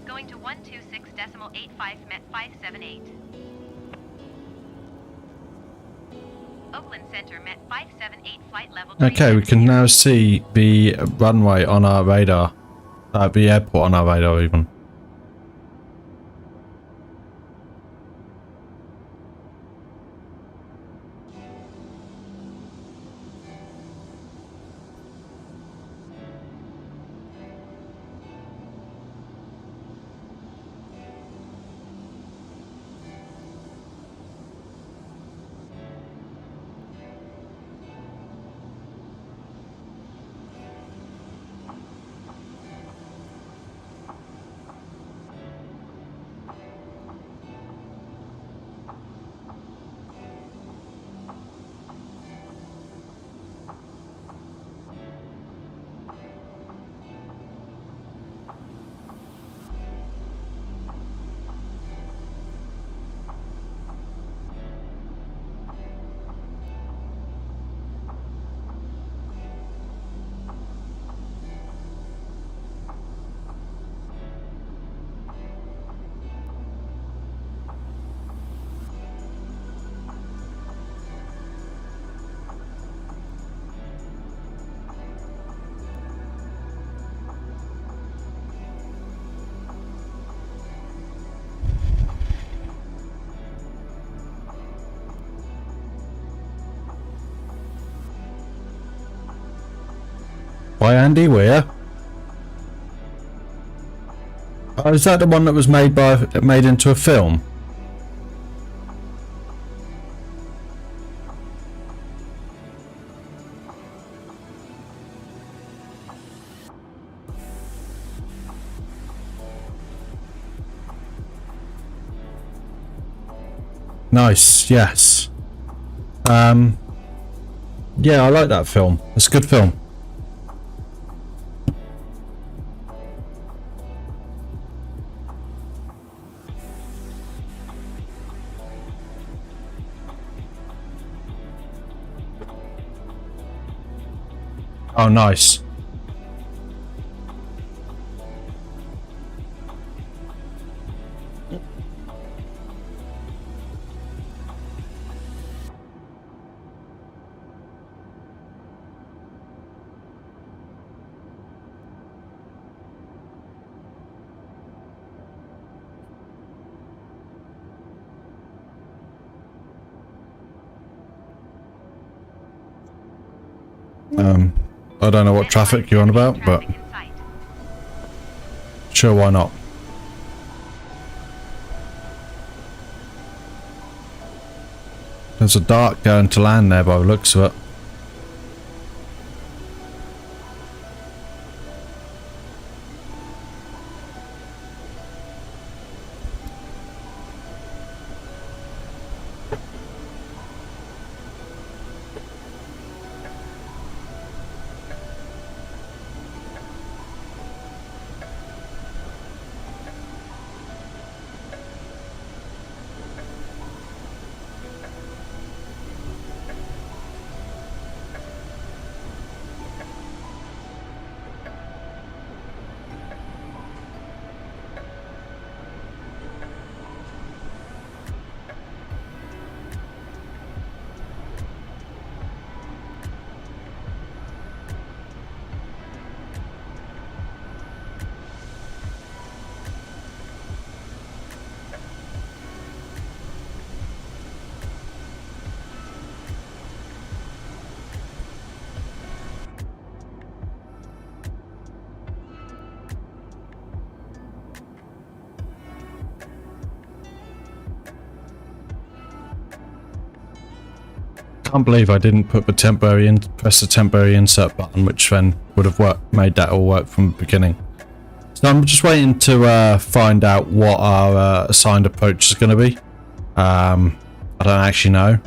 Going to 126.85 Met 578. Oakland Center Met 578 flight level. Okay, we can now see the runway on our radar. The airport on our radar even. by Andy Weir. Oh, is that the one that was made into a film? Nice, yes. Yeah, I like that film. It's a good film. Oh, nice. I don't know what traffic you're on about, but sure, why not? There's a dart going to land there by the looks of it. Can't believe I didn't put the press the temporary insert button, which then would have made that all work from the beginning. So I'm just waiting to find out what our assigned approach is going to be. I don't actually know.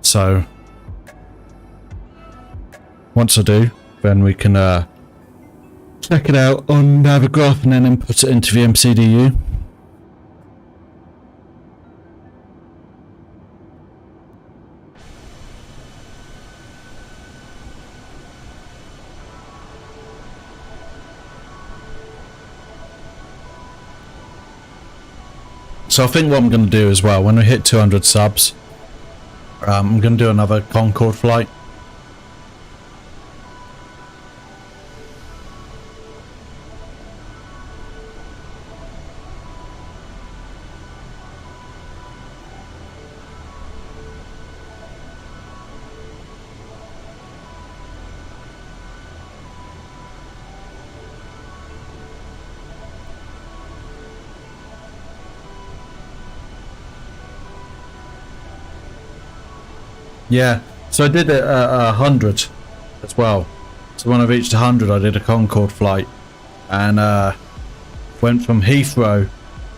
So once I do, then we can check it out on Navigraph and then input it into the MCDU. So I think what I'm going to do as well, when we hit 200 subs, I'm going to do another Concorde flight. Yeah, so I did it at 100 as well. So when I reached 100, I did a Concorde flight and went from Heathrow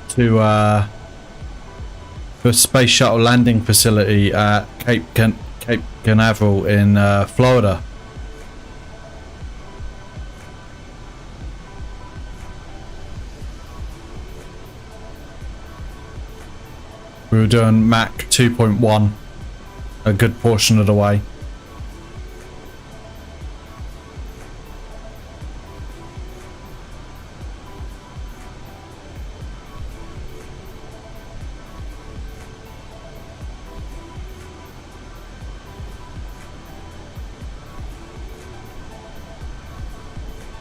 to the Space Shuttle landing facility at Cape Canaveral in Florida. We were doing Mach 2.1 a good portion of the way.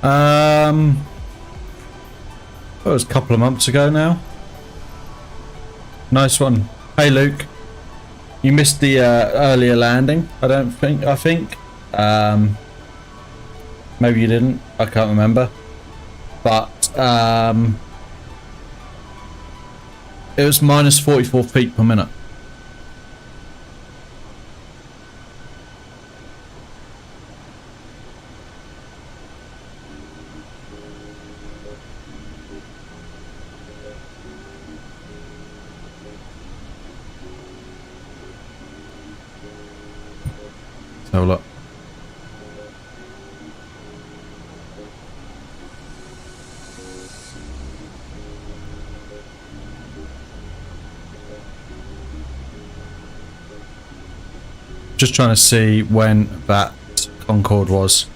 That was a couple of months ago now. Nice one. Hey Luke. You missed the earlier landing, I think. Maybe you didn't. I can't remember. But it was minus 44 feet per minute. So look. Just trying to see when that Concorde was.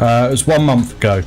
It was 1 month ago.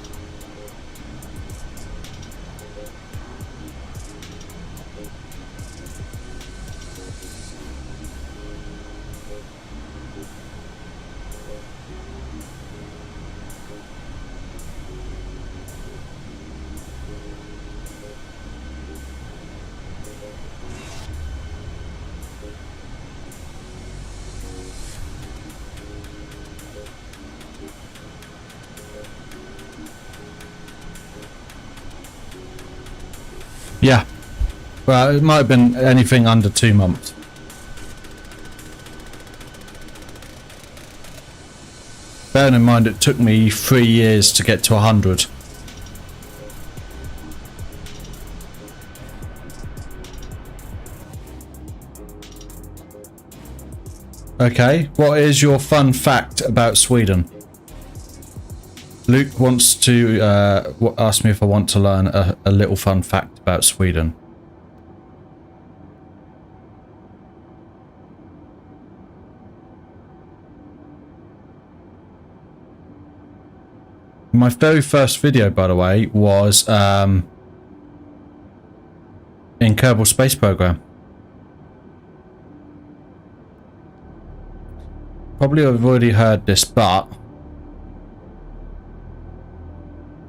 Yeah. Well, it might have been anything under 2 months. Bearing in mind it took me 3 years to get to 100. Okay, what is your fun fact about Sweden? Luke wants to ask me if I want to learn a little fun fact about Sweden. My very first video, by the way, was in Kerbal Space Program. Probably have already heard this, but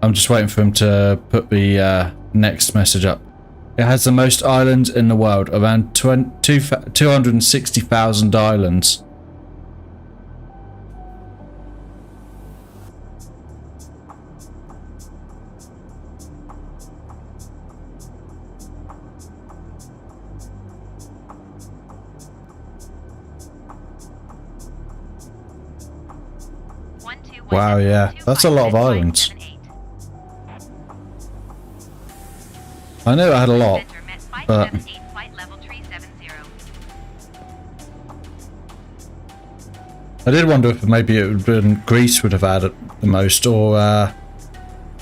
I'm just waiting for him to put the next message up. It has the most islands in the world, around 260,000 islands. Wow, yeah, that's a lot of islands. I knew I had a lot, but I did wonder if maybe it would have been Greece would have had it the most, or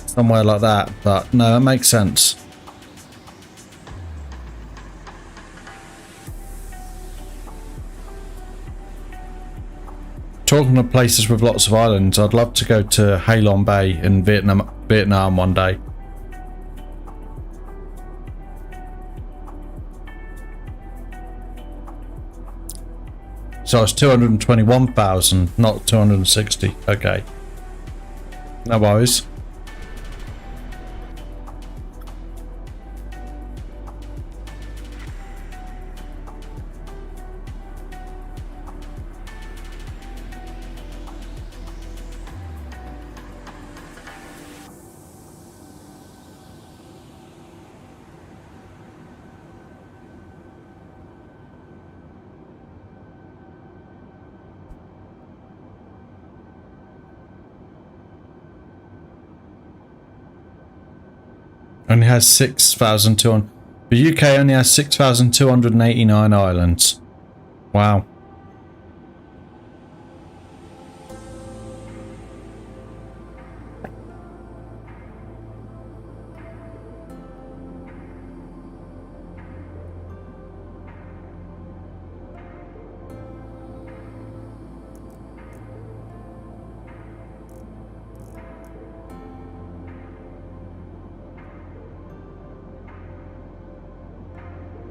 somewhere like that, but no, it makes sense. Talking of places with lots of islands, I'd love to go to Halong Bay in Vietnam one day. So it's 221,000, not 260. Okay. No worries. Only has 6,200. The UK only has 6,289 islands. Wow.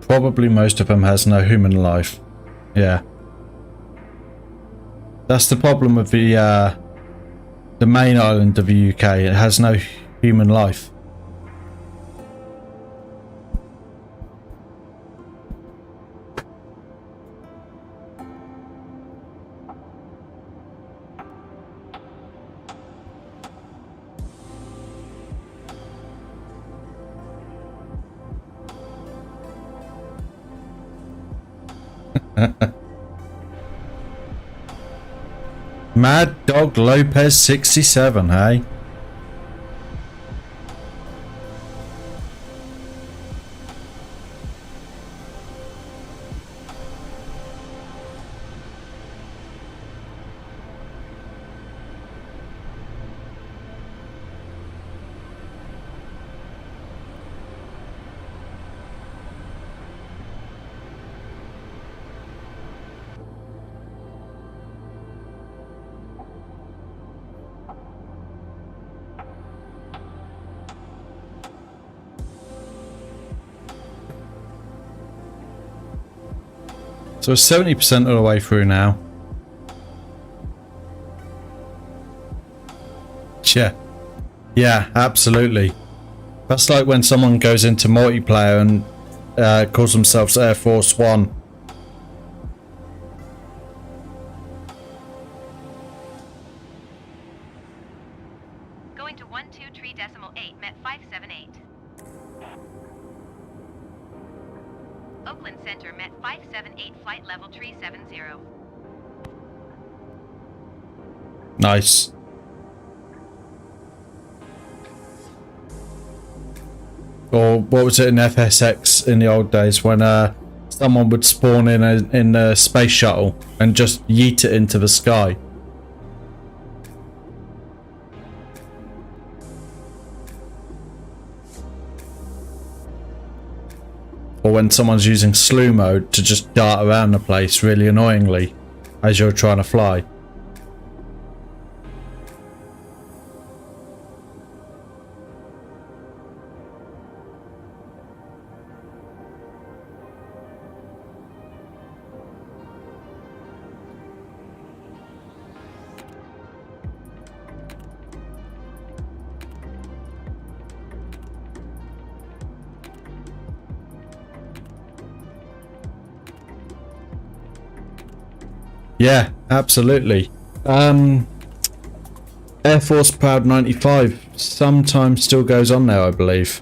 Probably most of them has no human life. Yeah. That's the problem with the main island of the UK. It has no human life. Mad Dog Lopez 67, hey? So 70% of the way through now. Yeah, absolutely. That's like when someone goes into multiplayer and calls themselves Air Force One. Going to 123.8, met 578. Oakland Center, met 578, flight level 370. Nice. Or what was it in FSX in the old days when someone would spawn in a space shuttle and just yeet it into the sky? Or when someone's using slew mode to just dart around the place really annoyingly as you're trying to fly. Yeah, absolutely. Air Force Proud 95 sometimes still goes on there, I believe.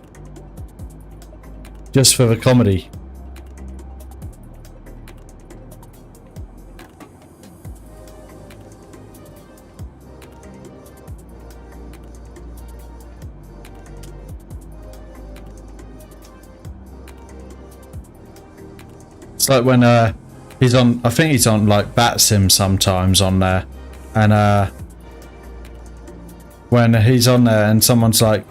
Just for the comedy. It's like when he's on, I think he's on like Bat Sim sometimes on there, and when he's on there and someone's like,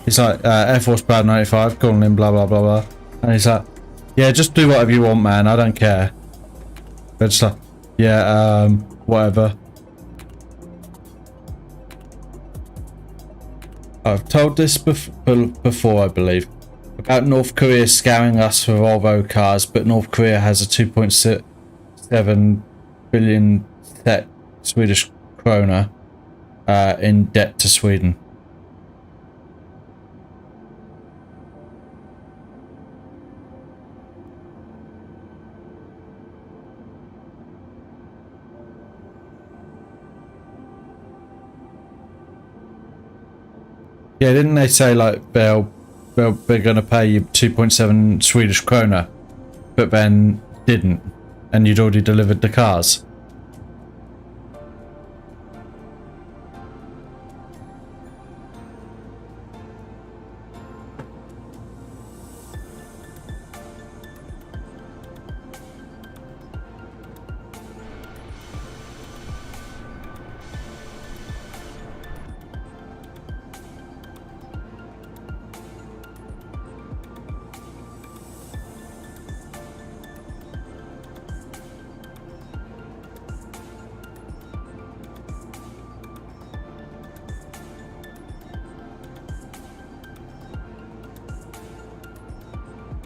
he's like Air Force Proud 95 calling him blah blah blah blah, and he's like, yeah, just do whatever you want, man, I don't care. They're just like, yeah, whatever. I've told this before, I believe, about North Korea scouring us for Volvo cars, but North Korea has a 2.7 billion Swedish krona in debt to Sweden. Yeah, didn't they say like they're going to pay you 2.7 Swedish krona, but then didn't, and you'd already delivered the cars?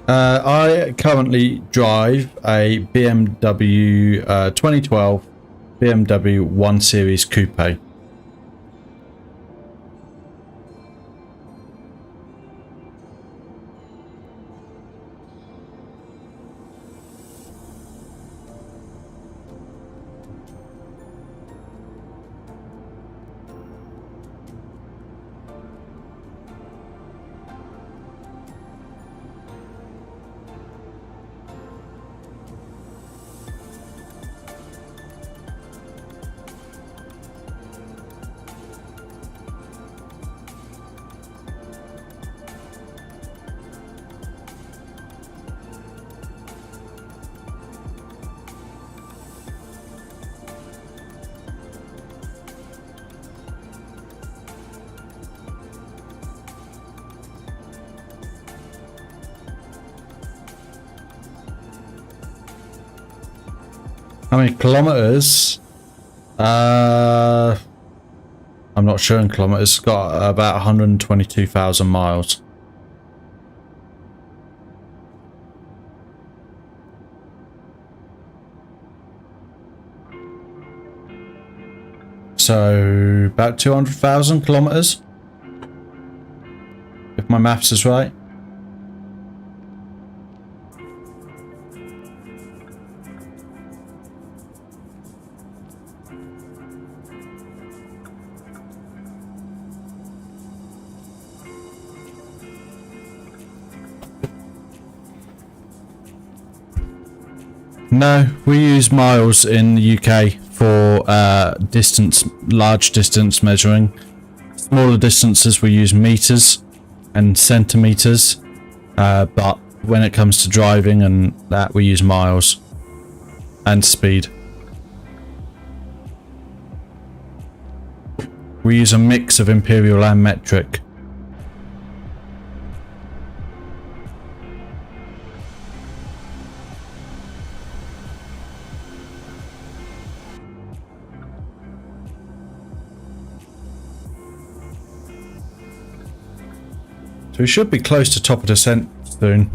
I currently drive a BMW 2012 BMW 1 Series Coupe. How many kilometers? I'm not sure in kilometers. It's got about 122,000 miles. So about 200,000 kilometers, if my maths is right. No, we use miles in the UK for large distance measuring. Smaller distances we use meters and centimeters, but when it comes to driving and that, we use miles and speed. We use a mix of imperial and metric. So we should be close to top of descent soon.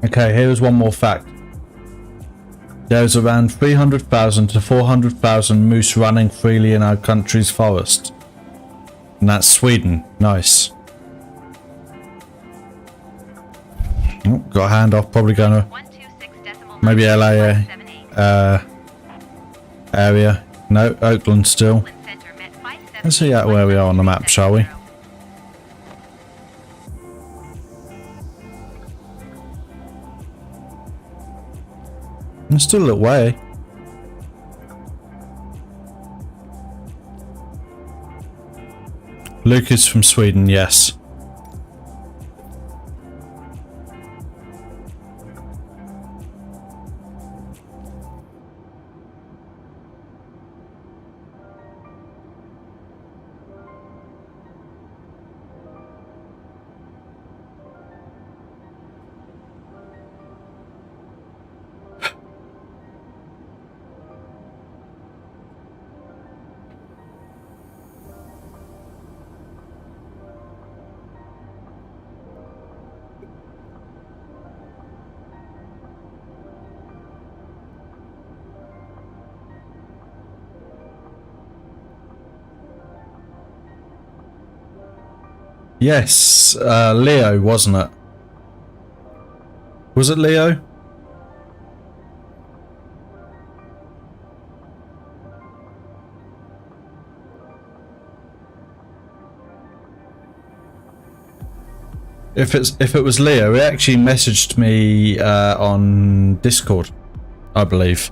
Okay, here's one more fact. There's around 300,000 to 400,000 moose running freely in our country's forest. And that's Sweden. Nice. Oh, got a handoff, probably gonna... Maybe LA area. No, Oakland still. Let's see where we are on the map, shall we? It's still a little way. Luke is from Sweden, yes. Yes, Leo, wasn't it? Was it Leo? If it was Leo, he actually messaged me on Discord, I believe.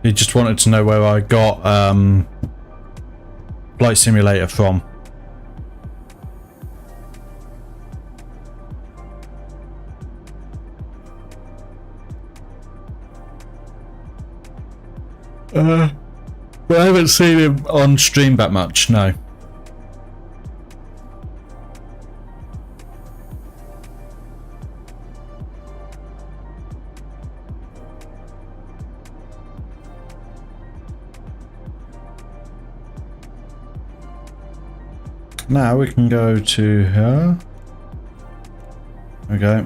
He just wanted to know where I got Flight Simulator from. But I haven't seen him on stream that much, no. Now we can go to her. Okay.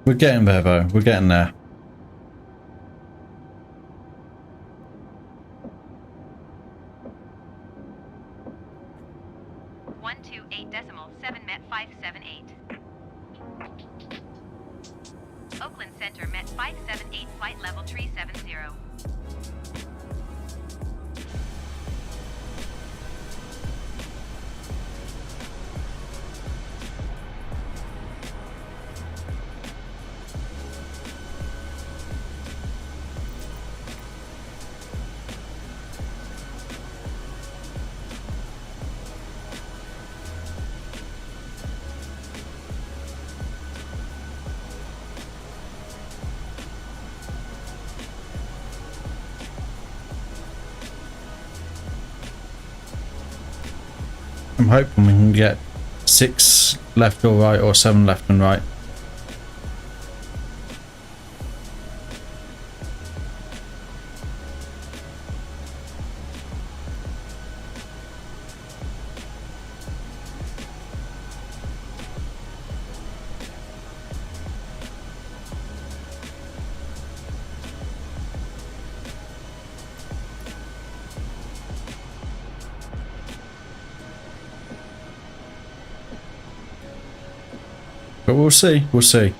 We're getting there though, we're getting there. Oakland Center met 578 flight level 370. I'm hoping we can get 6 left or right, or 7 left and right. But we'll see, we'll see.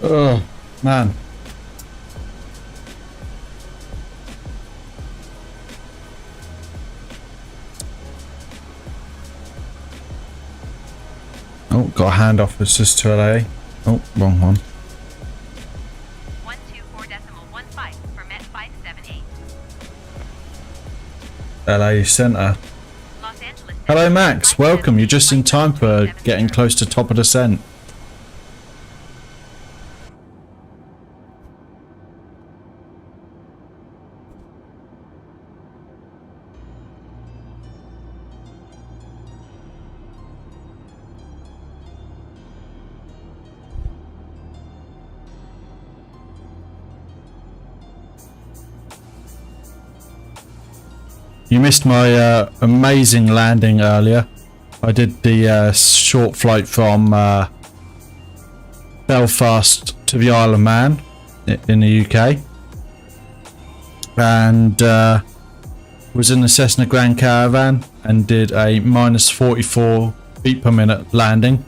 Oh, man. Oh, got a handoff assist to LA. Oh, wrong one. 124.15 for Met 578. LA Center. Los Angeles. Hello, Max. Welcome. You're just in time for getting close to top of descent. You missed my amazing landing earlier. I did the short flight from Belfast to the Isle of Man in the UK, and was in the Cessna Grand Caravan and did a minus 44 feet per minute landing.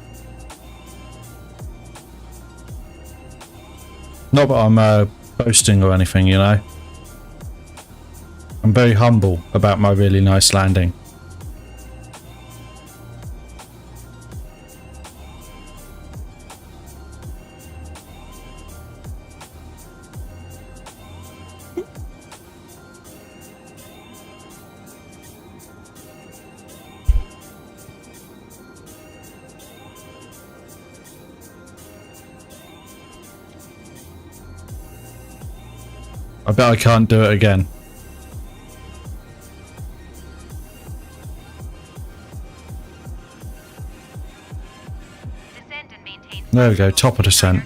Not that I'm boasting or anything, you know. I'm very humble about my really nice landing. I bet I can't do it again. There we go, top of descent.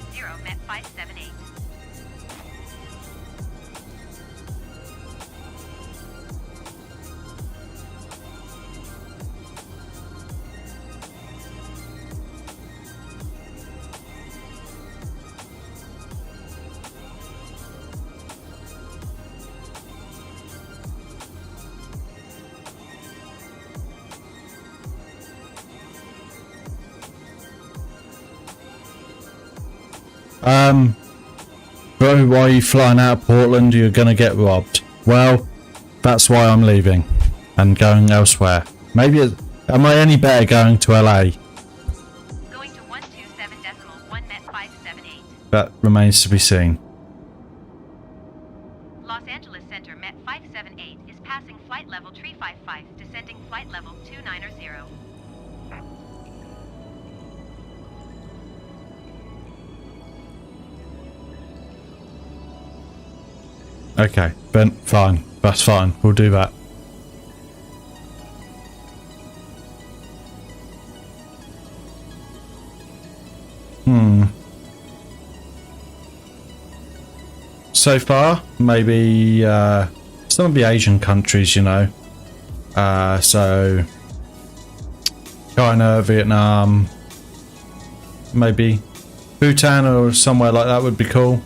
Bro, why are you flying out of Portland? You're gonna get robbed. Well, that's why I'm leaving and going elsewhere. Maybe am I any better going to LA? Going to 127.1 Met 578. That remains to be seen. Los Angeles Center Met 578 is passing flight level 355, descending flight level 290. Okay, Ben, fine. That's fine. We'll do that. So far, maybe some of the Asian countries, you know. So China, Vietnam, maybe Bhutan or somewhere like that would be cool.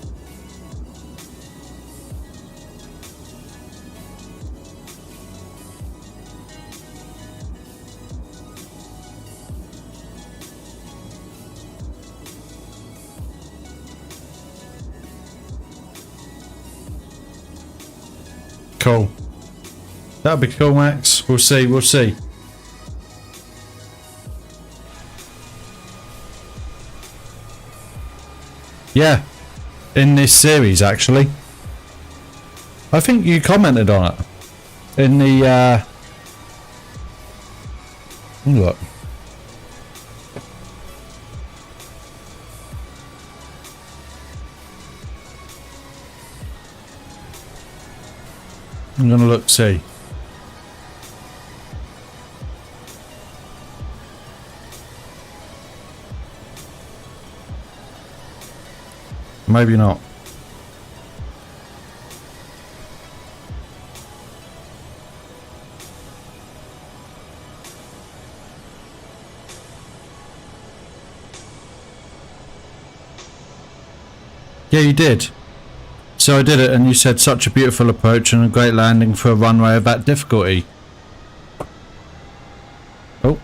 Cool. That'll be cool, Max. We'll see. We'll see. Yeah. In this series, actually. I think you commented on it. In the, look. I'm gonna look, see. Maybe not. Yeah, you did. So I did it, and you said such a beautiful approach and a great landing for a runway of that difficulty. Oh.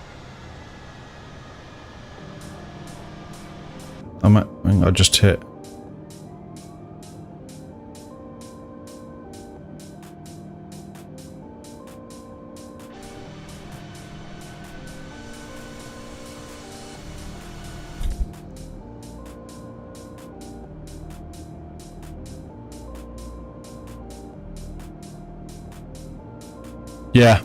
I think I just hit. Yeah.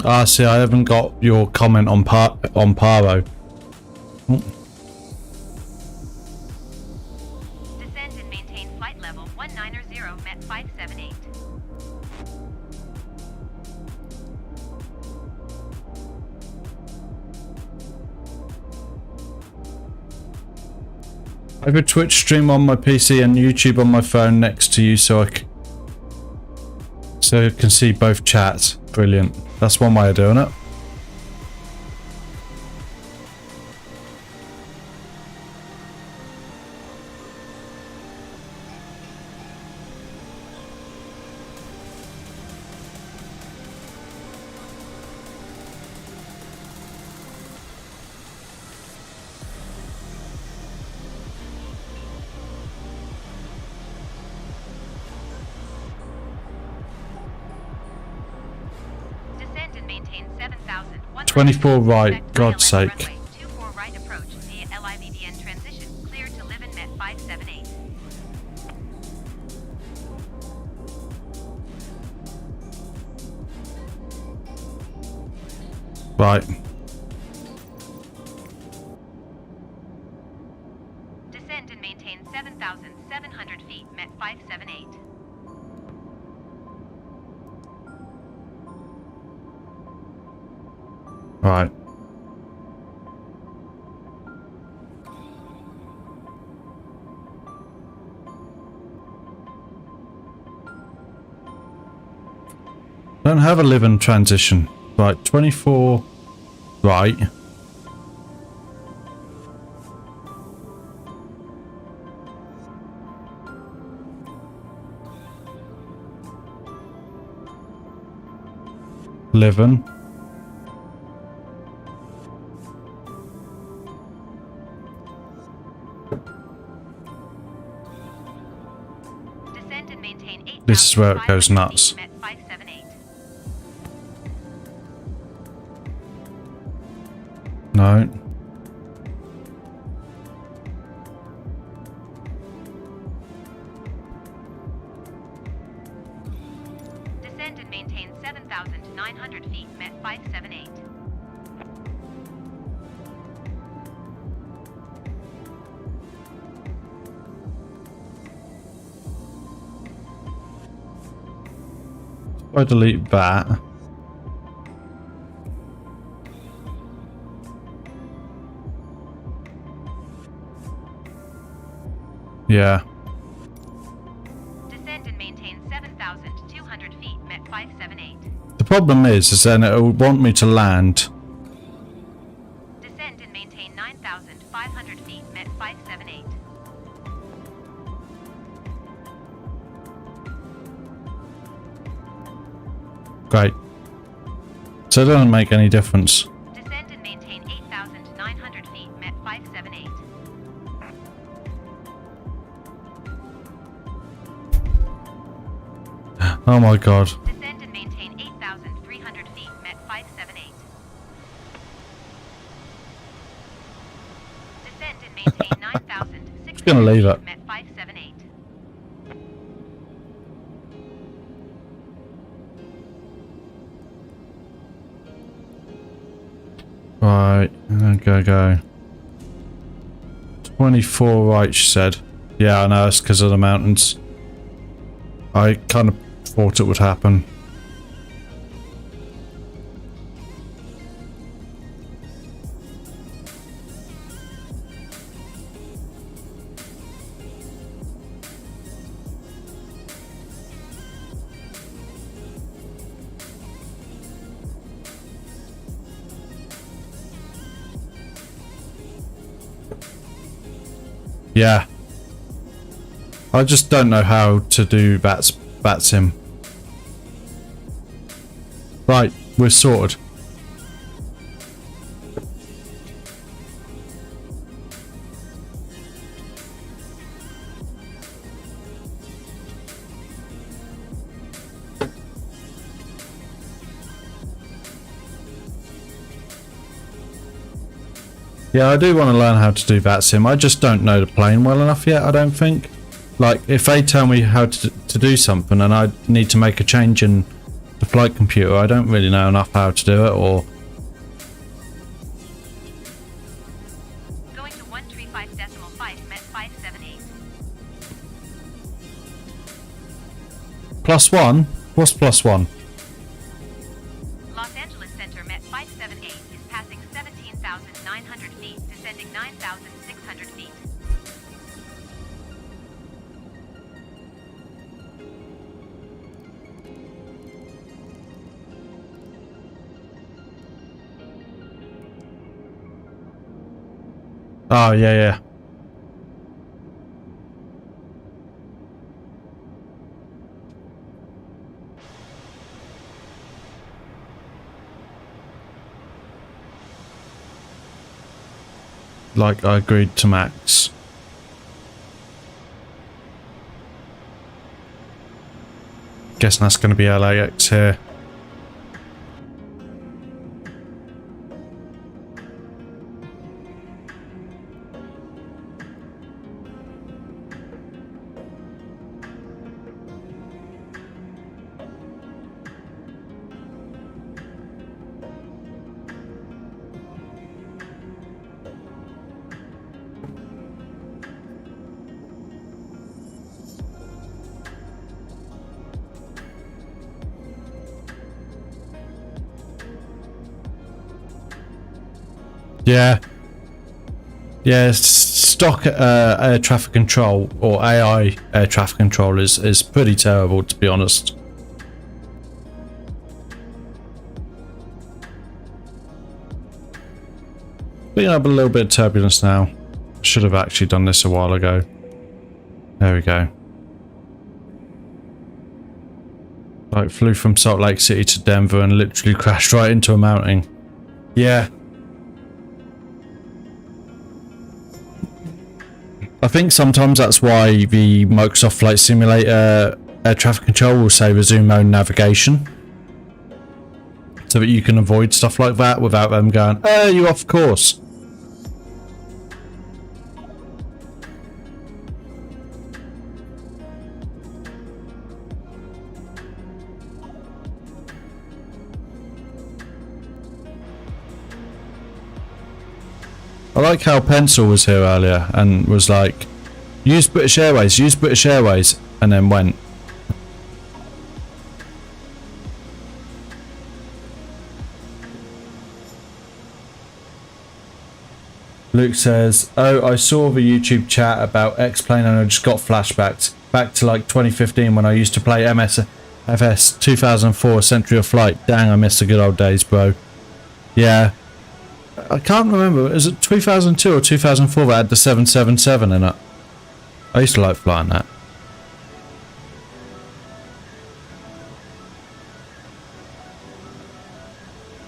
Ah, see, I haven't got your comment on Paro. Descend and maintain flight level 190 Met 578. I have a Twitch stream on my PC and YouTube on my phone next to you, so I can see both chats. Brilliant. That's one way of doing it. Descend and maintain 7,000. 24 right, God's sake. 24 right approach via LIVDN transition. Clear to live in Met 578. Right. Descend and maintain 7,700 feet, Met 578. Right. Don't have a live-in transition. Right, 24. Right. Live-in. Descend and maintain 8,500 This is where it goes nuts. feet, Met 578. No. Descend and maintain 7,900 feet, Met 578. If I delete that. Yeah. Descend and maintain 7,200 feet, Met 578. The problem is then it will want me to land. Descend and maintain 9,500 feet, Met 578. Great. So it doesn't make any difference. Descend and maintain 8,900 feet, Met 578. Oh my god. Descend and maintain 8,300 feet, Met 578. Descend and maintain 9,600 Just gonna leave it. feet, Met 578. Right, go. 24 right, she said. Yeah, I know, it's because of the mountains. I kind of thought it would happen. Yeah. I just don't know how to do bat sim. Right, we're sorted. Yeah, I do want to learn how to do VATSIM. I just don't know the plane well enough yet, I don't think. Like, if they tell me how to do something and I need to make a change in the flight computer, I don't really know enough how to do it, or... Going to 135.5, Met 578. +1? What's +1? Los Angeles Center, Met 578 is passing 17,900 feet, descending 9,600 feet. Oh, yeah. Like I agreed to Max. Guessing that's going to be LAX here. Yeah, stock air traffic control, or AI air traffic control, is pretty terrible, to be honest. Picking up a little bit of turbulence now. Should have actually done this a while ago. There we go. Like flew from Salt Lake City to Denver and literally crashed right into a mountain. Yeah. I think sometimes that's why the Microsoft Flight Simulator air traffic control will say resume mode navigation. So that you can avoid stuff like that without them going, oh, you're off course. I like how Pencil was here earlier and was like, use British Airways, and then went. Luke says, oh, I saw the YouTube chat about X-Plane and I just got flashbacks back to like 2015 when I used to play MSFS 2004 Century of Flight. Dang, I miss the good old days, bro. Yeah. I can't remember, is it 2002 or 2004 that had the 777 in it? I used to like flying that.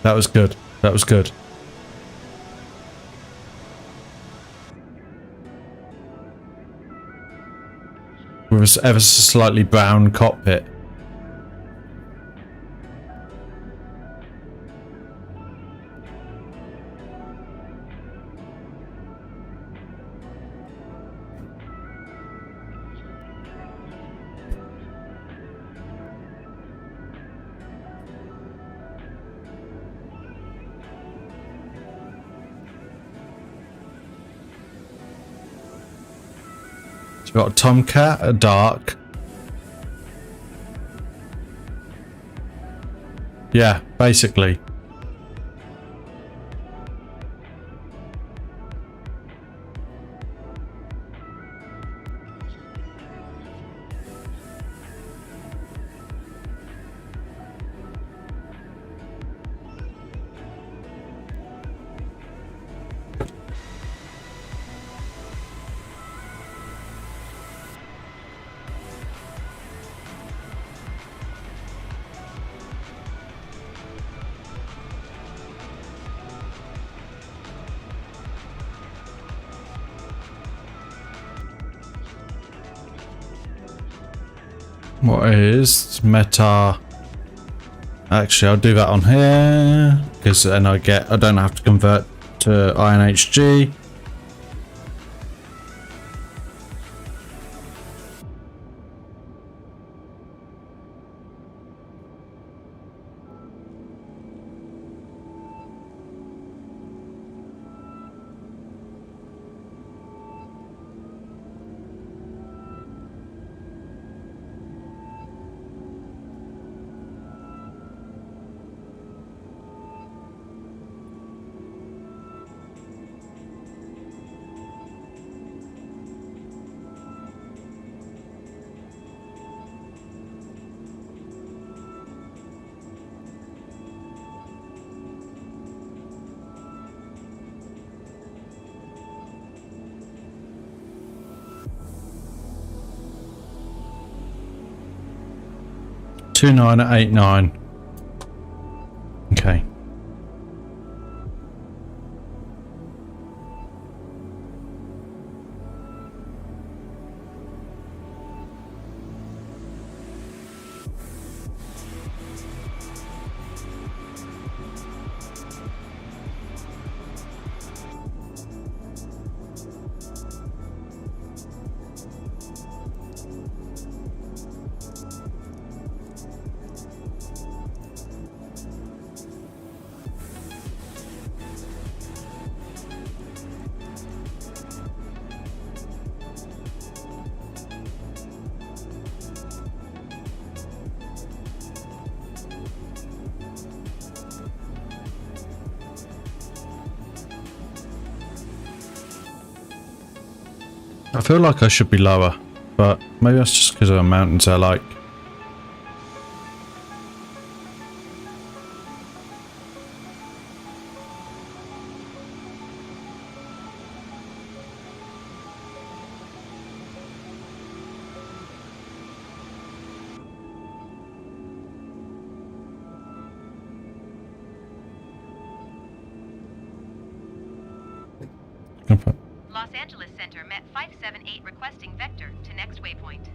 That was good. That was good. With a ever so slightly brown cockpit. So we've got a Tomcat, a Dark. Yeah, basically. What is meta? Actually, I'll do that on here because then I don't have to convert to INHG. Two 989. Okay. I feel like I should be lower, but maybe that's just because of the mountains I like. Los Angeles Center met 578 requesting vector to next waypoint.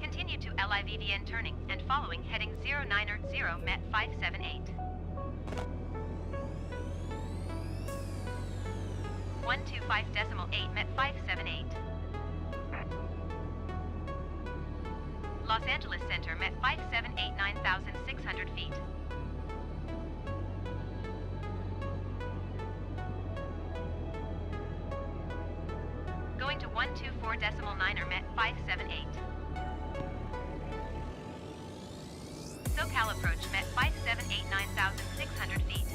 Continue to LIVVN turning and following heading 090 met 578. 125.8 met 578. Los Angeles Center met 578 9,600 feet. Going to 124.9 met 578. SoCal approach met 578 9,600 feet.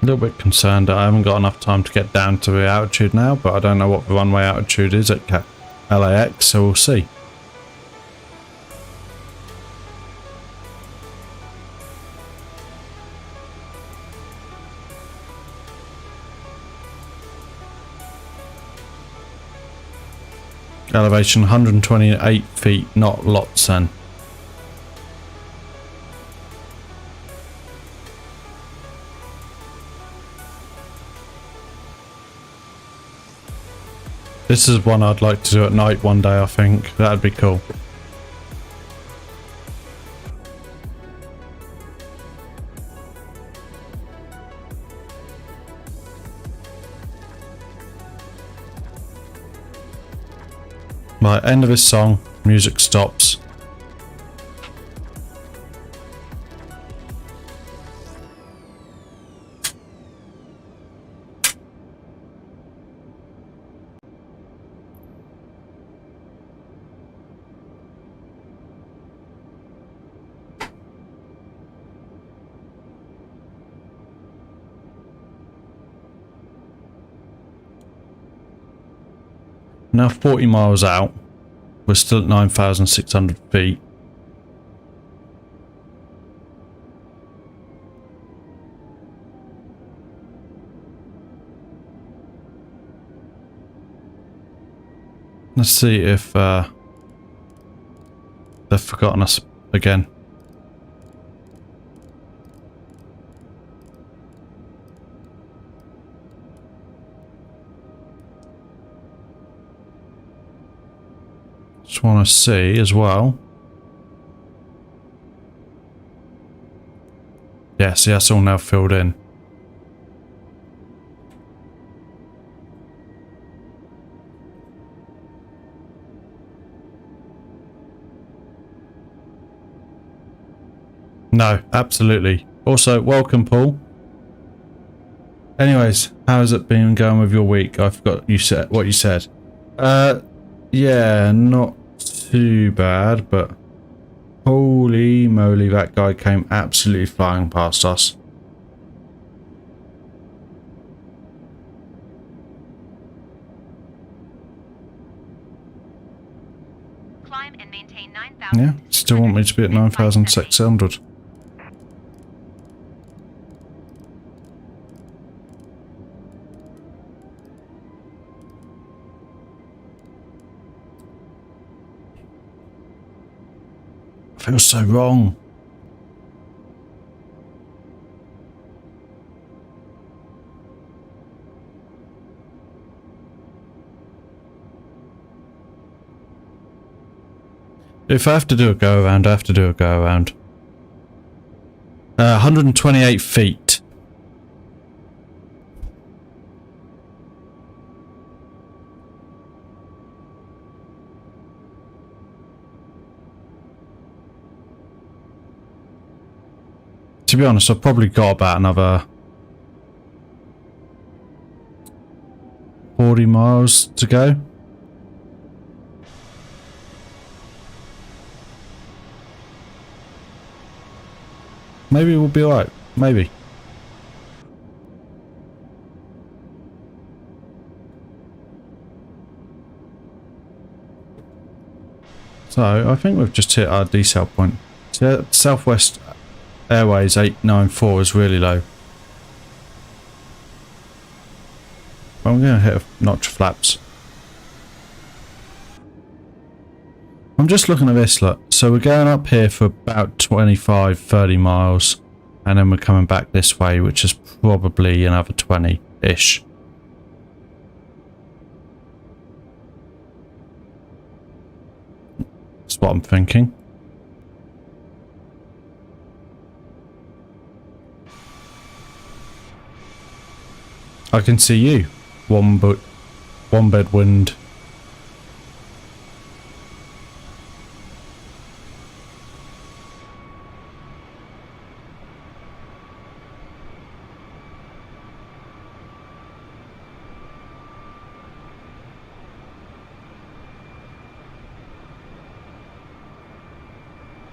A little bit concerned that I haven't got enough time to get down to the altitude now, but I don't know what the runway altitude is at LAX, so we'll see. Elevation 128 feet, not lots then. This is one I'd like to do at night one day, I think. That'd be cool. Right, end of this song, music stops. Now 40 miles out, we're still at 9,600 feet. Let's see if they've forgotten us again. Just want to see as well. Yeah, see, that's all now filled in. No, absolutely. Also, welcome, Paul. Anyways, how's it been going with your week? I forgot you said what you said. Yeah, not too bad, but holy moly, that guy came absolutely flying past us. Climb and maintain 9,000. Yeah, still want me to be at 9,600. I feel so wrong. If I have to do a go around, I have to do a go around. 128 feet. To be honest, I've probably got about another 40 miles to go. Maybe we'll be alright. Maybe. So I think we've just hit our decel point. So Southwest Airways 894 is really low. But I'm going to hit a notch of flaps. I'm just looking at this, look. So we're going up here for about 25-30 miles. And then we're coming back this way, which is probably another 20-ish. That's what I'm thinking. I can see you. One bed wind.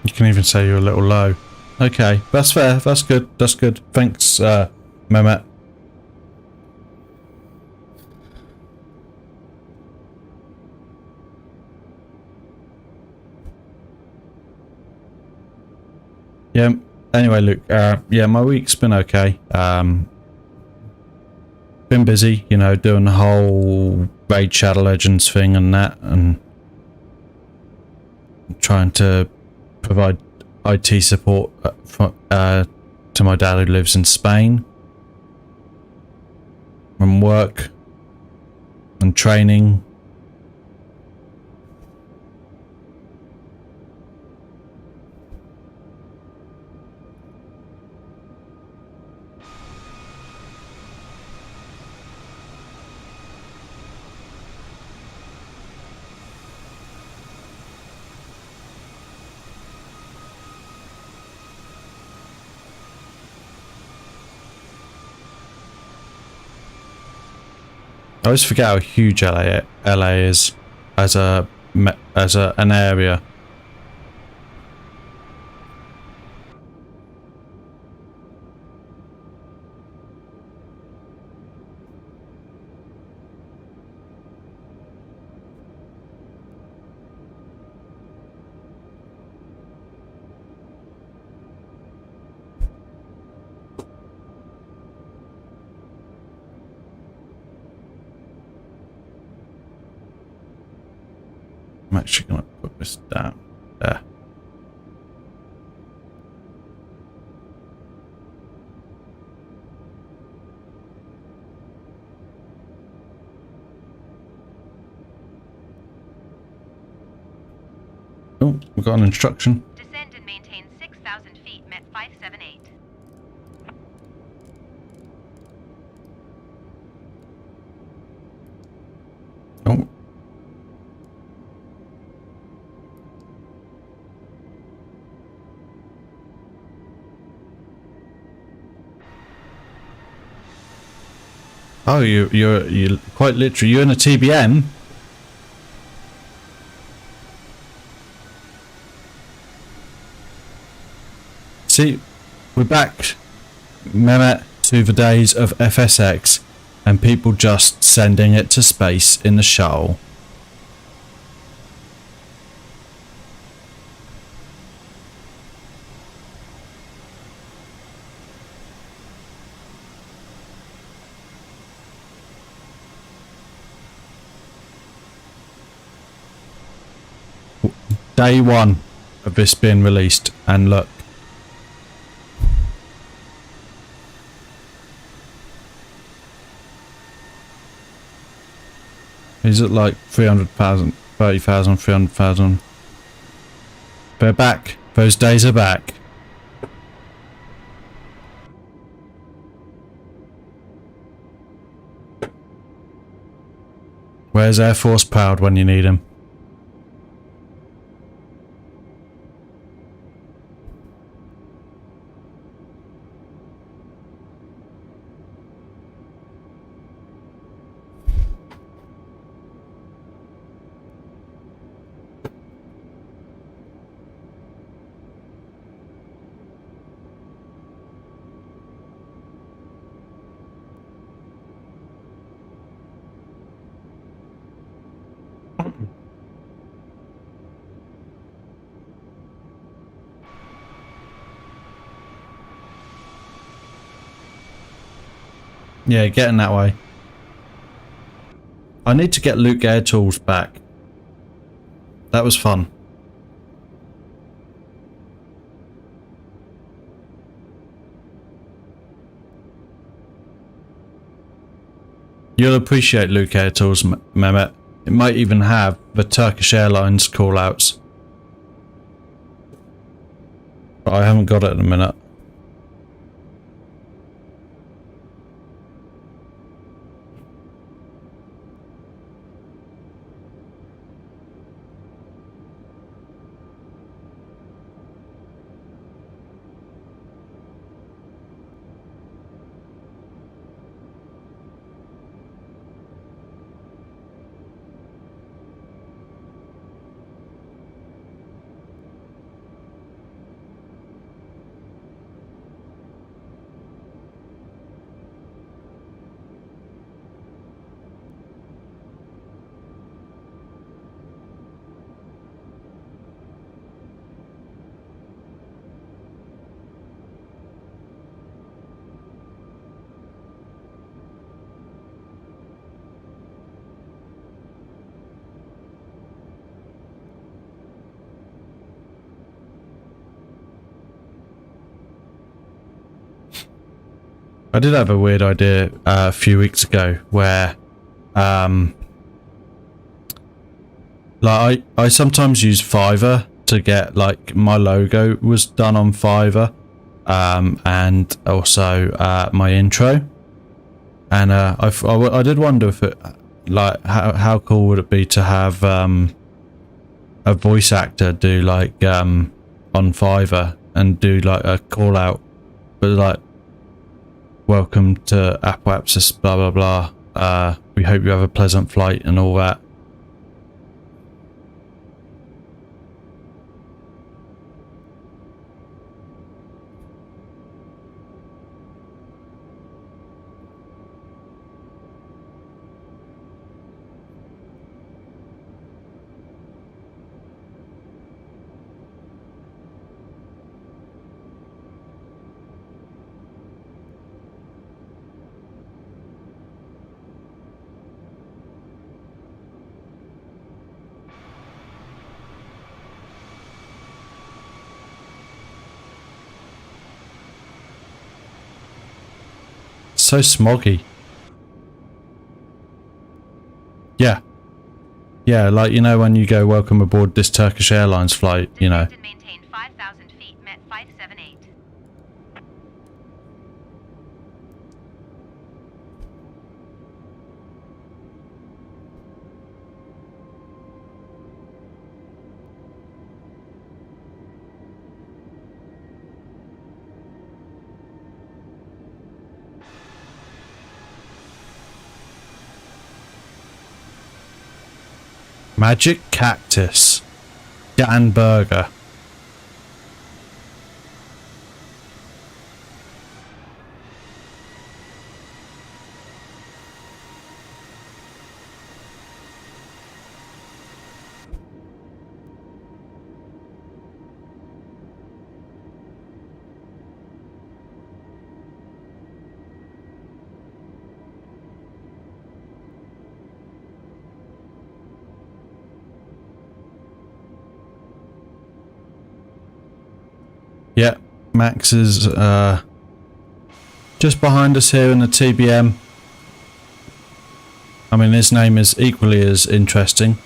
You can even say you're a little low. Okay, that's fair. That's good. That's good. Thanks, Mehmet. Yeah. Anyway, Luke. Yeah, my week's been okay. Been busy, you know, doing the whole Raid Shadow Legends thing and that, and trying to provide IT support to my dad who lives in Spain, and work and training. I always forget how huge LA is as an area. I'm actually going to put this down there. Oh, we've got an instruction. Descend and maintain 6,000 feet, Met 578. Oh. Oh, you're quite literally, you're in a TBM. See, we're back, Mehmet, to the days of FSX and people just sending it to space in the shuttle. Day one of this being released, and look. Is it like 300,000, 30,000, 300,000? They're back. Those days are back. Where's Air Force Proud when you need him? Yeah, getting that way. I need to get Luke Air Tools back. That was fun. You'll appreciate Luke Air Tools, Mehmet. It might even have the Turkish Airlines callouts. But I haven't got it in a minute. I did have a weird idea a few weeks ago where like I sometimes use Fiverr to get, like, my logo was done on Fiverr, and also my intro, and I did wonder if it, like, how cool would it be to have a voice actor do, like, on Fiverr and do, like, a call out, but like, welcome to Apwapsis, blah blah blah, we hope you have a pleasant flight and all that. So smoggy. Yeah, like, you know, when you go welcome aboard this Turkish Airlines flight, you know. And maintain 5,000 feet, Met 578. Magic Cactus. Dan Burger. Yeah, Max is just behind us here in the TBM. I mean, his name is equally as interesting.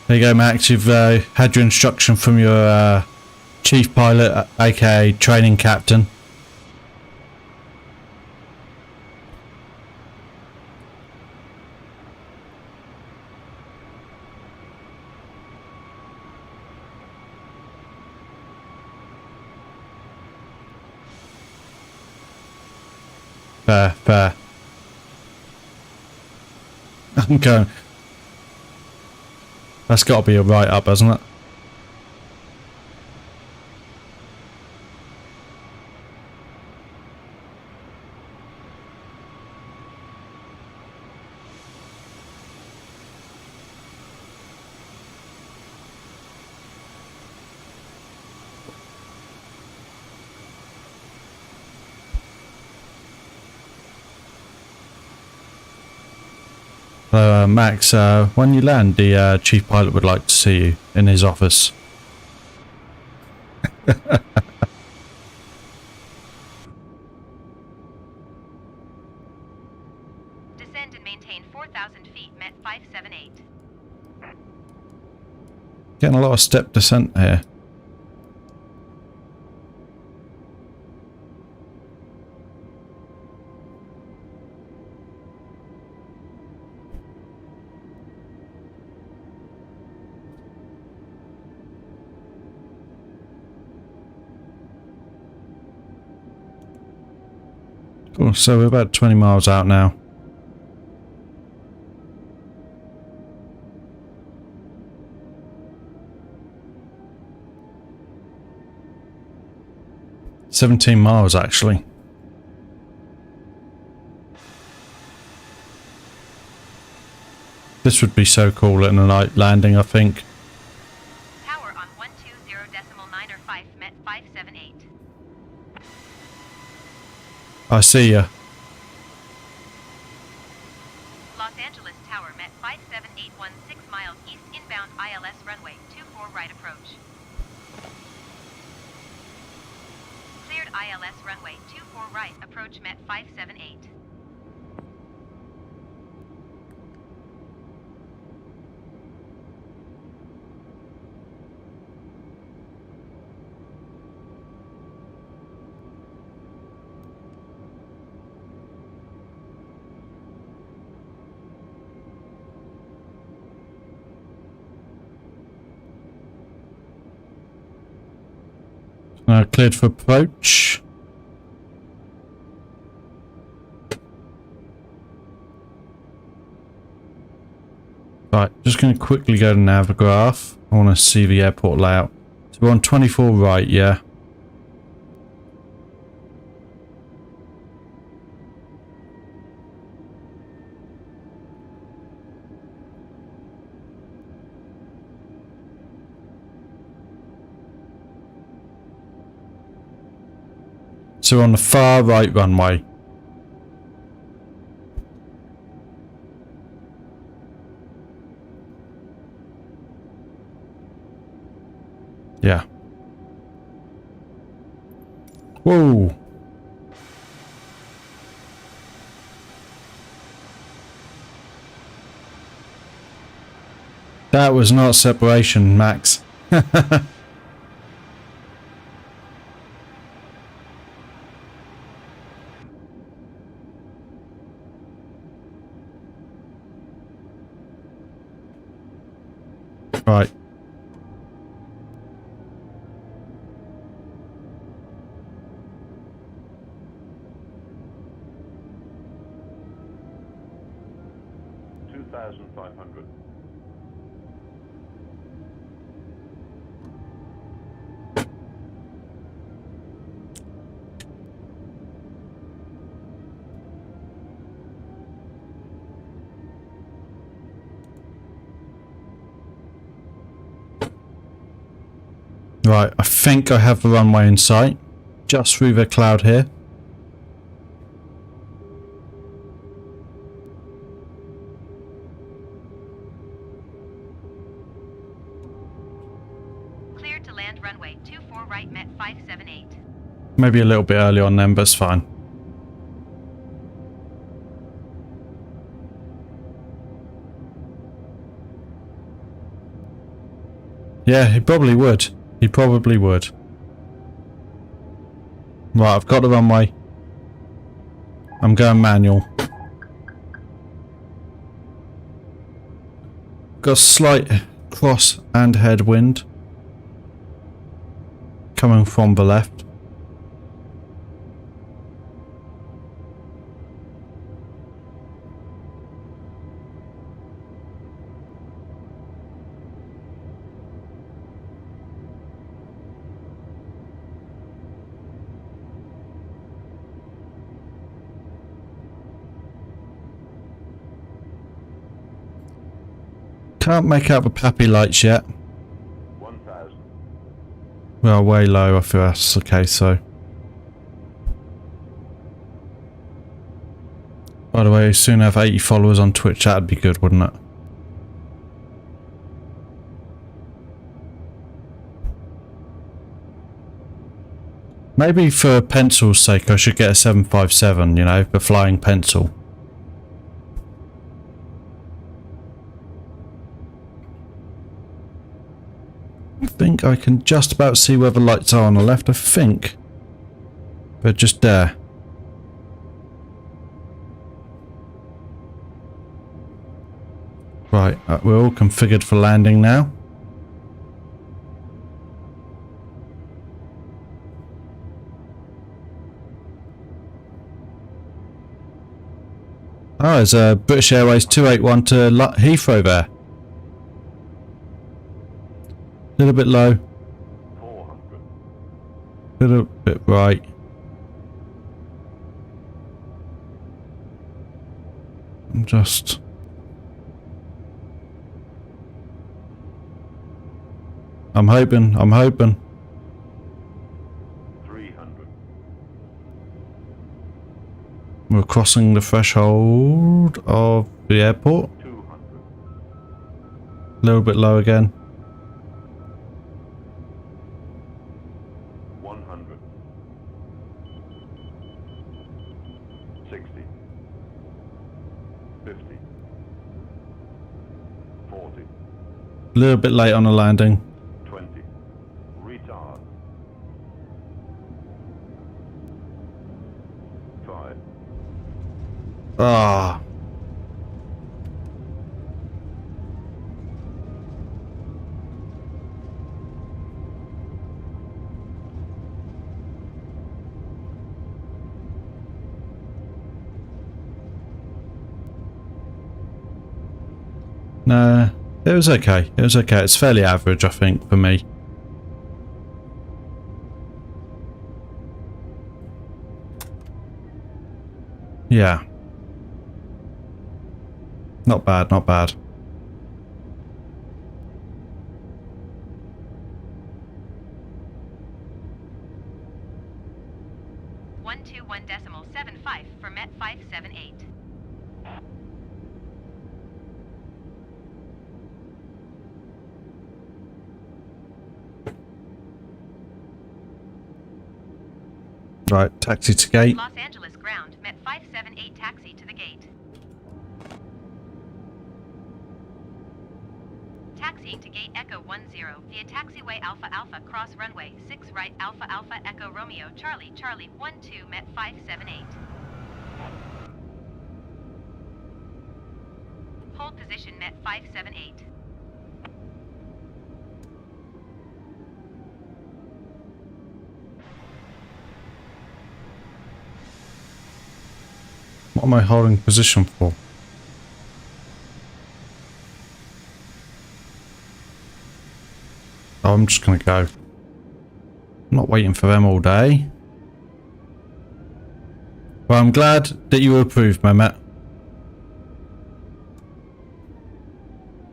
There you go, Max. You've had your instruction from your chief pilot, aka training captain. Fair. I'm going. That's got to be a right up, hasn't it? Max, when you land, the chief pilot would like to see you in his office. Descend and maintain 4,000 feet, Met 578. Getting a lot of step descent here. Cool, so we're about 20 miles out now. "17 miles actually. This would be so cool in a night landing, I think. Tower on 120.9 Met 578. I see ya. Los Angeles Tower, Met 578, 6 miles east inbound ILS runway 24 right approach. Cleared ILS runway 24 right approach Met 578. Cleared for approach. Right, just going to quickly go to Navigraph. I want to see the airport layout. So we're on 24 right, yeah. So we're on the far right runway. Yeah. Whoa. That was not separation, Max. Right. Right, I think I have the runway in sight. Just through the cloud here. Cleared to land runway 24 right Met 578. Maybe a little bit early on then, but it's fine. Yeah, he probably would. He probably would. Right, I've got the runway. I'm going manual. Got a slight cross and headwind coming from the left. Can't make out the pappy lights yet. 1,000. Well, way low, I feel that's the case, so. By the way, soon have 80 followers on Twitch. That'd be good, wouldn't it? Maybe for pencil's sake, I should get a 757, you know, the flying pencil. I think I can just about see where the lights are on the left, I think. They're just there. Right, we're all configured for landing now. Oh, there's a British Airways 281 to Heathrow there. A little bit low. 400. A little bit right. Just... I'm hoping. 300. We're crossing the threshold of the airport. 200. A little bit low again. 100. 60. 50. 40. A little bit late on the landing. 20. Retard. 5. Ah. Nah, it was okay. It was okay. It's fairly average, I think, for me. Yeah. Not bad, not bad. .121.75 for Met 578. Right, taxi to gate. Los Angeles ground, Met 578 taxi to the gate. Taxiing to gate Echo 10 via taxiway Alpha Alpha cross runway 6 right Alpha Alpha Echo Romeo Charlie Charlie 12 Met 578. Hold position Met 578. What am I holding position for? Oh, I'm just gonna go. I'm not waiting for them all day. Well, I'm glad that you approved, Mehmet.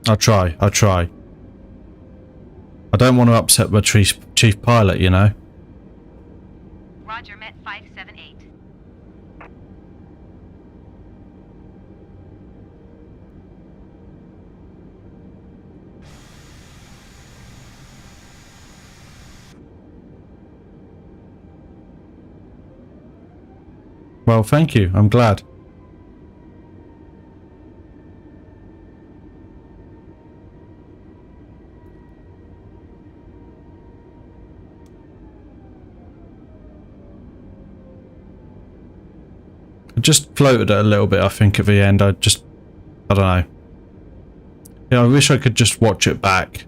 I'll try. I don't want to upset my chief pilot, you know. Roger, Met 578. Well, thank you. I'm glad. I just floated it a little bit, I think, at the end. I don't know. Yeah, I wish I could just watch it back.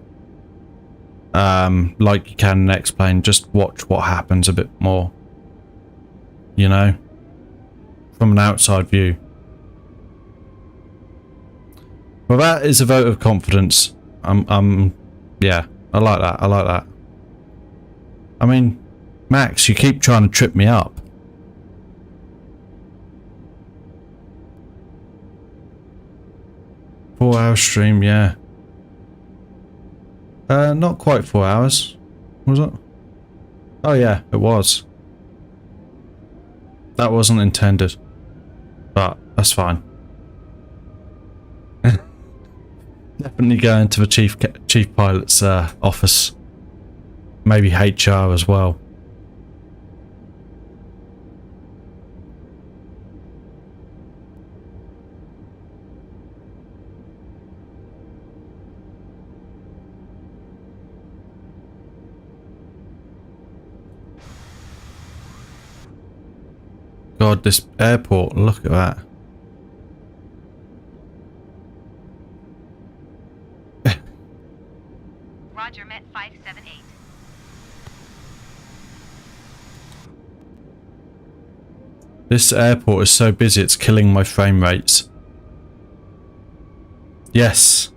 Like you can in X-Plane. Just watch what happens a bit more. You know? From an outside view. Well, that is a vote of confidence. Yeah, I like that. I mean, Max, you keep trying to trip me up. Four-hour stream, yeah. Not quite 4 hours, was it? Oh yeah, it was. That wasn't intended. But That's fine. Definitely going to the chief pilot's office. Maybe HR as well. God, this airport, look at that. Roger, Met 578. This airport is so busy it's killing my frame rates. Yes.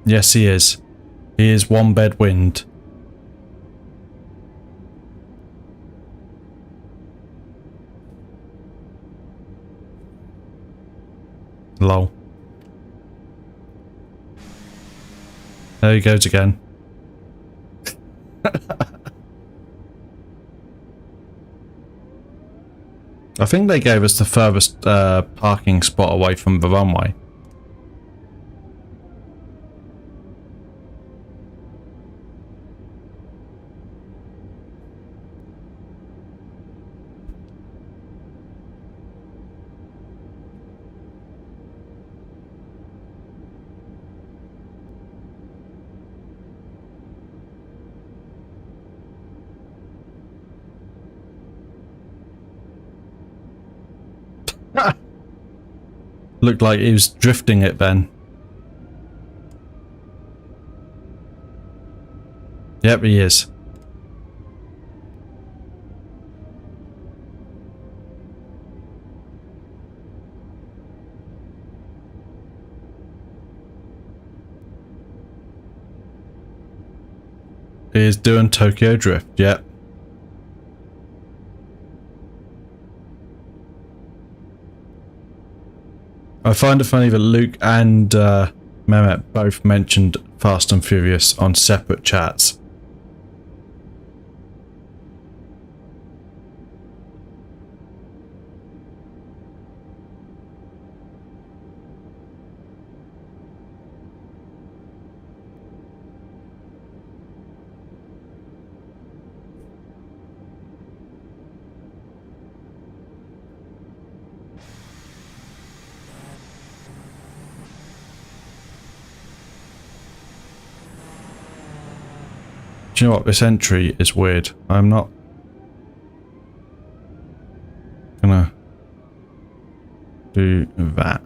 Yes, he is. He is one bed wind. Lol. There he goes again. I think they gave us the furthest parking spot away from the runway. Looked like he was drifting it then. Yep, he is. He is doing Tokyo Drift, yep. I find it funny that Luke and Mehmet both mentioned Fast and Furious on separate chats. Do you know what? This entry is weird. I'm not gonna do that.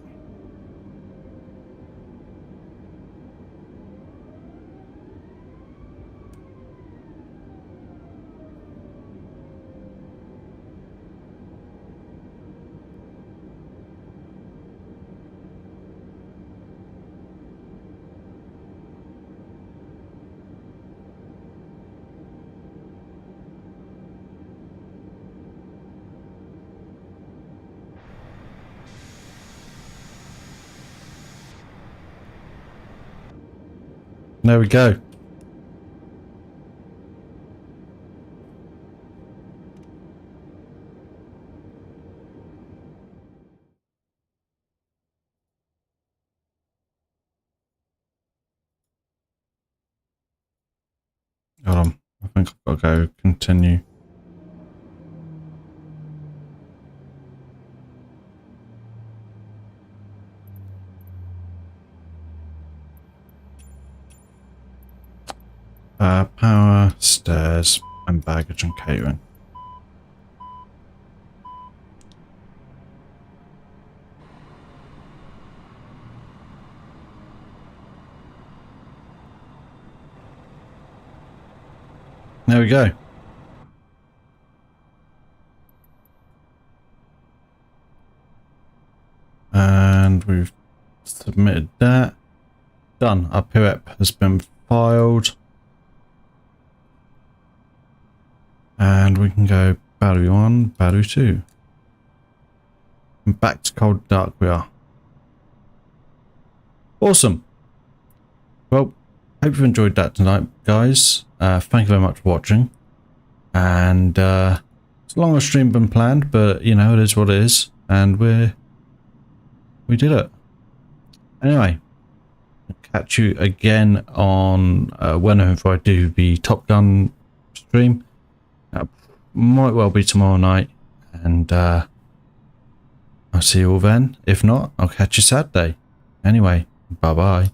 There we go. Hold on. I think I've got to go continue. Power, stairs, and baggage and catering. There we go. And we've submitted that. Done. Our PREP has been filed. And we can go battery 1, battery 2. And back to cold dark we are. Awesome. Well, hope you enjoyed that tonight, guys. Thank you very much for watching. And it's a longer stream than planned, but you know, it is what it is. And we're we did it. Anyway, I'll catch you again on whenever I do the Top Gun stream. Might well be tomorrow night, and I'll see you all then. If not, I'll catch you Saturday. Anyway, bye bye.